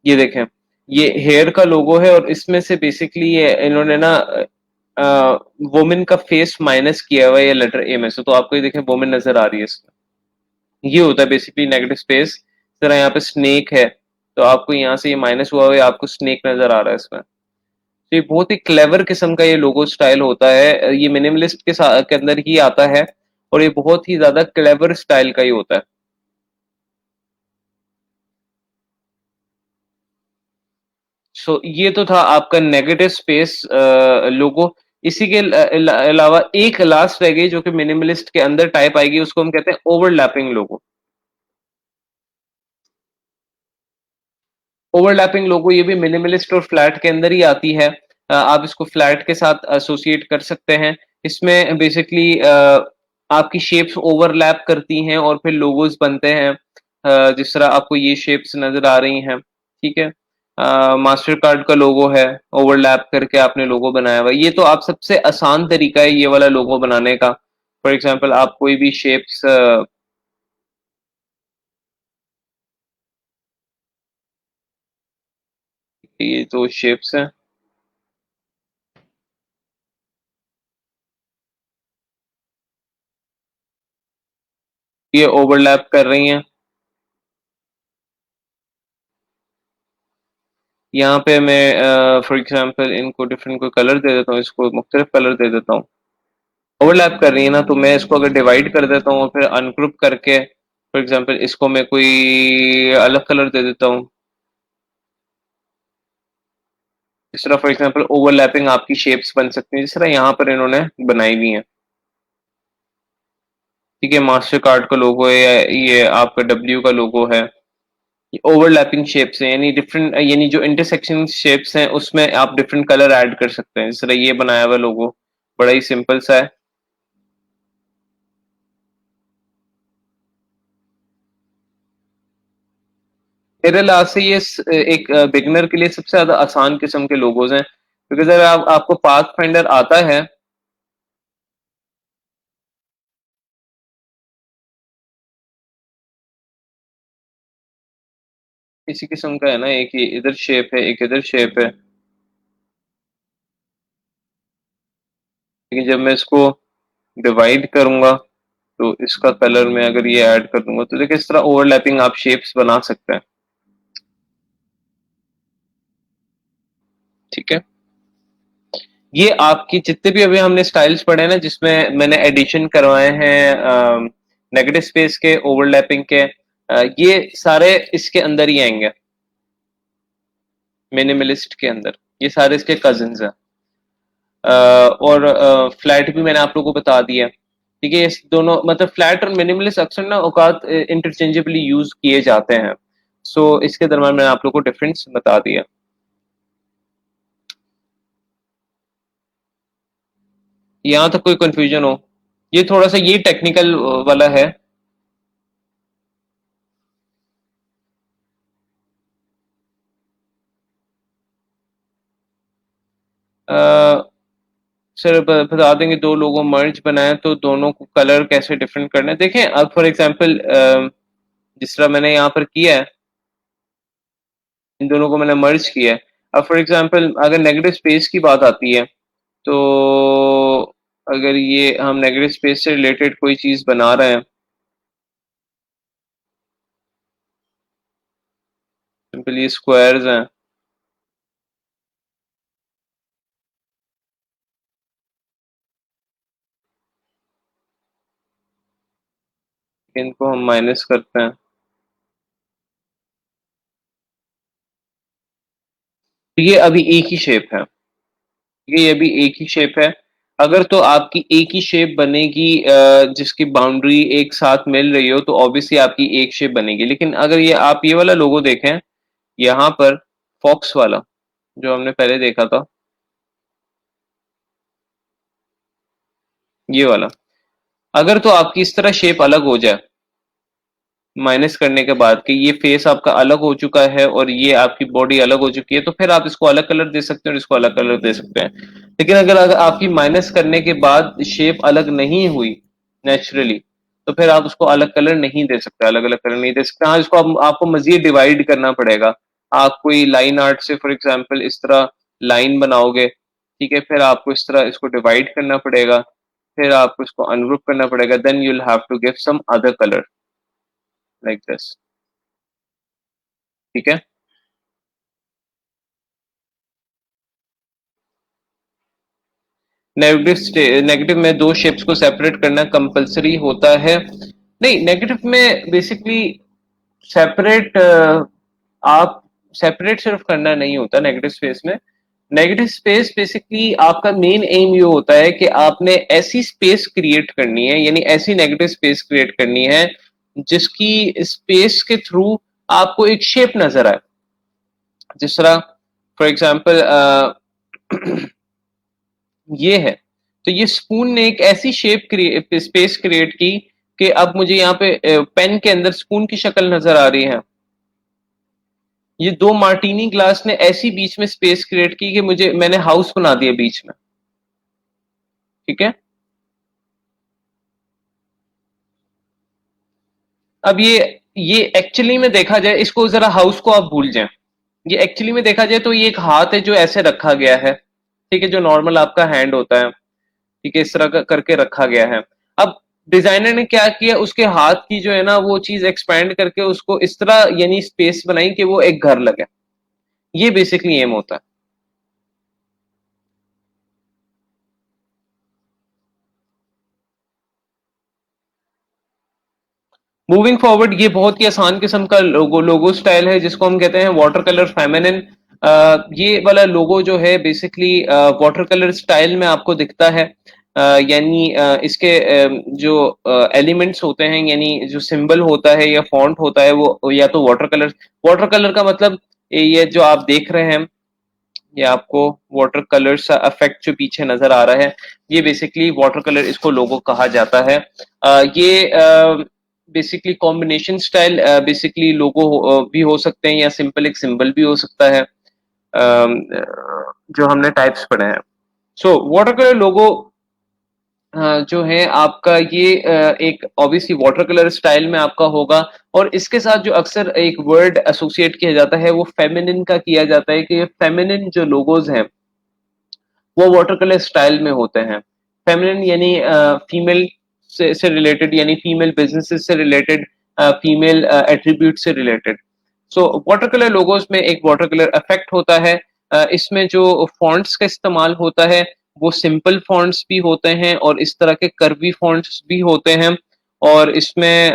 ये देखें, ये हेयर का लोगो है और इसमें से बेसिकली ये इन्होंने ना वुमेन का फेस माइनस किया हुआ है ये लेटर ए में से, तो आपको ये देखें वुमेन नजर आ रही है इसमें। ये होता है बेसिकली नेगेटिव स्पेस। जरा यहाँ पे स्नेक है, तो आपको यहाँ से ये माइनस हुआ हुआ है, आपको स्नेक नजर आ रहा है इसमें। तो ये बहुत ही क्लेवर किस्म का ये लोगो स्टाइल होता है, ये मिनिमलिस्ट के साथ के अंदर ही आता है और ये बहुत ही ज्यादा क्लेवर स्टाइल का ही होता है। सो ये तो था आपका नेगेटिव स्पेस लोगो। इसी के अलावा एक लास्ट रह गई जो कि मिनिमलिस्ट के अंदर टाइप आएगी, उसको हम कहते हैं ओवरलैपिंग लोगो। ओवरलैपिंग लोगो ये भी मिनिमलिस्ट और फ्लैट के अंदर ही आती है। आप इसको फ्लैट के साथ एसोसिएट कर सकते हैं। इसमें बेसिकली आपकी शेप्स ओवरलैप करती हैं और फिर लोगोज बनते हैं। जिस तरह आपको ये शेप्स नजर आ रही हैं। ठीक है, मास्टर कार्ड का लोगो है, ओवरलैप करके आपने लोगो बनाया हुआ है। ये तो आप सबसे आसान तरीका है ये वाला लोगो बनाने का। फॉर एग्जाम्पल आप कोई भी शेप्स, ये तो शेप्स हैं, ये ओवरलैप कर रही हैं। यहाँ पे मैं फॉर एग्जांपल इनको डिफरेंट कोई कलर दे देता हूँ, इसको मुख्तलिफ कलर दे देता हूँ। ओवरलैप कर रही है ना, तो मैं इसको अगर डिवाइड कर देता हूँ और फिर अनग्रुप करके फॉर एग्जांपल इसको मैं कोई अलग कलर दे देता हूँ। इस तरह फॉर एग्जांपल ओवरलैपिंग आपकी शेप्स बन सकती हैं जिस तरह यहाँ पर इन्होंने बनाई हुई है। ठीक है, मास्टर कार्ड का लोगो है या ये आपका डब्ल्यू का लोगो है। ओवरलैपिंग शेप्स हैं, यानी डिफरेंट, यानी जो इंटरसेक्शन शेप्स हैं उसमें आप डिफरेंट कलर ऐड कर सकते हैं। जिस तरह ये बनाया हुआ लोगो बड़ा ही सिंपल सा है। मेरे लिहाज से ये एक बिगनर के लिए सबसे ज्यादा आसान किस्म के लोगोज हैं, क्योंकि अगर आपको पाथ फाइंडर आता है इसी किस्म का है ना, एक ये इधर शेप है, एक इधर शेप है, लेकिन जब मैं इसको डिवाइड करूंगा तो इसका कलर मैं अगर ये ऐड कर दूंगा तो देखिए इस तरह ओवरलैपिंग आप शेप्स बना सकते हैं। ठीक है, ये आपकी जितने भी अभी हमने स्टाइल्स पढ़े ना जिसमें मैंने एडिशन करवाए हैं नेगेटिव स्पेस के, ओवरलैपिंग के, ये सारे इसके अंदर ही आएंगे, मिनिमलिस्ट के अंदर। ये सारे इसके कजिन्स हैं। और फ्लैट भी मैंने आप लोगों को बता दिया। ठीक है, इस दोनों मतलब फ्लैट और मिनिमलिस्ट अक्सर ना औकात इंटरचेंजेबली यूज किए जाते हैं। सो इसके दरम्यान मैंने आप लोगों को डिफरेंस बता दिया। यहाँ तक कोई कंफ्यूजन हो? ये थोड़ा सा ये टेक्निकल वाला है। सर बता देंगे, दो लोगों मर्ज बनाए तो दोनों को कलर कैसे डिफरेंट करना है। देखें अब फॉर एग्जांपल जिस तरह मैंने यहाँ पर किया है, इन दोनों को मैंने मर्ज किया है। अब फॉर एग्जांपल अगर नेगेटिव स्पेस की बात आती है तो अगर ये हम नेगेटिव स्पेस से रिलेटेड कोई चीज बना रहे हैं, सिंपल ये स्क्वायर्स हैं, इनको हम माइनस करते हैं तो ये अभी एक ही शेप है। ये अभी एक ही शेप है। अगर तो आपकी एक ही शेप बनेगी जिसकी बाउंड्री एक साथ मिल रही हो तो ऑब्वियसली आपकी एक शेप बनेगी। लेकिन अगर ये आप ये वाला लोगो देखें, यहाँ पर फॉक्स वाला जो हमने पहले देखा था, ये वाला, अगर तो आपकी इस तरह शेप अलग हो जाए माइनस करने के बाद कि ये फेस आपका अलग हो चुका है और ये आपकी बॉडी अलग हो चुकी है, तो फिर आप इसको अलग कलर दे सकते हैं और इसको अलग कलर दे सकते हैं। लेकिन अगर आपकी माइनस करने के बाद शेप अलग नहीं हुई नेचुरली, तो फिर आप उसको अलग कलर नहीं दे सकते, अलग अलग कलर नहीं दे सकते। हाँ, इसको आपको मजीद डिवाइड करना पड़ेगा। आप कोई लाइन आर्ट से फॉर एग्जाम्पल इस तरह लाइन बनाओगे, ठीक है, फिर आपको इस तरह इसको डिवाइड करना पड़ेगा, फिर आपको इसको अनग्रुप करना पड़ेगा, then you will have to give some other colour like this. ठीक है, नेगेटिव नेगेटिव में दो शेप्स को सेपरेट करना कंपलसरी होता है? नहीं, नेगेटिव में बेसिकली सेपरेट आप सेपरेट सिर्फ करना नहीं होता नेगेटिव स्पेस में। नेगेटिव स्पेस बेसिकली आपका मेन एम ये होता है कि आपने ऐसी स्पेस क्रिएट करनी है, यानी ऐसी नेगेटिव स्पेस क्रिएट करनी है जिसकी स्पेस के थ्रू आपको एक शेप नजर आए। जिस तरह फॉर एग्जाम्पल ये है, तो ये स्पून ने एक ऐसी स्पेस क्रिएट की कि अब मुझे यहाँ पे पेन के अंदर स्पून की शक्ल नजर आ रही है। ये दो मार्टिनी ग्लास ने ऐसी बीच में स्पेस क्रिएट की कि मुझे मैंने हाउस बना दिया बीच में। ठीक है, अब ये एक्चुअली में देखा जाए, इसको जरा हाउस को आप भूल जाएं, ये एक्चुअली में देखा जाए तो ये एक हाथ है जो ऐसे रखा गया है। ठीक है, जो नॉर्मल आपका हैंड होता है, ठीक है, इस तरह का करके रखा गया है। अब डिजाइनर ने क्या किया, उसके हाथ की जो है ना वो चीज एक्सपैंड करके उसको इस तरह यानी स्पेस बनाई कि वो एक घर लगे। ये बेसिकली एम होता है। मूविंग फॉरवर्ड ये बहुत ही आसान किस्म का लोगो स्टाइल है जिसको हम कहते हैं वाटर कलर फेमिनिन। ये वाला लोगो जो है बेसिकली वाटर कलर स्टाइल में आपको दिखता है। यानी इसके जो एलिमेंट्स होते हैं, यानी जो सिंबल होता है या फॉन्ट होता है वो या तो वाटर कलर का मतलब ये जो आप देख रहे हैं, ये आपको वाटर कलर सा इफेक्ट जो पीछे नजर आ रहा है, ये बेसिकली वाटर कलर इसको लोगो कहा जाता है। ये बेसिकली कॉम्बिनेशन स्टाइल बेसिकली लोगो भी हो सकते हैं या सिंपल एक सिंबल भी हो सकता है, जो हमने टाइप्स पढ़े हैं। सो वाटर कलर लोगो जो है आपका ये एक ऑब्वियसली वाटर कलर स्टाइल में आपका होगा और इसके साथ जो अक्सर एक वर्ड एसोसिएट किया जाता है वो फेमिनिन का किया जाता है कि ये फेमिनिन जो लोगोज हैं वो वाटर कलर स्टाइल में होते हैं। फेमिनिन यानी फीमेल से रिलेटेड यानी फीमेल बिजनेसेस से रिलेटेड, फीमेल एट्रीब्यूट से related. So water colour logos में एक वाटर कलर इफेक्ट होता है। इसमें जो फॉन्ट्स का इस्तेमाल होता है वो सिंपल फॉन्ट्स भी होते हैं और इस तरह के कर्वी फॉन्ट्स भी होते हैं और इसमें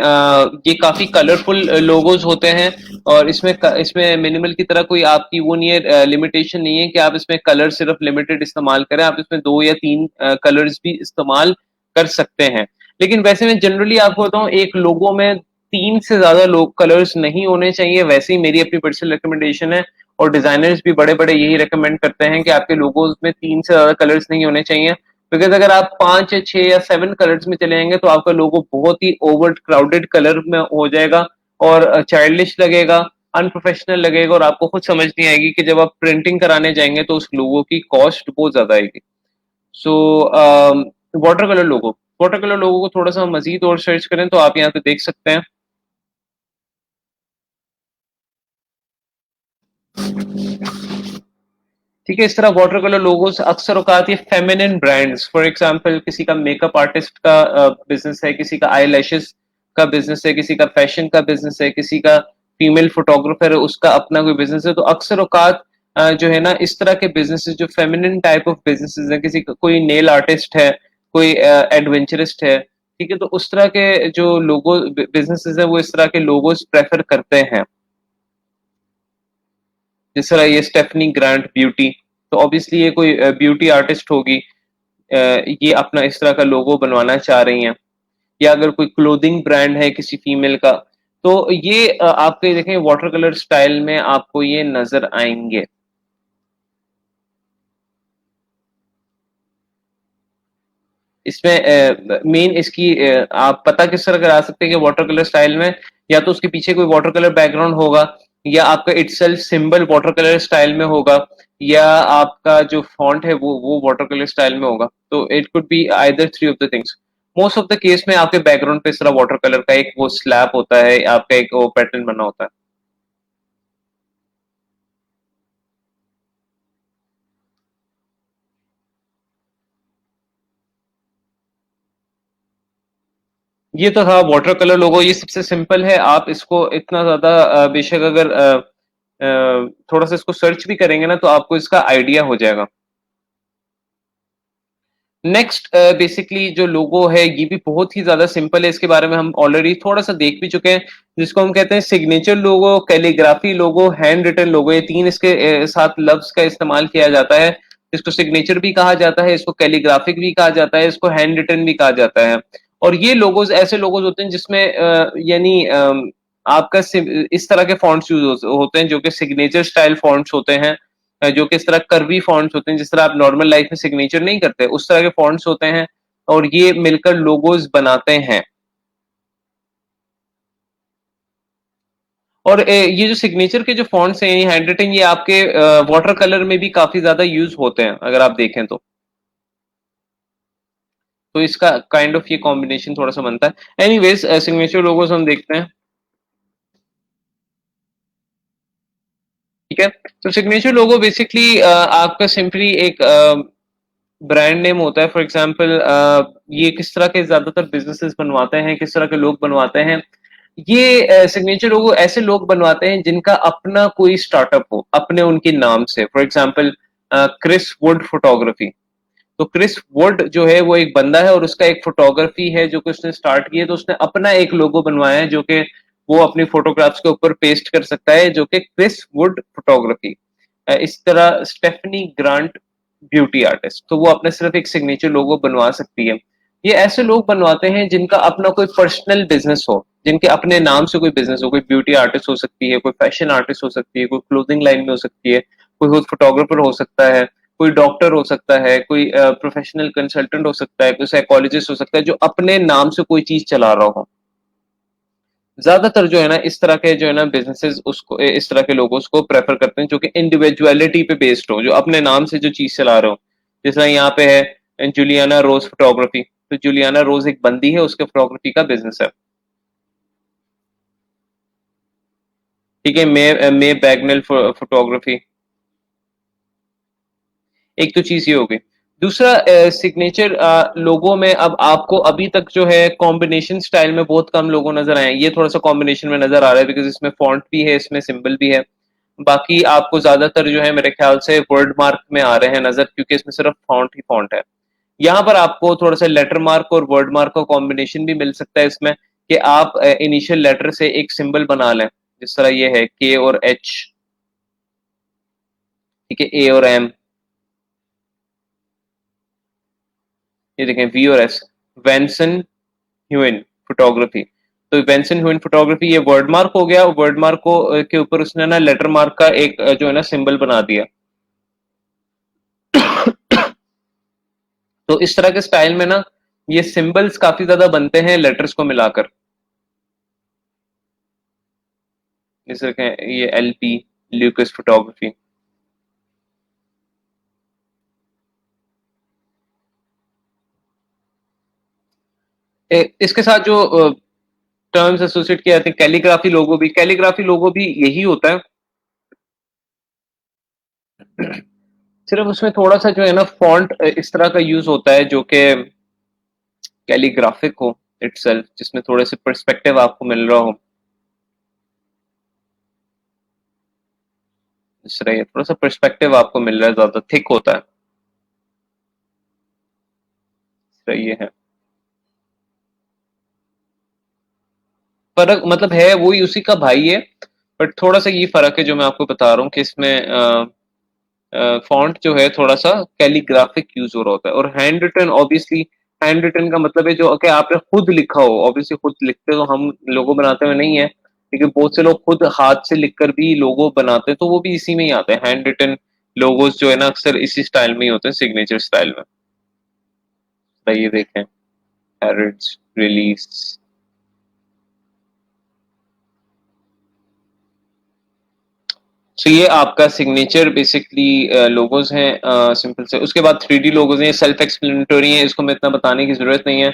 ये काफी कलरफुल लोगोज होते हैं और इसमें मिनिमल की तरह कोई आपकी वो नहीं है, लिमिटेशन नहीं है कि आप इसमें कलर सिर्फ लिमिटेड इस्तेमाल करें, आप इसमें 2 या 3 कलर्स भी इस्तेमाल कर सकते हैं। लेकिन वैसे मैं जनरली आपको बताऊं एक लोगो में 3 से ज्यादा लोग कलर्स नहीं होने चाहिए, वैसे ही मेरी अपनी पर्सनल रिकमेंडेशन है और डिजाइनर्स भी बड़े-बड़े यही रिकमेंड करते हैं कि आपके लोगोज में 3 से ज्यादा कलर्स नहीं होने चाहिए। बिकॉज अगर आप 5 या 6 या 7 कलर्स में चले जाएंगे तो आपका लोगो बहुत ही ओवर क्राउडेड कलर में हो जाएगा और चाइल्डिश लगेगा, अनप्रोफेशनल लगेगा और आपको खुद समझ नहीं आएगी कि जब आप प्रिंटिंग कराने जाएंगे तो उस लोगो की कॉस्ट बहुत ज्यादा आएगी। सो वाटर कलर लोगो, वाटर कलर लोगो को थोड़ा सा मजीद और सर्च करें तो आप यहाँ पे देख सकते हैं। ठीक है, इस तरह वाटर कलर लोगोस अक्सर औकात ये फेमिनिन ब्रांड्स, फॉर एग्जांपल किसी का मेकअप आर्टिस्ट का बिजनेस है, किसी का आई लैशेस का बिजनेस है, किसी का फैशन का बिजनेस है, किसी का फीमेल फोटोग्राफर है उसका अपना कोई बिजनेस है, तो अक्सर औकात जो है ना इस तरह के बिजनेसेस जो फेमिनिन टाइप ऑफ बिजनेसेस है, किसी का कोई नेल आर्टिस्ट है, कोई एडवेंचरिस्ट है, ठीक है, तो उस तरह के जो लोगो बिजनेसेस है वो इस तरह के लोगोस प्रेफर करते हैं। जिस तरह ये स्टेफनी ग्रांट ब्यूटी, तो ऑब्वियसली ये कोई ब्यूटी आर्टिस्ट होगी, ये अपना इस तरह का लोगो बनवाना चाह रही हैं। या अगर कोई क्लोथिंग ब्रांड है किसी फीमेल का तो ये आपके देखें वाटर कलर स्टाइल में आपको ये नजर आएंगे। इसमें मेन इसकी आप पता किस तरह करा सकते हैं कि वाटर कलर स्टाइल में या तो उसके पीछे कोई वाटर कलर बैकग्राउंड होगा या आपका itself symbol water colour style में होगा या आपका जो फॉन्ट है वो वाटर कलर स्टाइल में होगा, तो it could be either three of the things. Most of the case में आपके बैकग्राउंड पे इस तरह वाटर कलर का एक वो स्लैब होता है, आपका एक वो पैटर्न बना होता है। ये तो था वाटर कलर लोगो, ये सबसे सिंपल है, आप इसको इतना ज्यादा बेशक अगर थोड़ा सा इसको सर्च भी करेंगे ना तो आपको इसका आइडिया हो जाएगा। नेक्स्ट बेसिकली जो लोगो है ये भी बहुत ही ज्यादा सिंपल है, इसके बारे में हम ऑलरेडी थोड़ा सा देख भी चुके हैं, जिसको हम कहते हैं सिग्नेचर लोगो, कैलीग्राफी लोगो, हैंड रिटन लोगो। ये तीन इसके साथ लफ्ज का इस्तेमाल किया जाता है। इसको सिग्नेचर भी कहा जाता है, इसको कैलीग्राफिक भी कहा जाता है, इसको हैंड रिटन भी कहा जाता है। और ये लोगोज ऐसे लोगोज होते हैं जिसमें यानी आपका इस तरह के फॉन्ट्स यूज होते हैं जो कि सिग्नेचर स्टाइल फॉन्ट्स होते हैं, जो कि इस तरह कर्वी फॉन्ट्स होते हैं, जिस तरह आप नॉर्मल लाइफ में सिग्नेचर नहीं करते उस तरह के फॉन्ट्स होते हैं और ये मिलकर लोगोज बनाते हैं। और ये जो सिग्नेचर के जो फॉन्ट्स हैं हैंड रिटन, ये आपके वाटर कलर में भी काफी ज्यादा यूज होते हैं अगर आप देखें तो इसका काइंड ऑफ ये कॉम्बिनेशन थोड़ा सा बनता है। एनीवेज सिग्नेचर लोगोस हम देखते हैं। ठीक है, तो सिग्नेचर लोगो बेसिकली आपका सिंपली एक ब्रांड नेम होता है। फॉर एग्जांपल ये किस तरह के ज्यादातर बिजनेसेस बनवाते हैं, किस तरह के लोग बनवाते हैं, ये सिग्नेचर लोगो ऐसे लोग बनवाते हैं जिनका अपना कोई स्टार्टअप हो अपने उनके नाम से। For example Chris Wood photography, तो क्रिस वुड जो है वो एक बंदा है और उसका एक फोटोग्राफी है जो कि उसने स्टार्ट की है, तो उसने अपना एक लोगो बनवाया है जो कि वो अपनी फोटोग्राफ्स के ऊपर पेस्ट कर सकता है, जो कि क्रिस वुड फोटोग्राफी। इस तरह स्टेफनी ग्रांट ब्यूटी आर्टिस्ट, तो वो अपने सिर्फ एक सिग्नेचर लोगो बनवा सकती है। ये ऐसे लोग बनवाते हैं जिनका अपना कोई पर्सनल बिजनेस हो, जिनके अपने नाम से कोई बिजनेस हो, कोई ब्यूटी आर्टिस्ट हो सकती है, कोई फैशन आर्टिस्ट हो सकती है, कोई क्लोथिंग लाइन में हो सकती है, कोई खुद फोटोग्राफर हो सकता है, कोई डॉक्टर हो सकता है, कोई प्रोफेशनल कंसल्टेंट हो सकता है, कोई साइकोलॉजिस्ट हो सकता है, जो अपने नाम से कोई चीज चला रहा हो। ज्यादातर जो है ना इस तरह के जो है ना बिजनेसेस उसको इस तरह के लोगों को प्रेफर करते हैं जो कि इंडिविजुअलिटी पे बेस्ड हो, जो अपने नाम से जो चीज चला रहे हो। जैसा यहाँ पे है जूलियाना रोज फोटोग्राफी, तो जूलियाना रोज एक बंदी है, उसके फोटोग्राफी का बिजनेस है। ठीक है, मे बैगनेल फोटोग्राफी। एक तो चीज ये हो गई। दूसरा, सिग्नेचर लोगों में अब आपको अभी तक जो है कॉम्बिनेशन स्टाइल में बहुत कम लोगों नजर आए हैं। ये थोड़ा सा कॉम्बिनेशन में नजर आ रहा है बिकॉज इसमें फॉन्ट भी है, इसमें सिंबल भी है। बाकी आपको ज्यादातर जो है मेरे ख्याल से वर्ड मार्क में आ रहे हैं नजर, क्योंकि इसमें सिर्फ फॉन्ट ही फॉन्ट है। यहाँ पर आपको थोड़ा सा लेटर मार्क और वर्ड मार्क का कॉम्बिनेशन भी मिल सकता है इसमें, कि आप इनिशियल लेटर से एक सिंबल बना लें, जिस तरह ये है के और एच। ठीक है, ए और एम। ये देखें, वी और एस। Benson Hyun photography. तो वेंसन ह्यून फोटोग्राफी ये वर्ड मार्क हो गया। वर्ड मार्क को के ऊपर उसने ना लेटर मार्क का एक जो है ना सिंबल बना दिया। तो इस तरह के स्टाइल में ना ये सिंबल्स काफी ज्यादा बनते हैं लेटर्स को मिलाकर। जैसे ये एल पी, ल्यूकस फोटोग्राफी। इसके साथ जो टर्म्स एसोसिएट किए जाते हैं, कैलीग्राफी लोगो भी, कैलीग्राफी लोगो भी यही होता है। सिर्फ उसमें थोड़ा सा जो है ना फॉन्ट इस तरह का यूज होता है जो कि कैलीग्राफिक हो इटसेल्फ, जिसमें थोड़े से पर्सपेक्टिव आपको मिल रहा हो। इस तरह थोड़ा सा पर्सपेक्टिव आपको मिल रहा है, ज्यादा थिक होता है। इस तरह ये है फर्क, मतलब है वही, उसी का भाई है। बट थोड़ा सा ये फर्क है जो मैं आपको बता रहा हूँ कि इसमें फॉन्ट जो है थोड़ा सा कैलीग्राफिक यूज हो रहा होता है। और hand written obviously, hand written का मतलब है जो कि आपने खुद लिखा हो। ऑब्वियसली खुद लिखते तो हम लोगो बनाते हुए नहीं है, लेकिन बहुत से लोग खुद हाथ से लिखकर भी लोगो बनाते हैं, तो वो भी इसी में ही आते हैं। हैंड रिटन लोगोस जो है ना अक्सर इसी स्टाइल में ही होते हैं, सिग्नेचर स्टाइल में। तो ये देखें, हैरिट्स रिलीज। सो ये आपका सिग्नेचर बेसिकली लोगोज हैं सिंपल से। उसके बाद थ्री डी लोगोज हैं, सेल्फ एक्सप्लेनेटरी हैं, इसको मैं इतना बताने की जरूरत नहीं है।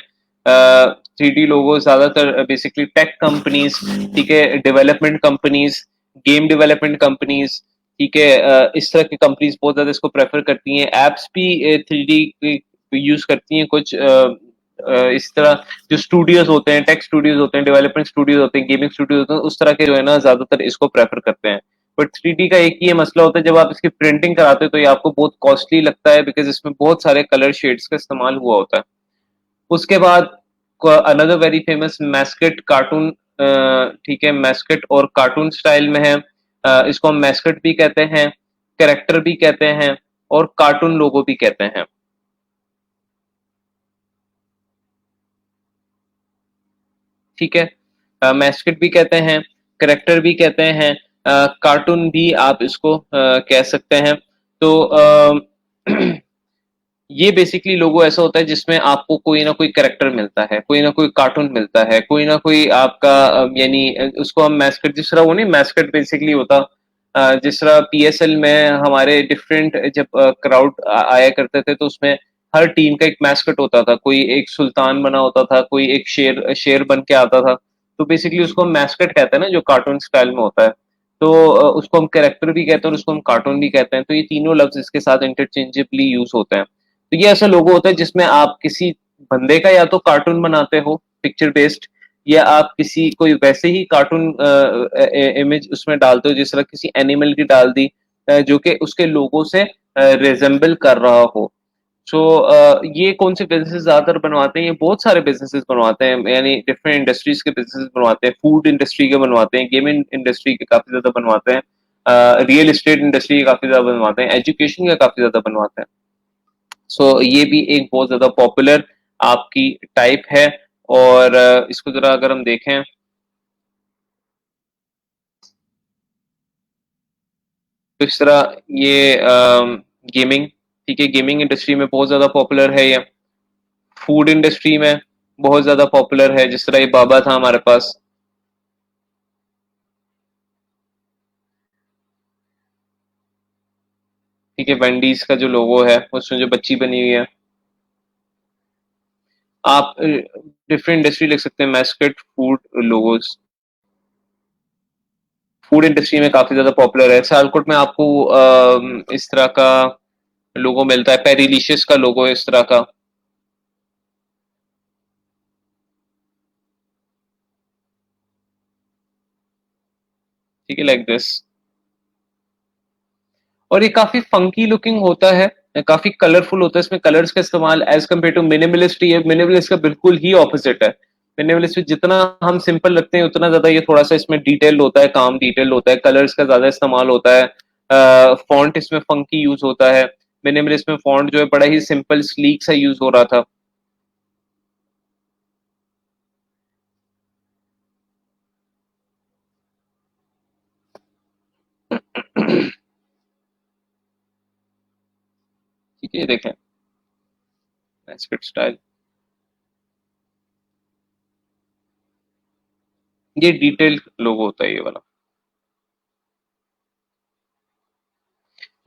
थ्री डी लोगो ज्यादातर बेसिकली टेक कंपनीज, ठीक है, development companies, game development companies, ठीक है, इस तरह की कंपनीज बहुत ज्यादा इसको प्रेफर करती हैं। एप्स भी थ्री डी यूज करती हैं कुछ इस तरह। जो स्टूडियोज होते हैं, टेक स्टूडियोज होते हैं, डेवलपमेंट स्टूडियोज होते हैं, गेमिंग स्टूडियोज होते हैं, उस तरह के जो है ना ज्यादातर इसको प्रेफर करते हैं। बट थ्री डी का एक ही ये मसला होता है, जब आप इसकी प्रिंटिंग कराते हो तो ये आपको बहुत कॉस्टली लगता है, बिकॉज इसमें बहुत सारे कलर शेड्स का इस्तेमाल हुआ होता है। उसके बाद another very famous mascot cartoon. ठीक है, मैस्केट और कार्टून स्टाइल में है। इसको हम मैस्केट भी कहते हैं, कैरेक्टर भी कहते हैं, और कार्टून लोगो भी कहते हैं। ठीक है, मैस्केट भी कहते हैं, करेक्टर भी कहते हैं, कार्टून भी आप इसको कह सकते हैं। तो ये बेसिकली लोगो ऐसा होता है जिसमें आपको कोई ना कोई करेक्टर मिलता है, कोई ना कोई कार्टून मिलता है, कोई ना कोई आपका यानी उसको हम मैस्केट, जिस तरह वो नहीं मैस्केट बेसिकली होता जिस तरह पीएसएल में हमारे डिफरेंट जब क्राउड आया करते थे, तो उसमें हर टीम का एक मैस्केट होता था। कोई एक सुल्तान बना होता था, कोई एक शेर शेर बन के आता था। तो बेसिकली उसको हम मैस्केट कहते हैं ना, जो कार्टून स्टाइल में होता है। तो उसको हम कैरेक्टर भी कहते हैं और उसको हम कार्टून भी कहते हैं। तो ये तीनों लफ्ज इसके साथ इंटरचेंजेबली यूज होते हैं। तो ये ऐसा लोगो होता है जिसमें आप किसी बंदे का या तो कार्टून बनाते हो पिक्चर बेस्ड, या आप किसी कोई वैसे ही कार्टून इमेज उसमें डालते हो, जिस तरह किसी एनिमल की डाल दी जो कि उसके लोगों से रिजेंबल कर रहा हो। सो ये कौन से बिजनेसेस ज्यादातर बनवाते हैं? ये बहुत सारे बिजनेसेस बनवाते हैं, यानी डिफरेंट इंडस्ट्रीज के बिजनेसेस बनवाते हैं। फूड इंडस्ट्री के बनवाते हैं, गेमिंग इंडस्ट्री के काफी ज्यादा बनवाते हैं, रियल एस्टेट इंडस्ट्री के काफी ज्यादा बनवाते हैं, एजुकेशन का काफी ज्यादा बनवाते हैं। सो ये भी एक बहुत ज्यादा पॉपुलर आपकी टाइप है। और इसको जरा अगर हम देखें तो इस तरह ये गेमिंग, ठीक है, गेमिंग इंडस्ट्री में बहुत ज्यादा पॉपुलर है ये। फूड इंडस्ट्री में बहुत ज्यादा पॉपुलर है, जिस तरह ये बाबा था हमारे पास। ठीक है, वेंडीज का जो लोगो है उसमें जो बच्ची बनी हुई है। आप डिफरेंट इंडस्ट्री लिख सकते हैं, mascot food logos, food industry में काफी ज्यादा पॉपुलर है। सियालकोट में आपको इस तरह का लोगो मिलता है, पेरिलिशियस का लोगो इस तरह का। ठीक है, लाइक दिस। और ये काफी फंकी लुकिंग होता है, काफी कलरफुल होता है, इसमें कलर्स का इस्तेमाल एज कम्पेयर टू मिनिमलिस्ट, ये मिनिमलिस्ट का बिल्कुल ही ऑपोजिट है। मिनिमलिस्ट में जितना हम सिंपल रखते हैं उतना ज्यादा ये थोड़ा सा इसमें डिटेल होता है, काम डिटेल होता है, कलर्स का ज्यादा इस्तेमाल होता है, फॉन्ट इसमें फंकी यूज होता है। मिनिमलिस्ट में फॉन्ट जो है बड़ा ही सिंपल स्लीक सा यूज हो रहा था। ठीक है, ये देखें, स्टाइल, ये डिटेल लोगो होता है ये वाला।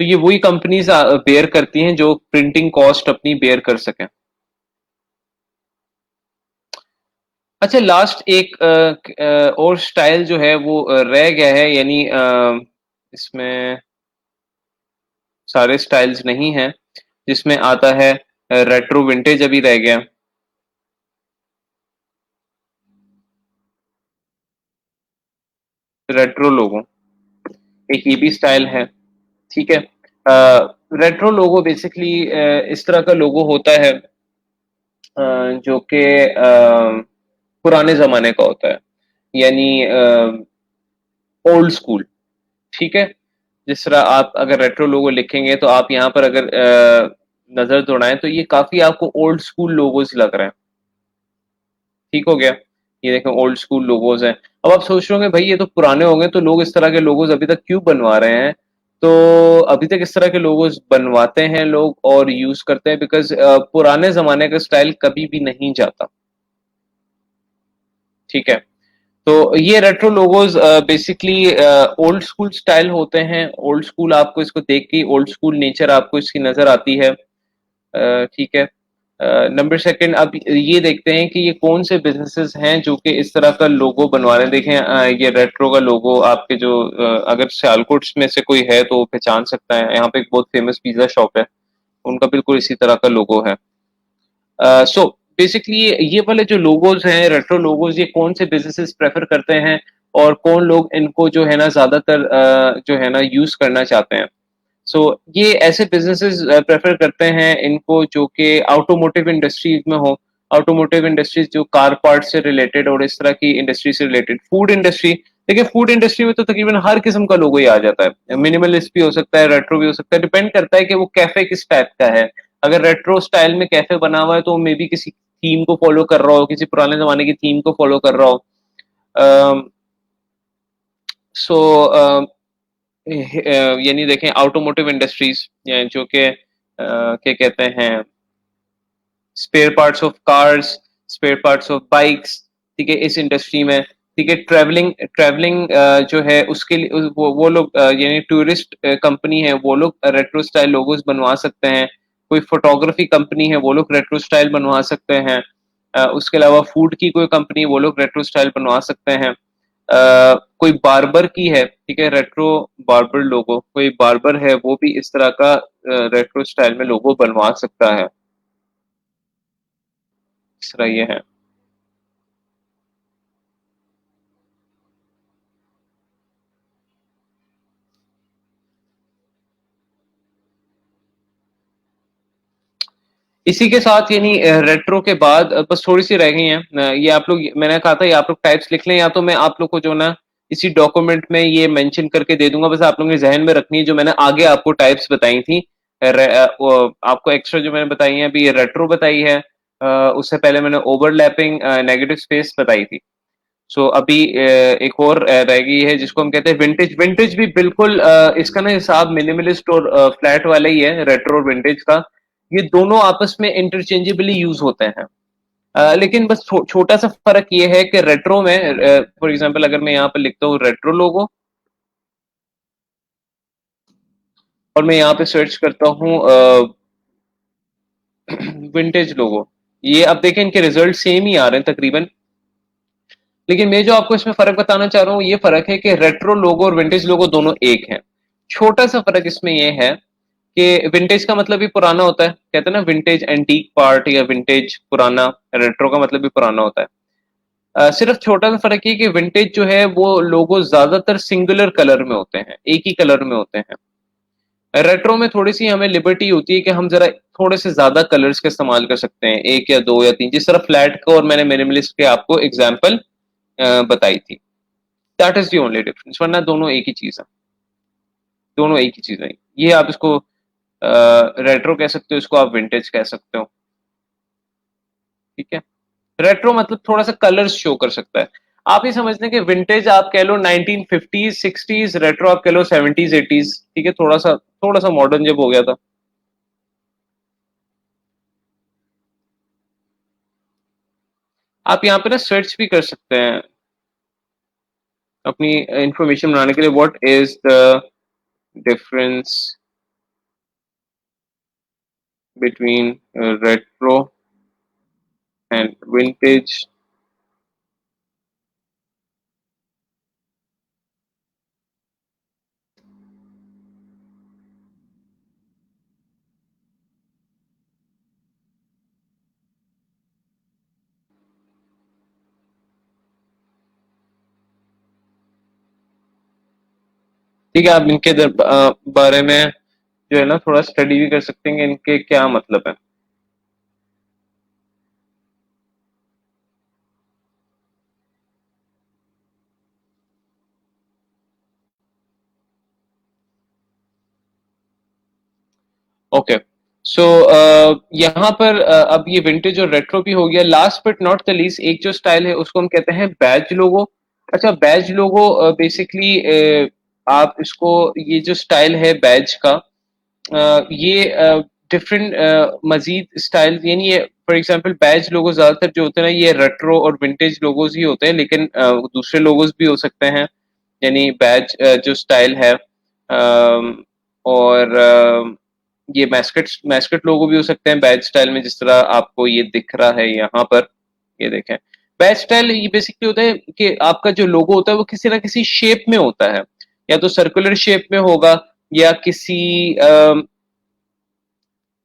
तो ये वही कंपनीज बेयर करती हैं जो प्रिंटिंग कॉस्ट अपनी बेयर कर सकें। अच्छा, लास्ट एक और स्टाइल जो है वो रह गया है, यानी इसमें सारे स्टाइल्स नहीं हैं, जिसमें आता है रेट्रो विंटेज अभी रह गया। रेट्रो लोगो एक ये भी स्टाइल है। ठीक है, रेट्रो लोगो बेसिकली इस तरह का लोगो होता है जो कि पुराने जमाने का होता है, यानी ओल्ड स्कूल। ठीक है, जिस तरह आप अगर रेट्रो लोगो लिखेंगे तो आप यहाँ पर अगर नजर दौड़ाएं तो ये काफी आपको ओल्ड स्कूल लोगोस लग रहे हैं। ठीक हो गया, ये देखें ओल्ड स्कूल लोगोस हैं। अब आप सोच रहे होंगे भाई ये तो पुराने हो गए, तो लोग इस तरह के लोगोस अभी तक क्यों बनवा रहे हैं? तो अभी तक इस तरह के लोगोस बनवाते हैं लोग और यूज करते हैं बिकॉज पुराने जमाने का स्टाइल कभी भी नहीं जाता। ठीक है, तो ये retro logos basically old school style होते हैं। ओल्ड स्कूल, आपको इसको देख के ओल्ड स्कूल नेचर आपको इसकी नजर आती है। ठीक है, नंबर सेकंड, अब ये देखते हैं कि ये कौन से बिजनेसेस हैं जो कि इस तरह का लोगो बनवा रहे हैं। देखें ये रेट्रो का लोगो आपके जो अगर सियालकोट में से कोई है तो वो पहचान सकता है, यहाँ पे एक बहुत फेमस पिज्जा शॉप है, उनका बिल्कुल इसी तरह का लोगो है। सो बेसिकली ये वाले जो लोगोज हैं, रेट्रो लोगोज, ये कौन से बिजनेसेस प्रेफर करते हैं और कौन लोग इनको जो है ना ज्यादातर जो है ना यूज करना चाहते हैं। सो ये ऐसे बिजनेसेस प्रेफर करते हैं इनको जो कि ऑटोमोटिव इंडस्ट्रीज में हो। ऑटोमोटिव इंडस्ट्रीज जो कार पार्ट से रिलेटेड और इस तरह की इंडस्ट्री से रिलेटेड। फूड इंडस्ट्री, देखिए फूड इंडस्ट्री में तो तकरीबन हर किस्म का लोगो ही आ जाता है, मिनिमलिस्ट भी हो सकता है, रेट्रो भी हो सकता है, डिपेंड करता है कि वो कैफे किस टाइप का है। अगर रेट्रो स्टाइल में कैफे बना हुआ है तो मे बी किसी थीम को फॉलो कर रहा हो, किसी पुराने जमाने की थीम को फॉलो कर रहा हो। सो यानी देखें ऑटोमोटिव इंडस्ट्रीज जो कि क्या कहते हैं, spare parts of cars, spare parts of bikes. ठीक है, इस इंडस्ट्री में। ठीक है, ट्रैवलिंग ट्रैवलिंग जो है उसके लिए वो लोग यानी टूरिस्ट कंपनी है वो लोग रेट्रो स्टाइल लोगोस बनवा सकते हैं। कोई फोटोग्राफी कंपनी है वो लोग रेट्रो स्टाइल बनवा सकते हैं। उसके अलावा फूड की कोई कंपनी वो लोग रेट्रो स्टाइल बनवा सकते हैं। कोई बार्बर की है, ठीक है, रेट्रो बार्बर लोगो, कोई बार्बर है वो भी इस तरह का रेट्रो स्टाइल में लोगो बनवा सकता है। इस तरह ये है। इसी के साथ यानी रेट्रो के बाद बस थोड़ी सी रह गई हैं। ये आप लोग, मैंने कहा था ये आप लोग टाइप्स लिख लें, या तो मैं आप लोग को जो ना इसी डॉक्यूमेंट में ये मेंशन करके दे दूंगा, बस आप लोगों ने जहन में रखनी है जो मैंने आगे आपको टाइप्स बताई थी। आपको एक्स्ट्रा जो मैंने बताई है, अभी ये रेट्रो बताई है, उससे पहले मैंने ओवरलैपिंग नेगेटिव स्पेस बताई थी। सो अभी एक और रह गई है जिसको हम कहते हैं विंटेज। विंटेज भी बिल्कुल इसका ना हिसाब मिनिमलिस्ट और फ्लैट वाला ही है, रेट्रो और विंटेज का। ये दोनों आपस में इंटरचेंजेबली यूज होते हैं। लेकिन बस छोटा सा फर्क ये है कि रेट्रो में फॉर एग्जांपल अगर मैं यहाँ पर लिखता हूँ रेट्रो लोगो और मैं यहाँ पे सर्च करता हूँ विंटेज लोगो, ये अब देखें इनके रिजल्ट सेम ही आ रहे हैं तकरीबन, लेकिन मैं जो आपको इसमें फर्क बताना चाह रहा हूँ ये फर्क है कि रेट्रो लोगो और विंटेज लोगो दोनों एक हैं। छोटा सा फर्क इसमें ये है कि विंटेज का मतलब भी पुराना होता है, कहते हैं ना विंटेज एंटीक पार्ट या विंटेज पुराना, रेट्रो का मतलब भी पुराना होता है। सिर्फ छोटा सा फर्क ये कि विंटेज जो है वो लोगो ज्यादातर सिंगुलर कलर में होते हैं, एक ही कलर में होते हैं। रेट्रो में थोड़ी सी हमें लिबर्टी होती है कि हम जरा थोड़े से ज्यादा कलर्स का इस्तेमाल कर सकते हैं, एक या दो या तीन, जिस तरह फ्लैट का और मैंने मिनिमलिस्ट के आपको एग्जांपल बताई थी। That is the only difference, वरना दोनों एक ही चीज है, दोनों एक ही चीज है। ये आप इसको रेट्रो कह सकते हो, इसको आप विंटेज कह सकते हो, ठीक है। रेट्रो मतलब थोड़ा सा कलर्स शो कर सकता है। आप ही समझ लें कि विंटेज आप कह लो 1950s 60s, रेट्रो आप कह लो 70s 80s, ठीक है, थोड़ा सा मॉडर्न जब हो गया था। आप यहाँ पे ना सर्च भी कर सकते हैं अपनी इंफॉर्मेशन बनाने के लिए, what is the difference between retro and vintage. ठीक है, आप इनके बारे में जो है ना थोड़ा स्टडी भी कर सकते हैं कि इनके क्या मतलब है। ओके, सो यहाँ पर अब ये विंटेज और रेट्रो भी हो गया। Last but not the least एक जो स्टाइल है उसको हम कहते हैं बैज लोगो। अच्छा, बैज लोगो बेसिकली आप इसको, ये जो स्टाइल है बैज का, ये डिफरेंट मजीद स्टाइल, यानी ये फॉर एग्जांपल बैज लोगो ज्यादातर जो होते हैं ना ये रेट्रो और विंटेज लोगोज ही होते हैं, लेकिन दूसरे लोगोज भी हो सकते हैं। यानी बैज जो स्टाइल है, और ये मैस्कट मैस्कट लोगो भी हो सकते हैं बैज स्टाइल में, जिस तरह आपको ये दिख रहा है यहाँ पर, ये देखें। बैज स्टाइल ये बेसिकली होता है कि आपका जो लोगो होता है वो किसी ना किसी शेप में होता है, या तो सर्कुलर शेप में होगा, या किसी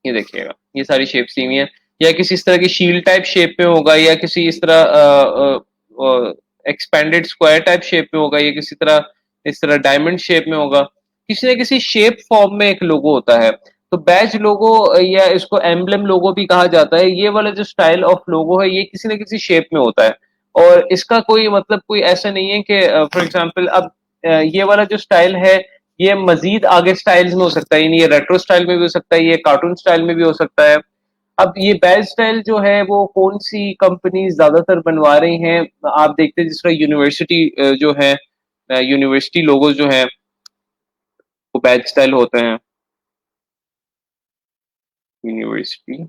ये देखिएगा ये सारी शेप्स दी हुई हैं, या किसी इस तरह की शील्ड टाइप शेप में होगा, या किसी इस तरह एक्सपेंडेड स्क्वायर टाइप शेप में होगा, या किसी तरह इस तरह डायमंड शेप में होगा। किसी न किसी शेप फॉर्म में एक लोगो होता है। तो बैज लोगो या इसको एम्बलम लोगो भी कहा जाता है, ये वाला जो स्टाइल ऑफ लोगो है ये किसी न किसी शेप में होता है। और इसका कोई मतलब कोई ऐसा नहीं है कि फॉर एग्जाम्पल अब ये वाला जो स्टाइल है ये मजीद आगे स्टाइल्स में हो सकता है, यानी ये रेट्रो स्टाइल में भी हो सकता है, ये कार्टून स्टाइल में भी हो सकता है। अब ये बैज स्टाइल जो है वो कौन सी कंपनी ज्यादातर बनवा रही हैं, आप देखते हैं जिस तरह यूनिवर्सिटी जो है, यूनिवर्सिटी लोगो जो है वो बैज स्टाइल होते हैं। यूनिवर्सिटी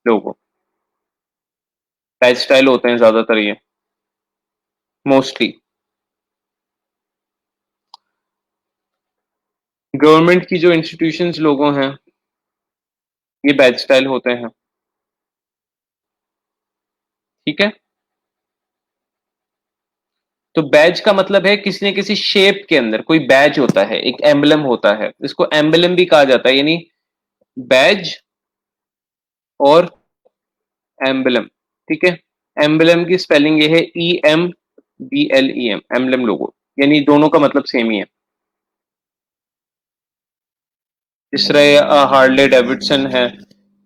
लोगो बैज स्टाइल होते हैं ज्यादातर, ये मोस्टली गवर्नमेंट की जो इंस्टीट्यूशंस लोगो हैं ये बैज स्टाइल होते हैं, ठीक है। तो बैज का मतलब है किसी न किसी शेप के अंदर कोई बैज होता है, एक एम्बलम होता है, इसको एम्बलम भी कहा जाता है, यानी बैज और एम्बलम, ठीक है। एम्बलम की स्पेलिंग ये है EMBLEM, एम्बलम लोगो, यानी दोनों का मतलब सेम ही है। इस तरह हार्ले डेविडसन है,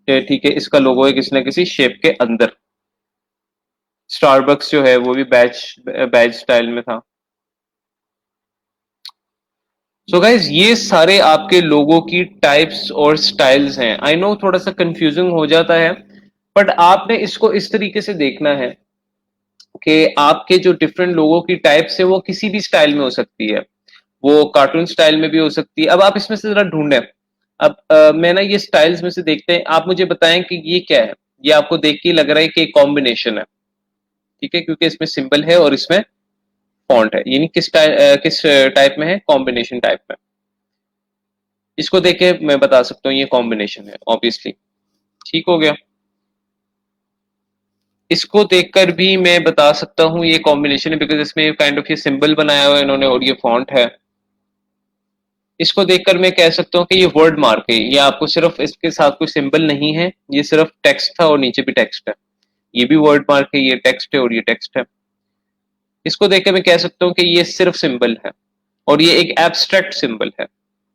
ठीक है, इसका लोगो है किसी न किसी शेप के अंदर। स्टारबक्स जो है वो भी बैज बैज स्टाइल में था। सो गाइज ये सारे आपके लोगों की टाइप्स और स्टाइल्स हैं। आई नो थोड़ा सा कंफ्यूजिंग हो जाता है, बट आपने इसको इस तरीके से देखना है कि आपके जो डिफरेंट लोगों की टाइप्स है वो किसी भी स्टाइल में हो सकती है, वो कार्टून स्टाइल में भी हो सकती है। अब आप इसमें से जरा ढूंढें। अब मैं ना ये स्टाइल्स में से देखते हैं, आप मुझे बताएं कि ये क्या है। ये आपको देख के लग रहा है कि कॉम्बिनेशन है, ठीक है, क्योंकि इसमें सिंबल है और इसमें फॉन्ट है, यानी किस टाइप में है, कॉम्बिनेशन टाइप में। इसको देख के मैं बता सकता हूँ ये कॉम्बिनेशन है ऑब्वियसली। ठीक हो गया। इसको देखकर भी मैं बता सकता हूँ ये कॉम्बिनेशन है, बिकॉज इसमें काइंड ऑफ ये सिंबल बनाया हुआ है इन्होंने और ये फॉन्ट है। इसको देखकर मैं कह सकता हूँ कि ये वर्ड मार्क है, ये आपको सिर्फ इसके साथ कोई सिंबल नहीं है, ये सिर्फ टेक्स्ट था और नीचे भी टेक्स्ट है। ये भी वर्ड मार्क है, ये टेक्स्ट है और ये टेक्स्ट है। इसको देखकर मैं कह सकता हूँ कि ये सिर्फ सिंबल है और ये एक एब्स्ट्रैक्ट सिंबल है,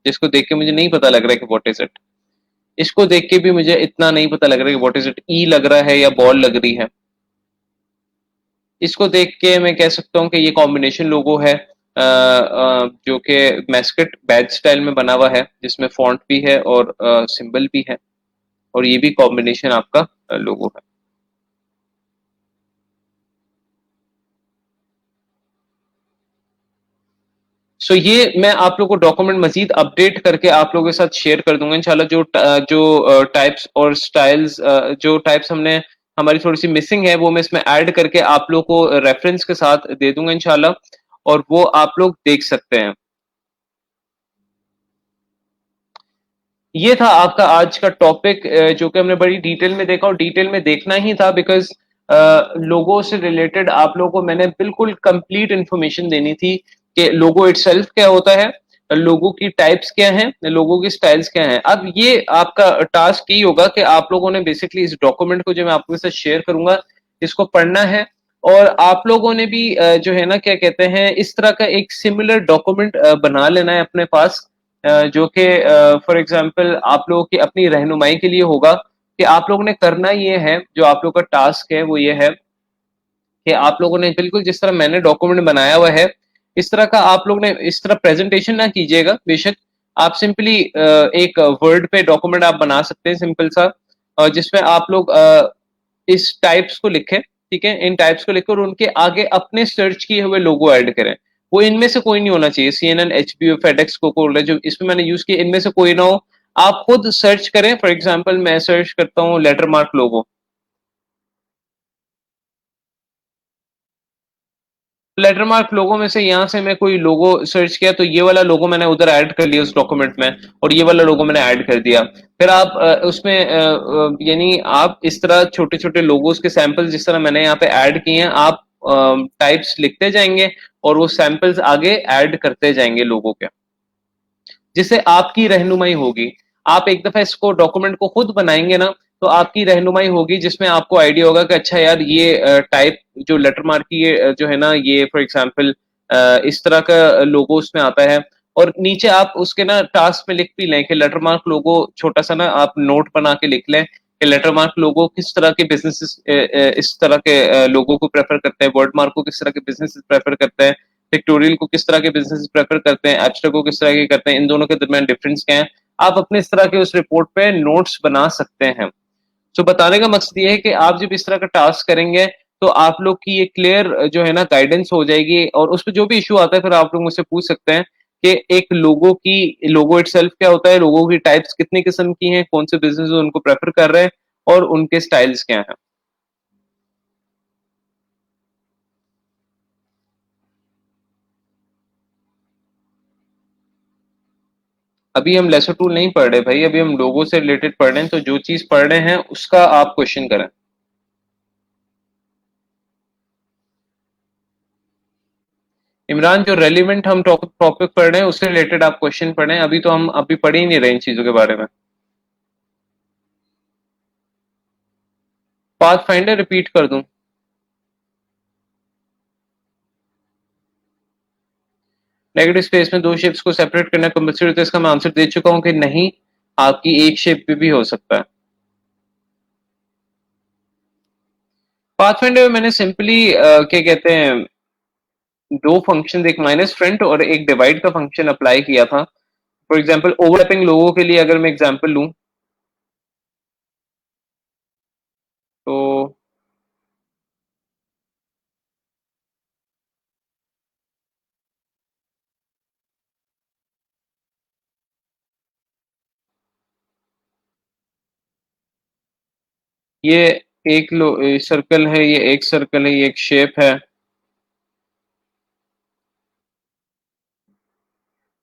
जिसको देख के मुझे नहीं पता लग रहा है कि व्हाट इज इट। इसको देख के भी मुझे इतना नहीं पता लग रहा है कि व्हाट इज इट, ई लग रहा है या बॉल लग रही है। इसको देख के मैं कह सकता हूँ कि ये कॉम्बिनेशन लोगो है, जो कि मैस्कट बैज स्टाइल में बना हुआ है, जिसमें फॉन्ट भी है और सिंबल भी है, और ये भी कॉम्बिनेशन आपका लोगो है। ये मैं आप लोगों को डॉक्यूमेंट मजीद अपडेट करके आप लोगों के साथ शेयर कर दूंगा इंशाल्लाह। जो टाइप्स और स्टाइल्स, जो टाइप्स हमने हमारी थोड़ी सी मिसिंग है वो मैं इसमें ऐड करके आप लोगों को रेफरेंस के साथ दे दूंगा इंशाल्लाह, और वो आप लोग देख सकते हैं। ये था आपका आज का टॉपिक, जो कि हमने बड़ी डिटेल में देखा, और डिटेल में देखना ही था बिकॉज लोगो से रिलेटेड आप लोगों को मैंने बिल्कुल कंप्लीट इंफॉर्मेशन देनी थी कि लोगो इटसेल्फ क्या होता है, लोगो की टाइप्स क्या हैं, लोगो की स्टाइल्स क्या हैं। अब ये आपका टास्क ही होगा कि आप लोगों ने बेसिकली इस डॉक्यूमेंट को जो मैं आपके साथ शेयर करूंगा इसको पढ़ना है, और आप लोगों ने भी जो है ना क्या कहते हैं इस तरह का एक सिमिलर डॉक्यूमेंट बना लेना है अपने पास, जो कि फॉर एग्जांपल आप लोगों की अपनी रहनुमाई के लिए होगा कि आप लोगों ने करना ये है, जो आप लोगों का टास्क है वो ये है कि आप लोगों ने बिल्कुल जिस तरह मैंने डॉक्यूमेंट बनाया हुआ है इस तरह का आप लोग ने इस तरह प्रेजेंटेशन ना कीजिएगा बेशक, आप सिंपली एक वर्ड पे डॉक्यूमेंट आप बना सकते हैं सिंपल सा, जिसमें आप लोग इस टाइप्स को लिखें, ठीक है, इन टाइप्स को लिखकर उनके आगे अपने सर्च किए हुए लोगो ऐड करें। वो इनमें से कोई नहीं होना चाहिए, CNN, HBO, फेडेक्स, कोको, जो इसमें मैंने यूज किया इनमें से कोई ना हो। आप खुद सर्च करें, फॉर एग्जांपल मैं सर्च करता हूँ लेटर मार्क लोगो। लेटर मार्क लोगो में से यहाँ से मैं कोई लोगो सर्च किया तो ये वाला लोगो मैंने उधर ऐड कर लिया उस डॉक्यूमेंट में, और ये वाला लोगो मैंने ऐड कर दिया। फिर आप उसमें यानी आप इस तरह छोटे छोटे लोगोस के सैंपल जिस तरह मैंने यहाँ पे ऐड किए हैं, आप टाइप्स लिखते जाएंगे और वो सैंपल्स आगे ऐड करते जाएंगे लोगों के, जिससे आपकी रहनुमाई होगी। आप एक दफा इसको डॉक्यूमेंट को खुद बनाएंगे ना तो आपकी रहनुमाई होगी, जिसमें आपको आइडिया होगा कि अच्छा यार ये टाइप जो लेटर मार्क की ये जो है ना ये फॉर एग्जांपल इस तरह का लोगो उसमें आता है। और नीचे आप उसके ना टास्क में लिख भी लें कि लेटर मार्क लोगो, छोटा सा ना आप नोट बना के लिख लें कि लेटर मार्क लोगो किस तरह के बिजनेसेस इस तरह के लोगों को प्रेफर करते हैं, वर्ड मार्क को किस तरह के बिजनेसेस प्रेफर करते हैं, पिक्टोरियल को किस तरह के बिजनेस प्रेफर करते हैं, एब्स्ट्रैक्ट को किस तरह के करते हैं, इन दोनों के दरमियान डिफरेंस क्या है। आप अपने इस तरह के उस रिपोर्ट पे नोट्स बना सकते हैं। सो बताने का मकसद ये है कि आप जब इस तरह का टास्क करेंगे तो आप लोग की ये क्लियर जो है ना गाइडेंस हो जाएगी, और उस पर जो भी इशू आता है फिर आप लोग मुझसे पूछ सकते हैं कि एक लोगो इटसेल्फ क्या होता है, लोगो की टाइप्स कितनी किस्म की हैं, कौन से बिजनेस उनको प्रेफर कर रहे हैं और उनके स्टाइल्स क्या हैं। अभी हम लेसर टूल नहीं पढ़ रहे भाई, अभी हम लोगों से रिलेटेड पढ़ रहे हैं, तो जो चीज पढ़ रहे हैं उसका आप क्वेश्चन करें। इमरान, जो रेलिवेंट हम टॉपिक पढ़ रहे हैं उससे रिलेटेड आप क्वेश्चन पढ़ें, अभी तो हम अभी पढ़ ही नहीं रहे इन चीजों के बारे में। पाथ फाइंडर रिपीट कर दूं? नेगेटिव स्पेस में दो शेप्स को सेपरेट करना कंपल्सरी होता है, इसका मैं आंसर दे चुका हूं कि नहीं, आपकी एक शेप पे भी हो सकता है। पाथ फाइंडर में मैंने सिंपली क्या कहते हैं दो फंक्शन, एक माइनस फ्रंट और एक डिवाइड का फंक्शन अप्लाई किया था। फॉर एग्जाम्पल ओवरलैपिंग लोगों के लिए अगर मैं एग्जाम्पल लूं तो ये एक सर्कल है, ये एक सर्कल है, ये एक शेप है।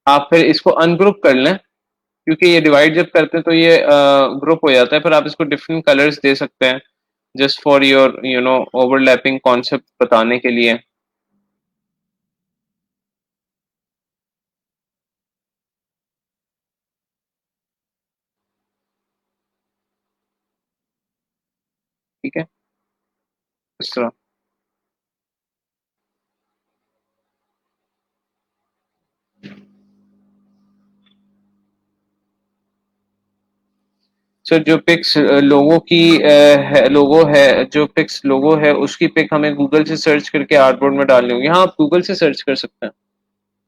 आप फिर इसको अनग्रुप कर लें, क्योंकि ये डिवाइड जब करते हैं तो ये ग्रुप हो जाता है, फिर आप इसको डिफरेंट कलर्स दे सकते हैं just for your overlapping concept बताने के लिए। ठीक है, इस तरह। सर जो पिक्स लोगों की है, लोगो है, जो पिक्स लोगो है उसकी पिक हमें गूगल से सर्च करके आर्टबोर्ड में डालनी होगी। हाँ, आप गूगल से सर्च कर सकते हैं,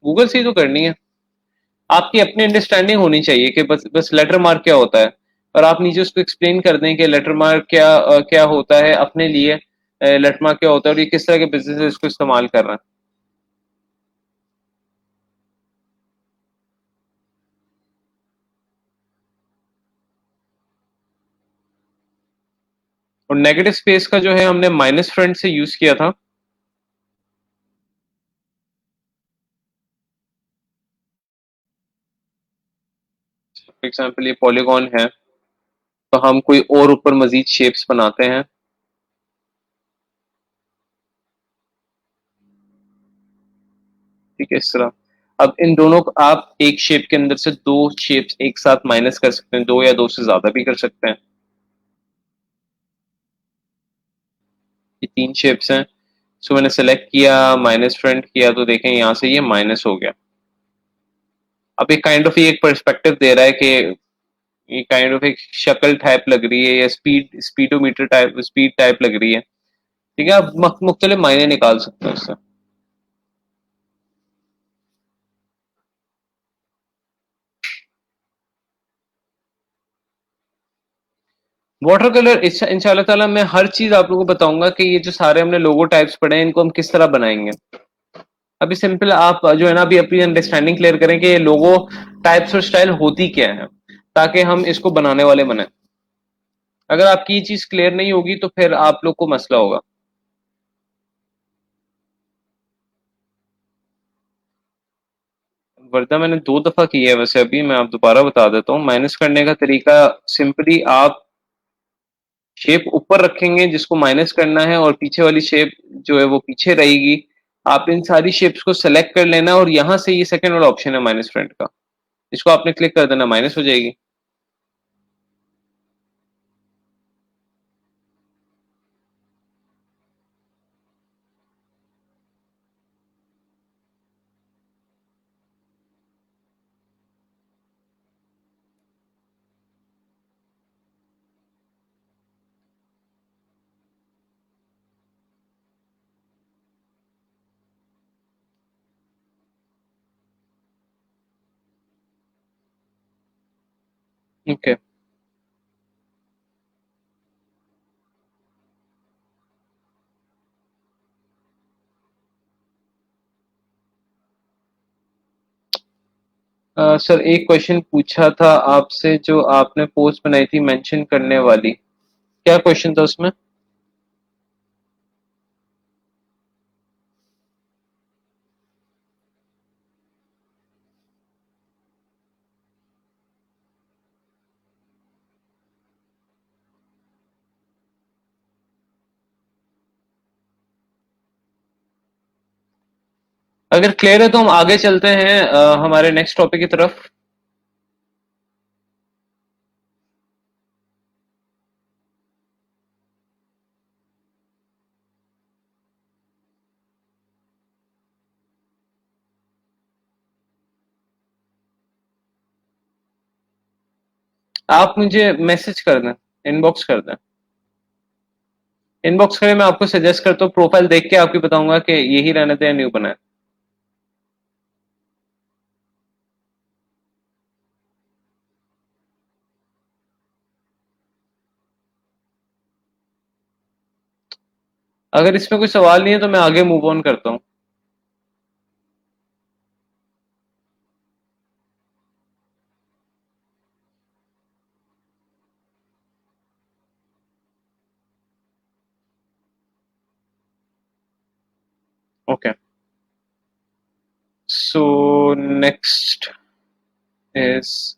गूगल से ही तो करनी है। आपकी अपनी अंडरस्टैंडिंग होनी चाहिए कि बस लेटर मार्क क्या होता है, और आप नीचे उसको एक्सप्लेन कर दें कि लेटर मार्क क्या होता है अपने लिए, लेटर मार्क क्या होता है और ये किस तरह के बिजनेस इसको इस्तेमाल कर रहे हैं। और नेगेटिव स्पेस का जो है हमने माइनस फ्रंट से यूज किया था। फॉर एग्जाम्पल ये पॉलीगॉन है, तो हम कोई और ऊपर मजीद शेप्स बनाते हैं। ठीक है, इस तरह। अब इन दोनों को आप एक शेप के अंदर से दो शेप्स एक साथ माइनस कर सकते हैं, दो या दो से ज्यादा भी कर सकते हैं। ये तीन शेप्स हैं, सो मैंने सेलेक्ट किया, माइनस फ्रंट किया, तो देखें यहाँ से ये माइनस हो गया। अब एक काइंड ऑफ ये एक पर्सपेक्टिव दे रहा है कि ये काइंड ऑफ एक शक्ल टाइप लग रही है, या स्पीडोमीटर टाइप स्पीड टाइप लग रही है। ठीक है, आप मुख्तलिफ मायने निकाल सकते हैं इससे। वाटर कलर इंशाल्लाह ताला मैं हर चीज आप लोगों को बताऊंगा कि ये जो सारे हमने लोगो टाइप्स पढ़े हैं इनको हम किस तरह बनाएंगे। अभी सिंपल आप जो है ना अभी अपनी अंडरस्टैंडिंग क्लियर करें कि ये लोगो टाइप्स और स्टाइल होती क्या है, ताकि हम इसको बनाने वाले बने। अगर आपकी ये चीज क्लियर नहीं होगी तो फिर आप लोग को मसला होगा। वर्दा मैंने दो दफा की है वैसे, अभी मैं आप दोबारा बता देता हूँ। माइनस करने का तरीका सिंपली आप शेप ऊपर रखेंगे जिसको माइनस करना है, और पीछे वाली शेप जो है वो पीछे रहेगी। आप इन सारी शेप्स को सेलेक्ट कर लेना, और यहां से ये सेकंड वाला ऑप्शन है माइनस फ्रंट का, इसको आपने क्लिक कर देना, माइनस हो जाएगी। ओके। सर एक क्वेश्चन पूछा था आपसे, जो आपने पोस्ट बनाई थी मेंशन करने वाली, क्या क्वेश्चन था उसमें? अगर क्लियर है तो हम आगे चलते हैं हमारे नेक्स्ट टॉपिक की तरफ। आप मुझे मैसेज कर दें, इनबॉक्स कर दें। इनबॉक्स करें, मैं आपको सजेस्ट करता हूँ, प्रोफाइल देख के आपको बताऊंगा कि यही रहने दें या न्यू बनाए। अगर इसमें कोई सवाल नहीं है तो मैं आगे मूव ऑन करता हूँ। Okay, so next is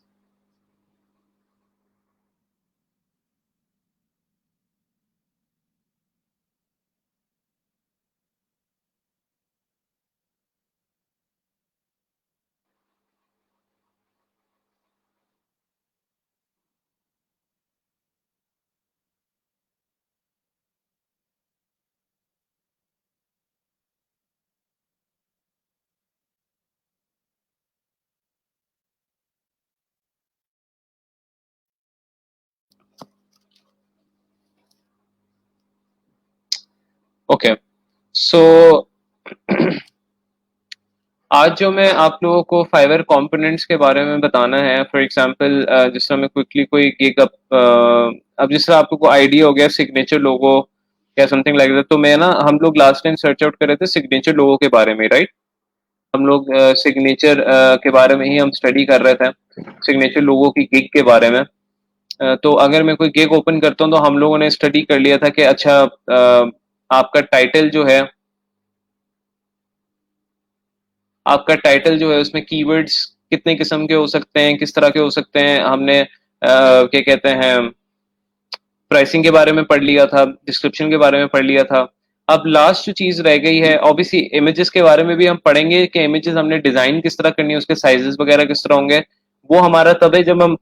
so आज जो मैं आप लोगों को फाइवर कंपोनेंट्स के बारे में बताना है, फॉर एग्जांपल जिस तरह मैं क्विकली कोई गिग अब जिस तरह आपको आइडिया हो गया सिग्नेचर लोगो या समथिंग लाइक दैट, तो मैं ना हम लोग लास्ट टाइम सर्च आउट कर रहे थे सिग्नेचर लोगो के बारे में, राइट? हम लोग सिग्नेचर के बारे में ही हम स्टडी कर रहे थे, सिग्नेचर लोगो की गिग के बारे में। तो अगर मैं कोई गिग ओपन करता हूँ तो हम लोगों ने स्टडी कर लिया था कि अच्छा आपका टाइटल जो है, आपका टाइटल जो है उसमें कीवर्ड्स कितने किस्म के हो सकते हैं, किस तरह के हो सकते हैं, हमने क्या कहते हैं प्राइसिंग के बारे में पढ़ लिया था, डिस्क्रिप्शन के बारे में पढ़ लिया था। अब लास्ट जो चीज रह गई है, ऑब्वियसली इमेजेस के बारे में भी हम पढ़ेंगे कि इमेजेस हमने डिजाइन किस तरह करनी है, उसके साइजेस वगैरह किस तरह होंगे। वो हमारा तब है जब हम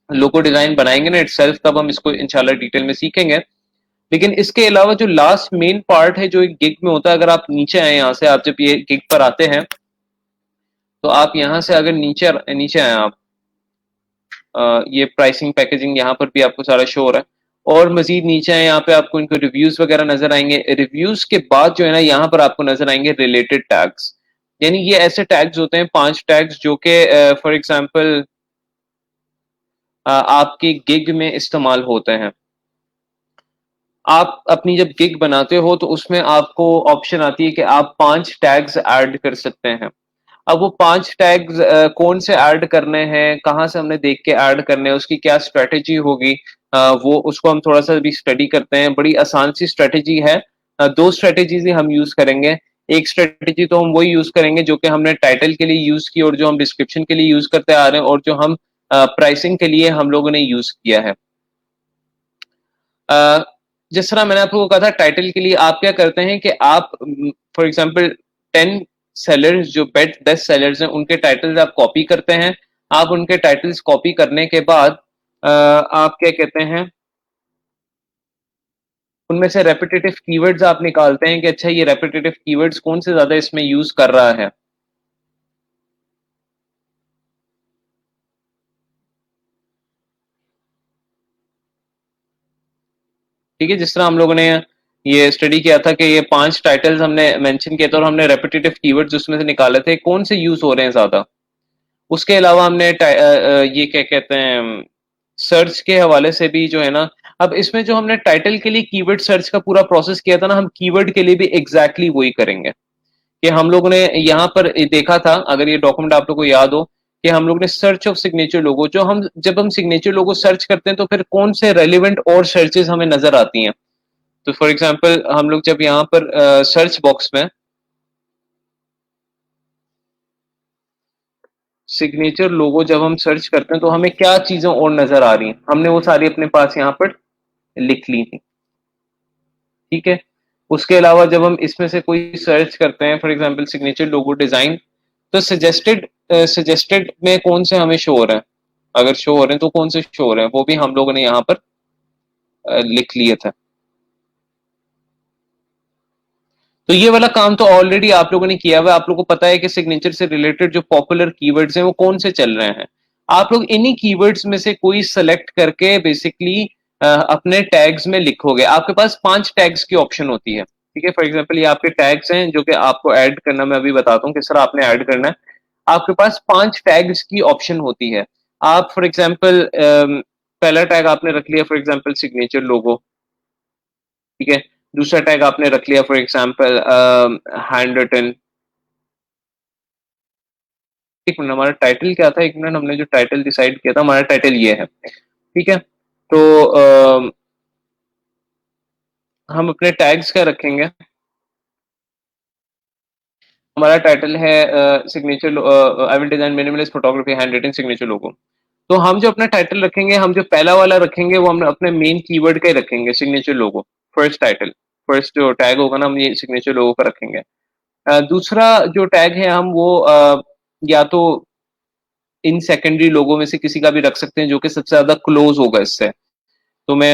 लोगो डिजाइन बनाएंगे ना इटसेल्फ, तब हम इसको इंशाल्लाह डिटेल में सीखेंगे। लेकिन इसके अलावा जो लास्ट मेन पार्ट है जो एक गिग में होता है, अगर आप नीचे आए, यहाँ से आप जब ये गिग पर आते हैं तो आप यहाँ से अगर नीचे नीचे आए आप, ये प्राइसिंग पैकेजिंग यहाँ पर भी आपको सारा शो हो रहा है, और मजीद नीचे आए यहाँ पे आपको इनको रिव्यूज वगैरह नजर आएंगे। रिव्यूज के बाद जो है ना यहाँ पर आपको नजर आएंगे रिलेटेड टैग्स, यानी ये ऐसे टैग्स होते हैं 5 टैग्स जो कि फॉर एग्जांपल आपके गिग में इस्तेमाल होते हैं। आप अपनी जब गिग बनाते हो तो उसमें आपको ऑप्शन आती है कि आप 5 टैग्स ऐड कर सकते हैं। अब वो 5 टैग्स कौन से ऐड करने हैं, कहाँ से हमने देख के ऐड करने हैं, उसकी क्या स्ट्रेटेजी होगी, वो उसको हम थोड़ा सा भी स्टडी करते हैं। बड़ी आसान सी स्ट्रेटेजी है। 2 स्ट्रेटेजीज ही हम यूज करेंगे। एक स्ट्रेटेजी तो हम वही यूज करेंगे जो कि हमने टाइटल के लिए यूज की और जो हम डिस्क्रिप्शन के लिए यूज करते आ रहे हैं और जो हम प्राइसिंग के लिए हम लोगों ने यूज किया है। जिस तरह मैंने आपको कहा था टाइटल के लिए आप क्या करते हैं कि आप फॉर एग्जांपल 10 सेलर्स जो बेस्ट सेलर्स हैं उनके टाइटल्स आप कॉपी करते हैं। आप उनके टाइटल्स कॉपी करने के बाद आप क्या कहते हैं उनमें से रेपिटेटिव कीवर्ड्स आप निकालते हैं कि अच्छा ये रेपिटेटिव कीवर्ड्स कौन से ज्यादा इसमें यूज कर रहा है। ठीक है, जिस तरह हम लोगों ने ये स्टडी किया था कि ये 5 टाइटल्स हमने मेंशन किए थे और हमने रेपिटेटिव कीवर्ड्स उसमें से निकाले थे कौन से यूज हो रहे हैं ज्यादा। उसके अलावा हमने ये क्या कहते हैं सर्च के हवाले से भी जो है ना, अब इसमें जो हमने टाइटल के लिए कीवर्ड सर्च का पूरा प्रोसेस किया था ना, हम कीवर्ड के लिए भी एग्जैक्टली वही करेंगे। कि हम लोगों ने यहाँ पर देखा था, अगर ये डॉक्यूमेंट आप लोगों को याद हो, कि हम लोग ने सर्च ऑफ सिग्नेचर लोगो, जो हम जब हम सिग्नेचर लोगो सर्च करते हैं तो फिर कौन से रेलिवेंट और सर्चेस हमें नजर आती हैं। तो फॉर एग्जाम्पल हम लोग जब यहाँ पर सर्च बॉक्स में सिग्नेचर लोगो जब हम सर्च करते हैं तो हमें क्या चीजें और नजर आ रही हैं, हमने वो सारी अपने पास यहाँ पर लिख ली थी। ठीक है, उसके अलावा जब हम इसमें से कोई सर्च करते हैं for example signature logo design, तो सजेस्टेड में कौन से हमें शो हो रहे हैं, अगर शो हो रहे हैं तो कौन से शो हो रहे हैं वो भी हम लोगों ने यहाँ पर लिख लिए थे। तो ये वाला काम तो ऑलरेडी आप लोगों ने किया हुआ है। आप लोगों को पता है कि सिग्नेचर से रिलेटेड जो पॉपुलर कीवर्ड्स हैं वो कौन से चल रहे हैं। आप लोग इन्हीं कीवर्ड्स में से कोई सेलेक्ट करके बेसिकली अपने टैग्स में लिखोगे। आपके पास 5 टैग्स की ऑप्शन होती है। ठीक है, फॉर एग्जाम्पल ये आपके टैग्स हैं जो कि आपको ऐड करना, मैं अभी बताता हूँ किस तरह आपने ऐड करना है। आपके पास 5 टैग्स की ऑप्शन होती है। आप फॉर एग्जाम्पल पहला टैग आपने रख लिया फॉर एग्जाम्पल सिग्नेचर लोगो। ठीक है, दूसरा टैग आपने रख लिया फॉर एग्जाम्पल हैंड रिटन। एक मिनट, हमारा टाइटल क्या था, एक मिनट, हमने जो टाइटल डिसाइड किया था हमारा टाइटल ये है। ठीक है, तो हम अपने टैग्स क्या रखेंगे, हमारा टाइटल है signature I will design minimalist photography hand written signature logo. तो हम जो अपना टाइटल रखेंगे, हम जो पहला वाला रखेंगे वो हम अपने मेन कीवर्ड का ही रखेंगे, सिग्नेचर लोगो। फर्स्ट टाइटल, फर्स्ट जो टैग होगा ना हम ये सिग्नेचर लोगो का रखेंगे। दूसरा जो टैग है हम वो या तो इन सेकेंडरी लोगों में से किसी का भी रख सकते हैं जो कि सबसे ज्यादा क्लोज होगा इससे। तो मैं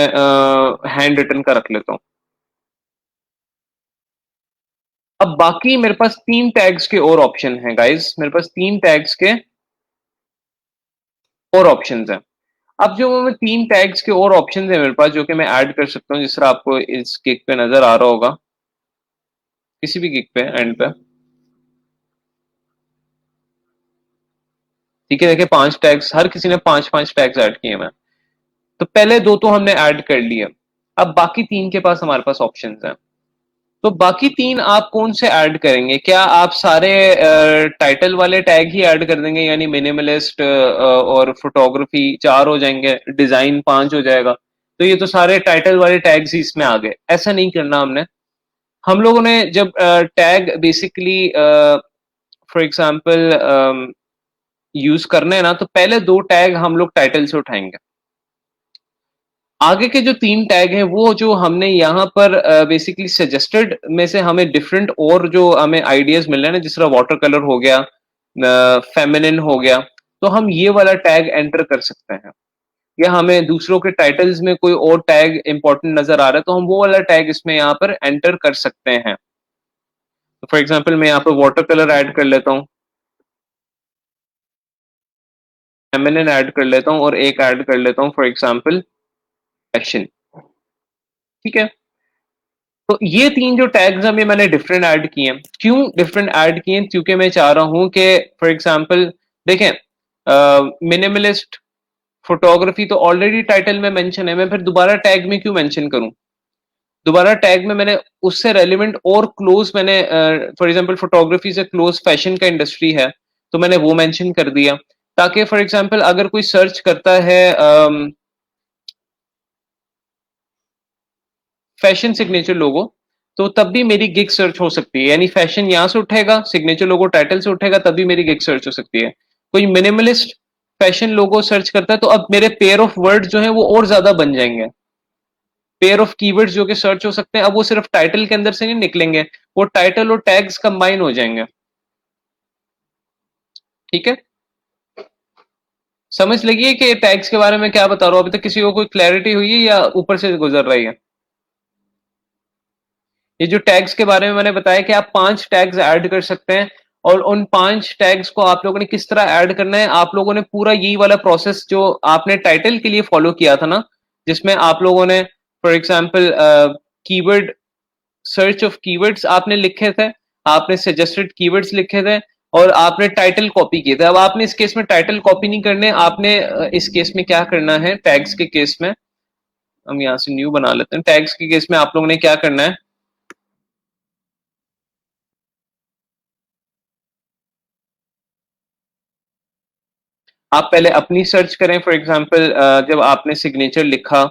हैंड रिटन का रख लेता हूँ। अब बाकी मेरे पास 3 टैग्स के और ऑप्शन हैं गाइस, मेरे पास 3 टैग्स के और ऑप्शंस हैं। अब जो मैं 3 टैग्स के और ऑप्शन है मेरे पास जो कि मैं ऐड कर सकता हूँ, जिस तरह आपको इस गिग पे नजर आ रहा होगा, किसी भी गिग पे एंड पे। ठीक है, देखिए 5 टैग्स, हर किसी ने 5-5 टैग्स ऐड किए हैं। तो पहले 2 तो हमने ऐड कर लिए, अब बाकी 3 के पास हमारे पास ऑप्शंस हैं। तो बाकी 3 आप कौन से ऐड करेंगे? क्या आप सारे टाइटल वाले टैग ही ऐड कर देंगे, यानी मिनिमलिस्ट और फोटोग्राफी 4 हो जाएंगे, डिजाइन 5 हो जाएगा, तो ये तो सारे टाइटल वाले टैग्स ही इसमें आ गए? ऐसा नहीं करना हमने। हम लोगों ने जब tag basically for example use करने हैं ना, तो पहले 2 टैग हम लोग टाइटल से उठाएंगे। आगे के जो 3 टैग हैं वो जो हमने यहाँ पर बेसिकली सजेस्टेड में से हमें डिफरेंट और जो हमें आइडियाज मिल रहे हैं ना, जिस तरह वाटर कलर हो गया, फेमिनिन हो गया, तो हम ये वाला टैग एंटर कर सकते हैं। या हमें दूसरों के टाइटल्स में कोई और टैग इंपॉर्टेंट नजर आ रहा है, तो हम वो वाला टैग इसमें यहाँ पर एंटर कर सकते हैं। तो फॉर एग्जाम्पल मैं यहाँ पर वाटर कलर ऐड कर लेता हूँ, फेमिनिन ऐड कर लेता हूँ, और एक ऐड कर लेता हूँ फॉर एग्जाम्पल फैशन। ठीक है, तो ये 3 जो टैग्स हैं, ये मैंने डिफरेंट ऐड किए हैं। क्यों डिफरेंट ऐड किए? क्योंकि मैं चाह रहा हूं कि फॉर एग्जांपल देखें, मिनिमलिस्ट फोटोग्राफी तो ऑलरेडी टाइटल में मेंशन है, मैं फिर दोबारा टैग में क्यों मेंशन करूं? दोबारा टैग में मैंने उससे रेलिवेंट और क्लोज, मैंने फॉर एग्जांपल फोटोग्राफी से क्लोज फैशन का इंडस्ट्री है, तो मैंने वो मेंशन कर दिया, ताकि फॉर एग्जांपल अगर कोई सर्च करता है फैशन सिग्नेचर लोगो, तो तब भी मेरी गिग सर्च हो सकती है। यानी फैशन यहां से उठेगा, सिग्नेचर लोगो टाइटल से उठेगा, तब भी मेरी गिग सर्च हो सकती है। कोई मिनिमलिस्ट फैशन लोगो सर्च करता है, तो अब मेरे पेयर ऑफ वर्ड जो है वो और ज्यादा बन जाएंगे। पेयर ऑफ कीवर्ड्स जो कि सर्च हो सकते हैं, अब वो सिर्फ टाइटल के अंदर से नहीं निकलेंगे, वो टाइटल और टैग्स कंबाइन हो जाएंगे। ठीक है, समझ लगी है कि टैग्स के बारे में क्या बता रहा हूं? अभी तक किसी को कोई क्लैरिटी हुई है या ऊपर से गुजर रही है? ये जो टैग्स के बारे में मैंने बताया कि आप 5 टैग्स ऐड कर सकते हैं, और उन 5 टैग्स को आप लोगों ने किस तरह ऐड करना है, आप लोगों ने पूरा यही वाला प्रोसेस जो आपने टाइटल के लिए फॉलो किया था ना, जिसमें आप लोगों ने for example keyword, search of keywords आपने लिखे थे, आपने सजेस्टेड कीवर्ड्स लिखे थे, और आपने टाइटल कॉपी किए थे। अब आपने इस केस में टाइटल कॉपी नहीं करने, आपने इस केस में क्या करना है, टैग्स के केस में हम यहाँ से न्यू बना लेते हैं। टैग्स के केस में आप लोगों ने क्या करना है, आप पहले अपनी सर्च करें। फॉर एग्जांपल जब आपने सिग्नेचर लिखा,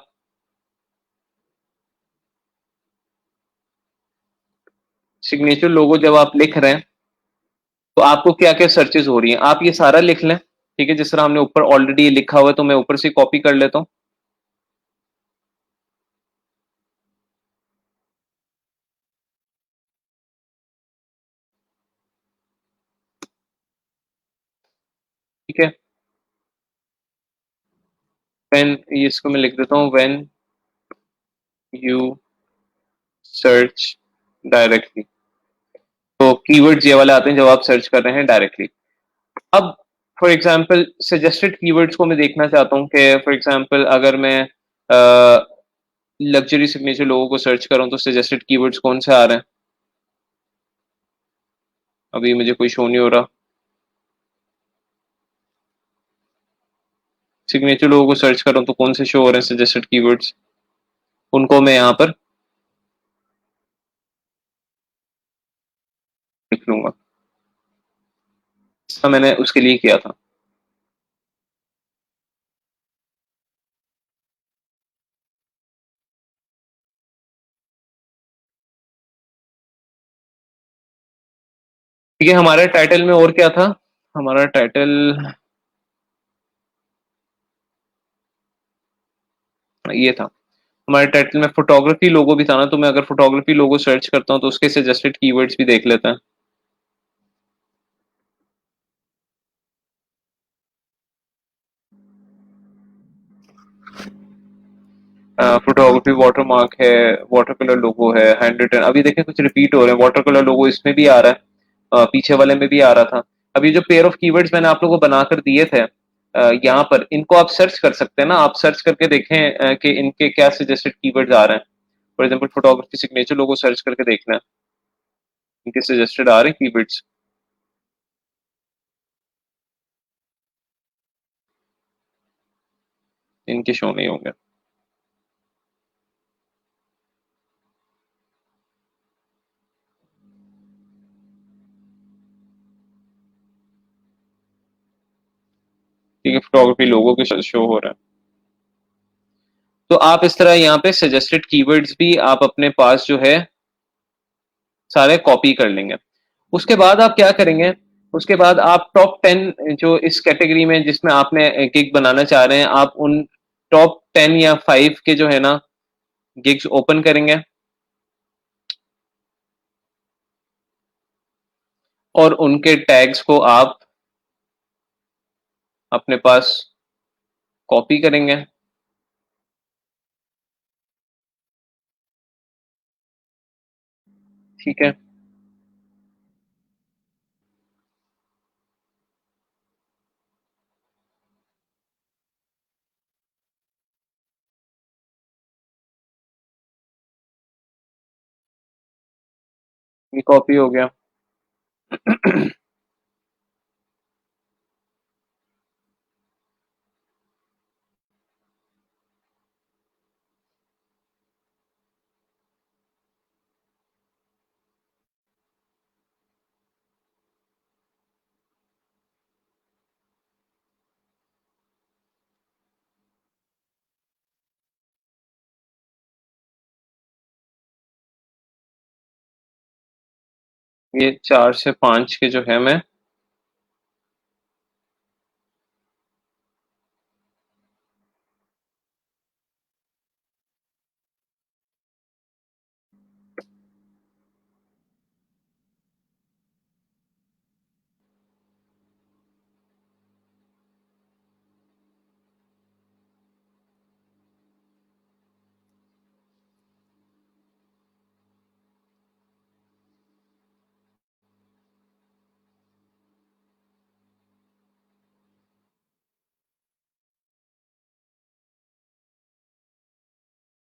सिग्नेचर लोगो जब आप लिख रहे हैं, तो आपको क्या क्या सर्चेस हो रही हैं, आप ये सारा लिख लें। ठीक है, जिस तरह हमने ऊपर ऑलरेडी लिखा हुआ है, तो मैं ऊपर से कॉपी कर लेता हूँ। ठीक है, व्हेन, इसको मैं लिख देता हूँ, व्हेन यू सर्च डायरेक्टली। तो कीवर्ड्स ये वाले आते हैं जब आप सर्च कर रहे हैं डायरेक्टली। अब फॉर एग्जांपल सजेस्टेड कीवर्ड्स को मैं देखना चाहता हूँ कि फॉर एग्जांपल अगर मैं लग्जरी सिग्नेचर लोगों को सर्च कर रहा हूँ, तो सजेस्टेड कीवर्ड्स कौन से आ रहे हैं? अभी मुझे कोई शो नहीं हो रहा। सिग्नेचर लोगों को सर्च कर रहा हूँ, तो कौन से शो हो रहे हैं सजेस्टेड कीवर्ड्स, उनको मैं यहाँ पर लिख लूंगा। इसका मैंने उसके लिए किया था। ठीक है, हमारे टाइटल में और क्या था? हमारा टाइटल ये था, हमारे टाइटल में फोटोग्राफी लोगो भी था ना, तो मैं अगर फोटोग्राफी लोगो सर्च करता हूँ, तो उसके सजेस्टेड कीवर्ड्स भी देख लेते हैं। फोटोग्राफी वाटर मार्क है, वाटर कलर लोगो है, हैंड रिटन, अभी देखें कुछ रिपीट हो रहे हैं। वाटर कलर लोगो इसमें भी आ रहा है, पीछे वाले में भी आ रहा था। अब ये जो पेयर ऑफ कीवर्ड्स मैंने आप लोगों को बनाकर दिए थे, यहाँ पर इनको आप सर्च कर सकते हैं ना, आप सर्च करके देखें कि इनके क्या सजेस्टेड कीवर्ड्स आ रहे हैं। For example photography signature logo search करके देखना है, इनके सजेस्टेड आ रहे हैं कीवर्ड्स। इनके शो नहीं होंगे। ठीक है, फोटोग्राफी लोगों के शो हो रहा है। तो आप इस तरह यहाँ पे सजेस्टेड कीवर्ड्स भी आप अपने पास जो है सारे कॉपी कर लेंगे। उसके बाद आप क्या करेंगे, उसके बाद आप टॉप 10 जो इस कैटेगरी में जिसमें आपने गिग बनाना चाह रहे हैं, आप उन टॉप 10 या 5 के जो है ना गिग्स ओपन करेंगे और उनके टैग्स को आप अपने पास कॉपी करेंगे। ठीक है, ये कॉपी हो गया। ये 4 से 5 के जो है मैं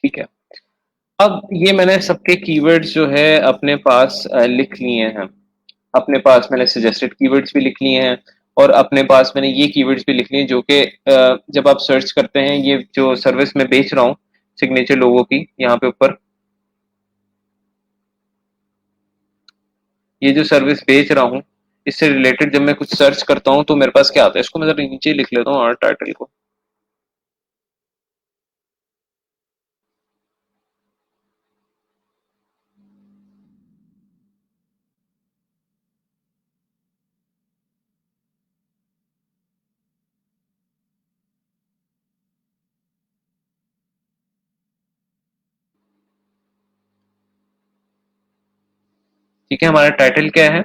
ठीक है। अब ये मैंने सबके कीवर्ड्स जो है अपने पास लिख लिए हैं। अपने पास मैंने सजेस्टेड कीवर्ड्स भी लिख लिए हैं और अपने पास मैंने ये कीवर्ड्स भी लिख लिए जो कि जब आप सर्च करते हैं, ये जो सर्विस मैं बेच रहा हूँ सिग्नेचर लोगों की, यहाँ पे ऊपर ये जो सर्विस बेच रहा हूँ, इससे रिलेटेड जब मैं कुछ सर्च करता हूँ तो मेरे पास क्या आता है, इसको मैं जरा नीचे लिख लेता हूँ आर्ट टाइटल को। ठीक है, हमारा टाइटल क्या है,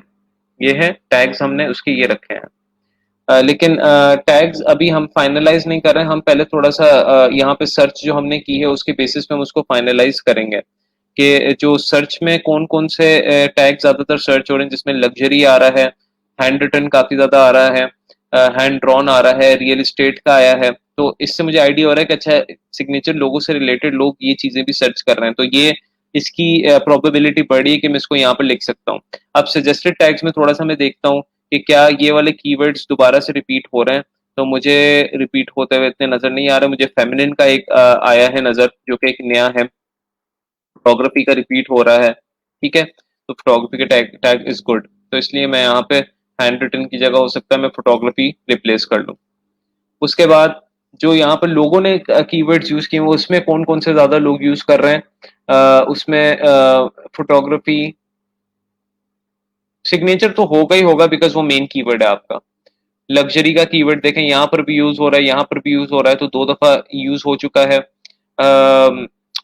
ये है टैग्स, हमने उसके ये रखे हैं। लेकिन टैग्स अभी हम फाइनलाइज नहीं कर रहे हैं, हम पहले थोड़ा सा यहाँ पे सर्च जो हमने की है उसके बेसिस पे हम उसको फाइनलाइज करेंगे कि जो सर्च में कौन कौन से टैग ज्यादातर सर्च हो रहे हैं, जिसमें लग्जरी आ रहा है, हैंड रिटन काफी ज्यादा आ रहा है, हैंड ड्रॉन आ रहा है, रियल एस्टेट का आया है। तो इससे मुझे आइडिया हो रहा है कि अच्छा सिग्नेचर लोगों से रिलेटेड लोग ये चीजें भी सर्च कर रहे हैं, तो ये इसकी प्रोबेबिलिटी बढ़ी है कि मैं इसको यहाँ पर लिख सकता हूँ। अब सजेस्टेड टैग्स में थोड़ा सा मैं देखता हूँ कि क्या ये वाले कीवर्ड्स दोबारा से रिपीट हो रहे हैं। तो मुझे रिपीट होते हुए इतने नजर नहीं आ रहे, मुझे फेमिनिन का एक आया है नजर जो कि एक नया है, फोटोग्राफी का रिपीट हो रहा है। ठीक है, तो फोटोग्राफी के टैग टैग इज गुड, तो इसलिए मैं यहाँ पे हैंड रिटन की जगह हो सकता है मैं फोटोग्राफी रिप्लेस कर लूँ। उसके बाद जो यहाँ पर लोगों ने कीवर्ड्स यूज किए वो उसमें कौन कौन से ज्यादा लोग यूज कर रहे हैं, उसमें फोटोग्राफी सिग्नेचर तो होगा ही होगा बिकॉज वो मेन कीवर्ड है आपका। लग्जरी का कीवर्ड देखें, यहाँ पर भी यूज हो रहा है, यहाँ पर भी यूज हो रहा है, तो 2 दफा यूज हो चुका है।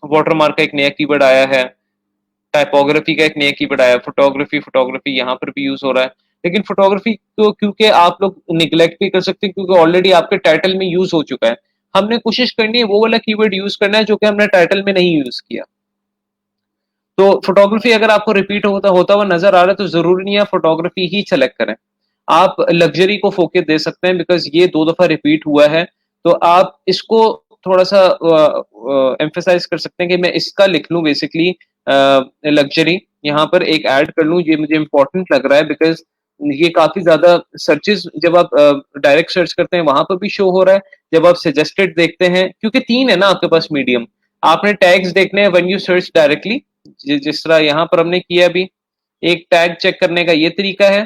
वाटरमार्क का एक नया कीवर्ड आया है, टाइपोग्राफी का एक नया कीवर्ड आया, फोटोग्राफी फोटोग्राफी यहाँ पर भी यूज हो रहा है। लेकिन फोटोग्राफी को क्योंकि आप लोग निग्लेक्ट भी कर सकते हैं क्योंकि ऑलरेडी आपके टाइटल में यूज हो चुका है। हमने कोशिश करनी है वो वाला कीवर्ड यूज करना है जो कि हमने टाइटल में नहीं यूज किया। तो फोटोग्राफी अगर आपको रिपीट होता होता हुआ नजर आ रहा है तो जरूरी नहीं है फोटोग्राफी ही सेलेक्ट करें, आप लग्जरी को फोकस दे सकते हैं बिकॉज ये 2 दफा रिपीट हुआ है, तो आप इसको थोड़ा सा एम्फेसाइज कर सकते हैं कि मैं इसका लिख लूं बेसिकली लग्जरी, यहाँ पर एक ऐड कर लूं, ये मुझे इंपॉर्टेंट लग रहा है बिकॉज ये काफी ज्यादा सर्चेस जब आप डायरेक्ट सर्च करते हैं वहां पर भी शो हो रहा है, जब आप सजेस्टेड देखते हैं, क्योंकि 3 है ना आपके पास मीडियम, आपने टैग्स देखने हैं व्हेन यू सर्च डायरेक्टली, जिस तरह यहाँ पर हमने किया अभी। एक टैग चेक करने का ये तरीका है,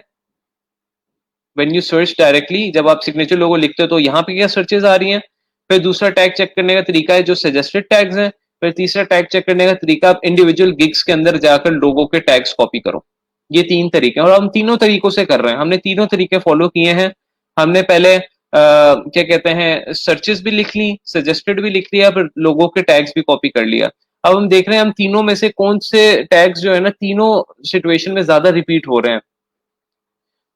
व्हेन यू सर्च डायरेक्टली, जब आप सिग्नेचर लोगो लिखते हो तो यहाँ पे क्या सर्चेज आ रही हैं। फिर दूसरा टैग चेक करने का तरीका है जो सजेस्टेड टैग्स हैं। फिर तीसरा टैग चेक करने का तरीका, आप इंडिविजुअल गिग्स के अंदर जाकर लोगों के टैग्स कॉपी करो। ये 3 तरीके हैं और हम तीनों तरीकों से कर रहे हैं, हमने तीनों तरीके फॉलो किए हैं। हमने पहले क्या कहते हैं सर्चेस भी लिख ली, सजेस्टेड भी लिख लिया, फिर लोगों के टैग्स भी कॉपी कर लिया। अब हम देख रहे हैं हम तीनों में से कौन से टैग्स जो है ना तीनों सिचुएशन में ज्यादा रिपीट हो रहे हैं।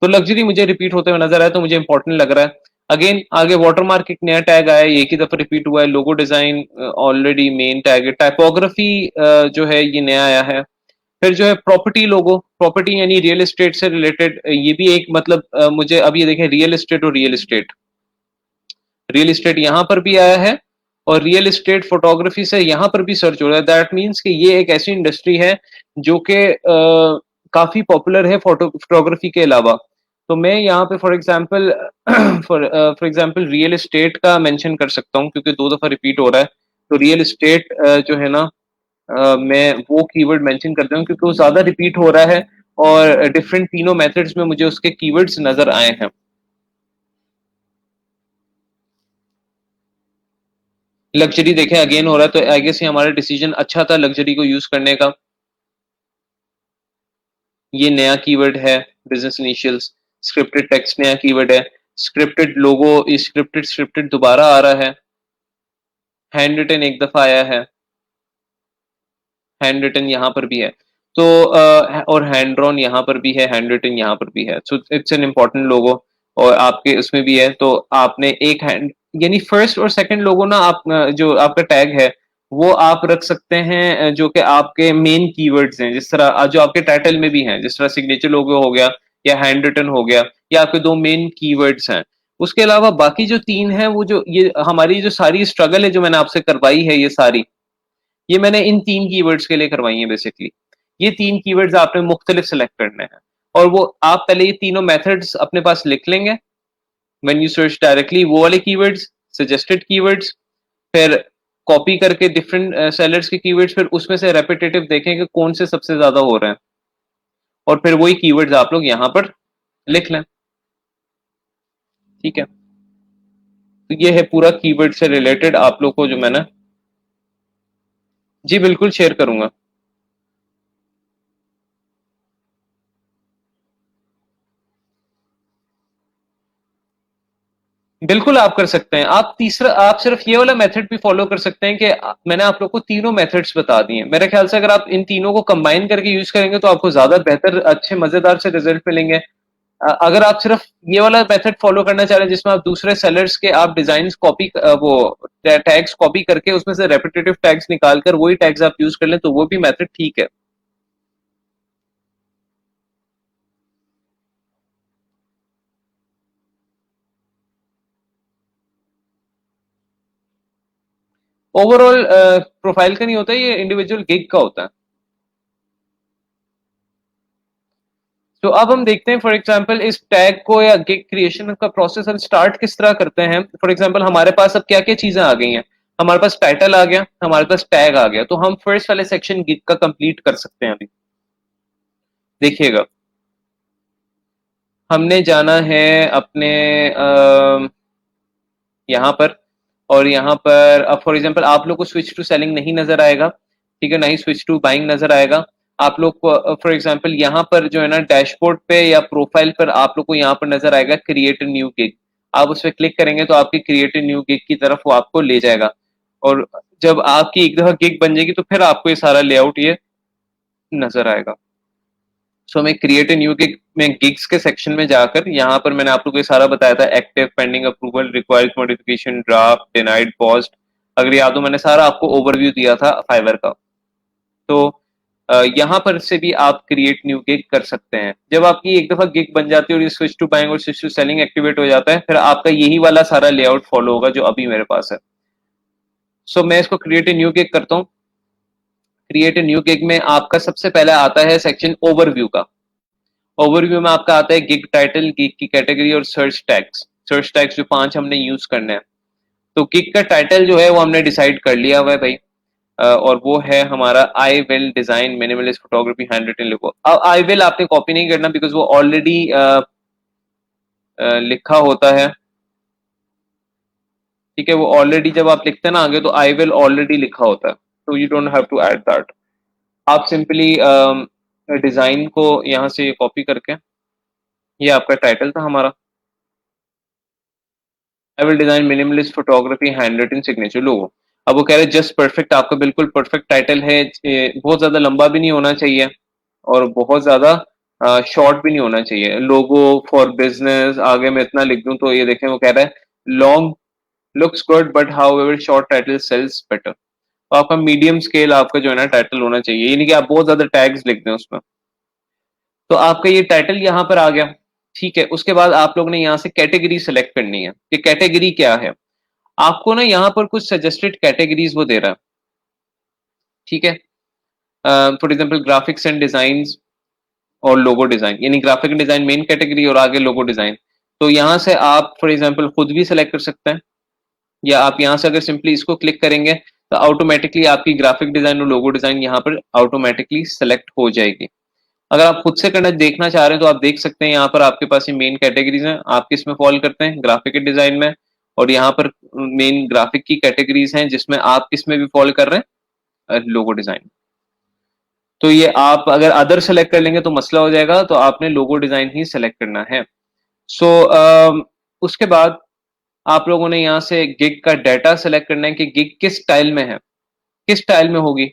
तो लग्जरी मुझे रिपीट होते हुए नजर आया तो मुझे इंपॉर्टेंट लग रहा है। अगेन आगे वाटरमार्क एक नया टैग आया है, एक ही दफा रिपीट हुआ है। Logo design already main tag है। टाइपोग्राफी जो है ये नया आया है। फिर जो है प्रॉपर्टी लोगो, प्रॉपर्टी यानी रियल एस्टेट से रिलेटेड, ये भी एक मतलब मुझे अब ये देखें रियल एस्टेट और रियल एस्टेट, रियल एस्टेट यहाँ पर भी आया है और रियल एस्टेट फोटोग्राफी से यहाँ पर भी सर्च हो रहा है। दैट मीन्स कि ये एक ऐसी इंडस्ट्री है जो कि काफी पॉपुलर है फोटोग्राफी के अलावा। तो मैं यहाँ पे फॉर एग्जांपल रियल एस्टेट का मेंशन कर सकता हूँ क्योंकि 2 दफा रिपीट हो रहा है। तो रियल एस्टेट जो है ना मैं वो कीवर्ड मेंशन करता हूँ क्योंकि वो ज्यादा रिपीट हो रहा है और डिफरेंट तीनों मेथड्स में मुझे उसके कीवर्ड्स नजर आए हैं। लग्जरी देखें अगेन हो रहा है, तो आई गेस हमारा डिसीजन अच्छा था लग्जरी को यूज करने का। ये नया कीवर्ड है, बिजनेस इनिशियल्स। स्क्रिप्टेड टेक्स्ट नया कीवर्ड है। स्क्रिप्टेड लोगो, स्क्रिप्टेड स्क्रिप्टेड दोबारा आ रहा है। हैंड रिटन एक दफा आया है, हैंड रिटन यहाँ पर भी है। तो और हैंड ड्रॉन यहाँ पर भी है, हैंड रिटन यहाँ पर भी है। सो इट्स एन इम्पोर्टेंट लोगो और आपके उसमें भी है। तो आपने एक हैंड यानी फर्स्ट और सेकंड लोगो ना आप जो आपका टैग है वो आप रख सकते हैं जो कि आपके मेन कीवर्ड्स हैं, जिस तरह जो आपके टाइटल में भी हैं, जिस तरह सिग्नेचर लोगो हो गया या हैंड रिटन हो गया, ये आपके 2 मेन कीवर्ड्स हैं। उसके अलावा बाकी जो 3 हैं वो जो ये हमारी जो सारी स्ट्रगल है जो मैंने आपसे करवाई है, ये सारी ये मैंने इन 3 कीवर्ड्स के लिए करवाई है बेसिकली। ये 3 कीवर्ड्स आपने मुख्तलिफ सेलेक्ट करने हैं और वो आप पहले ये तीनों मेथड्स अपने पास लिख लेंगे व्हेन यू सर्च डायरेक्टली, वो वाले कीवर्ड्स, सजेस्टेड कीवर्ड्स, फिर कॉपी करके डिफरेंट सेलर्स के कीवर्ड्स, फिर उसमें से रेपिटेटिव देखें कि कौन से सबसे ज्यादा हो रहे हैं और फिर वही कीवर्ड्स आप लोग यहाँ पर लिख लें। ठीक है, तो ये है पूरा कीवर्ड से रिलेटेड आप लोग को जो मैंने, जी बिल्कुल शेयर करूंगा। बिल्कुल आप कर सकते हैं। आप तीसरा आप सिर्फ ये वाला मेथड भी फॉलो कर सकते हैं कि मैंने आप लोग को तीनों मेथड्स बता दिए। मेरे ख्याल से अगर आप इन तीनों को कंबाइन करके यूज करेंगे तो आपको ज्यादा बेहतर अच्छे मजेदार से रिजल्ट मिलेंगे। अगर आप सिर्फ ये वाला मेथड फॉलो करना चाह रहे हैं जिसमें आप दूसरे सेलर्स के आप डिजाइन कॉपी वो टैग्स कॉपी करके उसमें से रेपिटेटिव टैग्स निकालकर वही टैग्स आप यूज कर लें तो वो भी मेथड ठीक है। ओवरऑल प्रोफाइल का नहीं होता, ये इंडिविजुअल गिग का होता है। तो अब हम देखते हैं फॉर एग्जांपल इस टैग को या गिग क्रिएशन का प्रोसेस हम स्टार्ट किस तरह करते हैं। फॉर एग्जांपल हमारे पास अब क्या क्या चीजें आ गई हैं। हमारे पास टाइटल आ गया, हमारे पास टैग आ गया, तो हम फर्स्ट वाले सेक्शन गिग का कंप्लीट कर सकते हैं। अभी देखिएगा, हमने जाना है अपने यहाँ पर, और यहाँ पर अब फॉर एग्जांपल आप लोग को स्विच टू सेलिंग नहीं नजर आएगा, ठीक है, नहीं स्विच टू बाइंग नजर आएगा। आप लोग को फॉर एग्जांपल यहाँ पर जो है ना डैशबोर्ड पे या प्रोफाइल पर आप लोग को यहाँ पर नजर आएगा क्रिएट न्यू गिग। आप उस पर क्लिक करेंगे तो आपकी क्रिएट न्यू गिग की तरफ वो आपको ले जाएगा और जब आपकी एक दफा गिग बन जाएगी तो फिर आपको ये सारा लेआउट ये नजर आएगा। सो हमें क्रिएट ए न्यू गिग में गिग्स के सेक्शन में जाकर यहाँ पर मैंने आप लोगों को सारा बताया था, active, pending approval, required modification, draft, denied, paused. अगर याद हो मैंने सारा आपको ओवरव्यू दिया था फाइवर का। तो यहाँ पर से भी आप क्रिएट न्यू गिग कर सकते हैं। जब आपकी एक दफा गिग बन जाती है और ये स्विच टू बाइंग और स्विच टू सेलिंग एक्टिवेट हो जाता है, फिर आपका यही वाला सारा लेआउट फॉलो होगा जो अभी मेरे पास है। सो मैं इसको क्रिएट ए न्यू गिग करता हूँ। क्रिएट ए न्यू गिग में आपका सबसे पहले आता है सेक्शन ओवरव्यू का। ओवरव्यू में आपका आता है गिग टाइटल, गिग की कैटेगरी और सर्च टैग्स। सर्च टैग्स जो 5 हमने यूज करने हैं। तो गिग का टाइटल जो है वो हमने डिसाइड कर लिया हुआ है भाई। और वो है हमारा I will design minimalist photography hand written logo. अब आई विल आपने कॉपी नहीं करना बिकॉज वो ऑलरेडी लिखा होता है। ठीक है, वो ऑलरेडी जब आप लिखते हैं ना आगे तो आई विल ऑलरेडी लिखा होता है, तो you don't have to add that. आप सिंपली डिजाइन को यहाँ से कॉपी करके, ये आपका टाइटल था हमारा, I will design minimalist photography hand written signature logo. अब वो कह रहे हैं जस्ट परफेक्ट, आपका बिल्कुल परफेक्ट टाइटल है। बहुत ज्यादा लंबा भी नहीं होना चाहिए और बहुत ज्यादा शॉर्ट भी नहीं होना चाहिए। लोगो फॉर बिजनेस आगे मैं इतना लिख दूं तो ये देखें वो कह रहा है long looks good but however short title sells better. तो आपका मीडियम स्केल आपका जो है ना टाइटल होना चाहिए, ये नहीं कि आप बहुत ज्यादा टैग्स लिख दें उसमें। तो आपका ये टाइटल यहाँ पर आ गया। ठीक है, उसके बाद आप लोग ने यहाँ से कैटेगरी सेलेक्ट करनी है कि कैटेगरी क्या है। आपको ना यहाँ पर कुछ सजेस्टेड कैटेगरीज वो दे रहा है। ठीक है, for example graphics and design और लोगो डिजाइन, यानी ग्राफिक डिजाइन मेन कैटेगरी और आगे लोगो डिजाइन। तो यहाँ से आप फॉर एग्जाम्पल खुद भी सिलेक्ट कर सकते हैं, या आप यहाँ से अगर सिंपली इसको क्लिक करेंगे तो ऑटोमेटिकली आपकी ग्राफिक डिजाइन और लोगो डिजाइन यहाँ पर ऑटोमेटिकली सेलेक्ट हो जाएगी। अगर आप खुद से करना देखना चाह रहे हैं तो आप देख सकते हैं यहाँ पर आपके पास ये मेन कैटेगरीज हैं, आप किस में फॉल करते हैं, ग्राफिक डिजाइन में। और यहाँ पर मेन ग्राफिक की कैटेगरीज हैं जिसमें आप किस में भी फॉल कर रहे हैं, लोगो डिजाइन। तो ये आप अगर अदर सेलेक्ट कर लेंगे तो मसला हो जाएगा, तो आपने लोगो डिजाइन ही सेलेक्ट करना है। सो उसके बाद आप लोगों ने यहाँ से गिग का डाटा सेलेक्ट करना है कि गिग किस स्टाइल में है, किस स्टाइल में होगी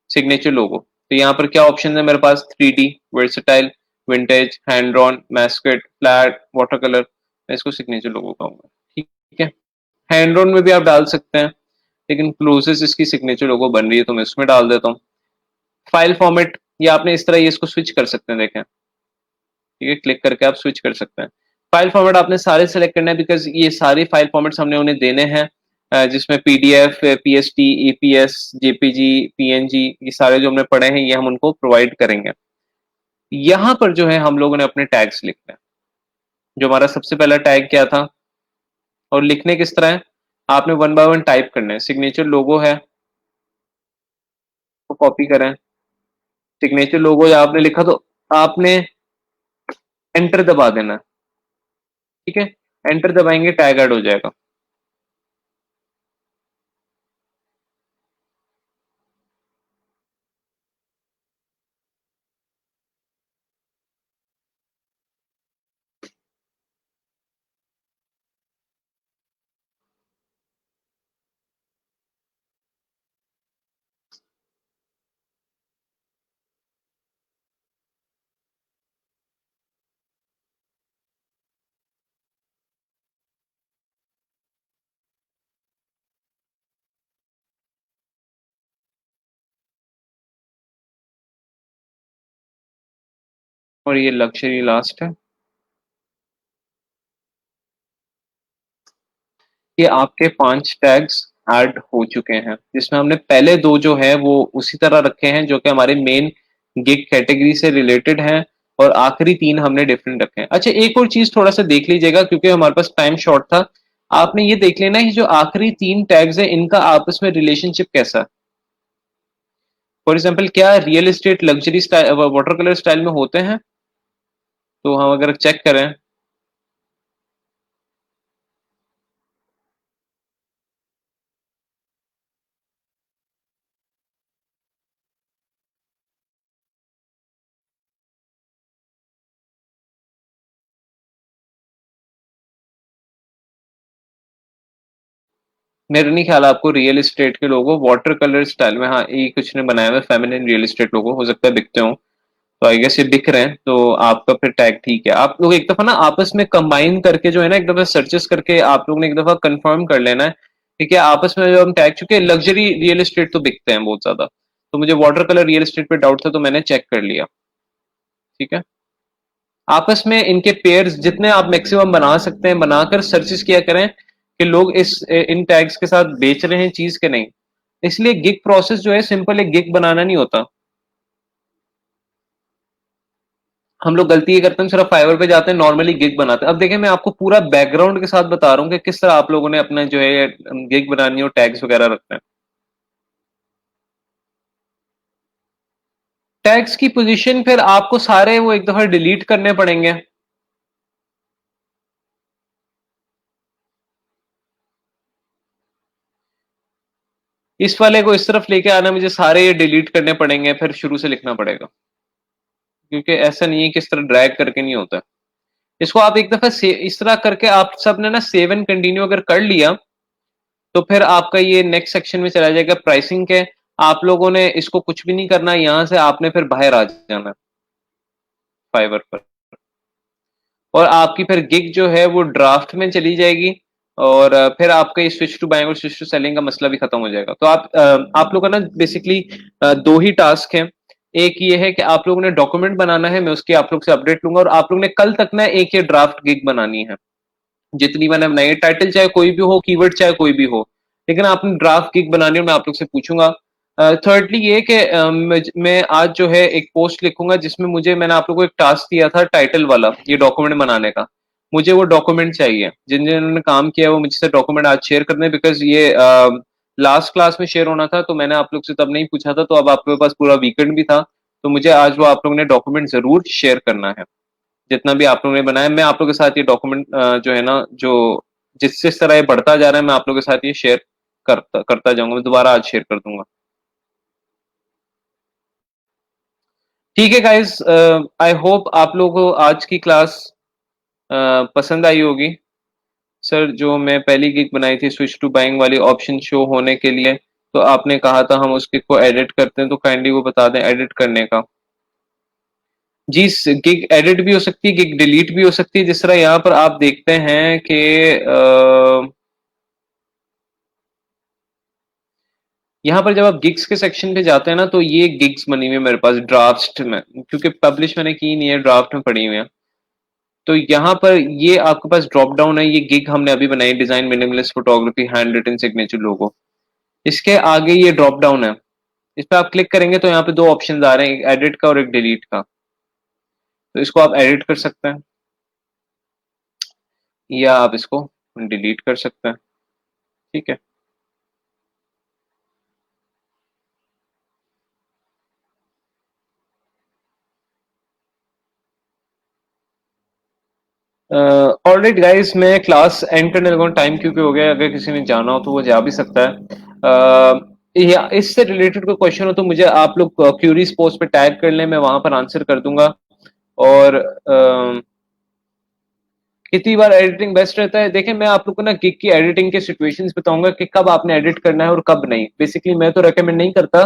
सिग्नेचर लोगो। तो यहाँ पर क्या ऑप्शन है मेरे पास, 3D, versatile, vintage, hand drawn, mascot, flat, water colour. मैं इसको सिग्नेचर लोगो कहूंगा। ठीक है, हैंड ड्रॉन में भी आप डाल सकते हैं, लेकिन क्लोजेस्ट इसकी सिग्नेचर लोगो बन रही है तो मैं इसमें डाल देता हूँ। फाइल फॉर्मेट, ये आपने इस तरह ये इसको स्विच कर सकते हैं, देखें। ठीक है, क्लिक करके आप स्विच कर सकते हैं। फाइल फॉर्मेट आपने सारे सेलेक्ट करना है बिकॉज ये सारे फाइल फॉर्मेट्स हमने उन्हें देने हैं, जिसमें PDF, PST, APS, JPG, PNG, ये सारे जो हमने पढ़े हैं ये हम उनको प्रोवाइड करेंगे। यहाँ पर जो है हम लोगों ने अपने टैग्स लिखने हैं। जो हमारा सबसे पहला टैग क्या था और लिखने किस तरह है, आपने वन बाय वन टाइप करना है। सिग्नेचर लोगो है तो कॉपी करें, सिग्नेचर लोगो या आपने लिखा तो आपने एंटर दबा देना है। ठीक है, एंटर दबाएंगे टैग ऐड हो जाएगा। और ये लक्जरी लास्ट है। ये आपके 5 टैग्स ऐड हो चुके हैं, जिसमें हमने पहले 2 जो है वो उसी तरह रखे हैं जो कि हमारे मेन गिग कैटेगरी से रिलेटेड हैं, और आखिरी 3 हमने डिफरेंट रखे हैं। अच्छा, एक और चीज थोड़ा सा देख लीजिएगा क्योंकि हमारे पास टाइम शॉर्ट था। आपने ये देख लेना है जो आखिरी 3 टैग्स है इनका आपस में रिलेशनशिप कैसा है। फॉर एग्जाम्पल क्या real estate luxury style water colour style में होते हैं, तो हम अगर चेक करें मेरा नहीं ख्याल आपको रियल एस्टेट के लोगो वाटर कलर स्टाइल में, हाँ ये कुछ ने बनाया हुआ है फेमिनिन रियल एस्टेट लोगो, हो सकता है बिकते हो। तो आई गेस ये दिख रहे हैं तो आपका फिर टैग ठीक है। आप लोग एक दफा ना आपस में कंबाइन करके जो है ना एक दफा सर्चेस करके आप लोग ने एक दफा कंफर्म कर लेना है। ठीक है, आपस में जो हम टैग चुके हैं लग्जरी रियल एस्टेट तो बिकते हैं बहुत ज्यादा, तो मुझे वाटर कलर रियल एस्टेट पे डाउट था तो मैंने चेक कर लिया। ठीक है, आपस में इनके पेयर्स जितने आप मैक्सिमम बना सकते हैं बनाकर सर्चेस किया करें कि लोग इस इन टैग्स के साथ बेच रहे हैं चीज के नहीं। इसलिए गिग प्रोसेस जो है सिंपल एक गिग बनाना नहीं होता। हम लोग गलती ये करते हैं, सिर्फ फाइवर पे जाते हैं, नॉर्मली गिग बनाते हैं। अब देखिए मैं आपको पूरा बैकग्राउंड के साथ बता रहा हूँ कि किस तरह आप लोगों ने अपने जो है गिग बनानी हो, टैग्स वगैरह रखते हैं। टैग्स की पोजीशन फिर आपको सारे वो एक दफा डिलीट करने पड़ेंगे। इस वाले को इस तरफ लेके आना, मुझे सारे ये डिलीट करने पड़ेंगे, फिर शुरू से लिखना पड़ेगा, क्योंकि ऐसा नहीं है कि इस तरह ड्रैग करके नहीं होता। इसको आप एक दफा इस तरह करके आप सबने ना सेव एंड कंटिन्यू अगर कर लिया तो फिर आपका ये नेक्स्ट सेक्शन में चला जाएगा प्राइसिंग के। आप लोगों ने इसको कुछ भी नहीं करना, यहां से आपने फिर बाहर आ जाना फाइवर पर, और आपकी फिर गिग जो है वो ड्राफ्ट में चली जाएगी, और फिर आपका ये स्विच टू बाइंग और स्विच टू सेलिंग का मसला भी खत्म हो जाएगा। तो आप लोग का ना बेसिकली दो ही टास्क हैं। एक ये है कि आप लोगों ने डॉक्यूमेंट बनाना है, मैं उसकी आप लोग से अपडेट लूंगा, और आप लोग ने कल तक ना एक ये ड्राफ्ट गिग बनानी है। जितनी मैंने बनाई है, टाइटल चाहे कोई भी हो, कीवर्ड चाहे कोई भी हो, लेकिन आपने ड्राफ्ट गिग बनानी है, मैं आप लोग से पूछूंगा। थर्डली ये कि मैं आज जो है एक पोस्ट लिखूंगा जिसमें मैंने आप लोगों को एक टास्क दिया था टाइटल वाला, ये डॉक्यूमेंट बनाने का। मुझे वो डॉक्यूमेंट चाहिए, जिन जिन्होंने काम किया है वो मुझसे डॉक्यूमेंट आज शेयर करने, बिकॉज ये लास्ट क्लास में शेयर होना था तो मैंने आप लोग से तब नहीं पूछा था, तो अब आपके पास पूरा वीकेंड भी था, तो मुझे आज वो आप लोगों ने डॉक्यूमेंट जरूर शेयर करना है। जितना भी आप लोगों ने बनाया, मैं आप लोगों के साथ ये डॉक्यूमेंट जो है ना, जो जिस जिस तरह ये बढ़ता जा रहा है, मैं आप लोगों के साथ ये शेयर करता करता जाऊंगा। मैं दोबारा आज शेयर कर दूंगा। ठीक है गाइस, आई होप आप लोगों को आज की क्लास पसंद आई होगी। सर, जो मैं पहली गिग बनाई थी स्विच टू बाइंग वाली ऑप्शन शो होने के लिए, तो आपने कहा था हम उसके को एडिट करते हैं, तो काइंडली वो बता दें एडिट करने का। जी, गिग एडिट भी हो सकती है, गिग डिलीट भी हो सकती है। जिस तरह यहाँ पर आप देखते हैं कि यहाँ पर जब आप गिग्स के सेक्शन पे जाते हैं ना, तो ये गिग्स बनी हुई है मेरे पास ड्राफ्ट में, क्योंकि पब्लिश मैंने की नहीं है, ड्राफ्ट में पड़ी हुई है। तो यहाँ पर ये आपके पास ड्रॉप डाउन है, ये गिग हमने अभी बनाई, design minimalist photography hand written signature logo. इसके आगे ये ड्रॉप डाउन है, इस पर आप क्लिक करेंगे तो यहाँ पे दो ऑप्शन आ रहे हैं, एक एडिट का और एक डिलीट का। तो इसको आप एडिट कर सकते हैं या आप इसको डिलीट कर सकते हैं। ठीक है, ऑलराइट गाइस, मैं क्लास एंड करने लगा हूँ, टाइम क्योंकि हो गया। अगर किसी ने जाना हो तो वो जा भी सकता है। या इससे रिलेटेड कोई क्वेश्चन हो तो मुझे आप लोग क्यूरीज पोस्ट पे टैग कर लें, मैं वहां पर आंसर कर दूंगा। और कितनी बार एडिटिंग बेस्ट रहता है, देखिए मैं आप लोग को ना गिग की एडिटिंग के सिचुएशंस बताऊंगा कि कब आपने एडिट करना है और कब नहीं। बेसिकली मैं तो रेकमेंड नहीं करता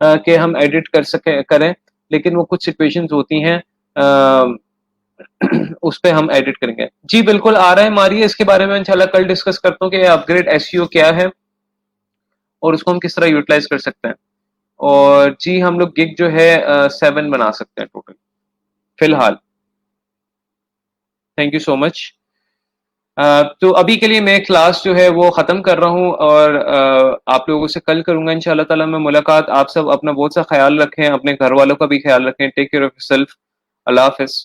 कि हम एडिट करें, लेकिन वो कुछ सिचुएशंस होती हैं, उस पे हम एडिट करेंगे। जी बिल्कुल आ रहा है, मारिए इसके बारे में इंशाल्लाह कल डिस्कस करता हूँ कि अपग्रेड एसईओ क्या है और उसको हम किस तरह यूटिलाइज कर सकते हैं। और जी हम लोग गिग जो है 7 बना सकते हैं टोटल फिलहाल। Thank you so much. तो अभी के लिए मैं क्लास जो है वो खत्म कर रहा हूँ, और आप लोगों से कल करूंगा इंशाल्लाह ताला मैं मुलाकात। आप सब अपना बहुत सा ख्याल रखें, अपने घर वालों का भी ख्याल रखें। Take care of yourself. अल्लाह हाफिज।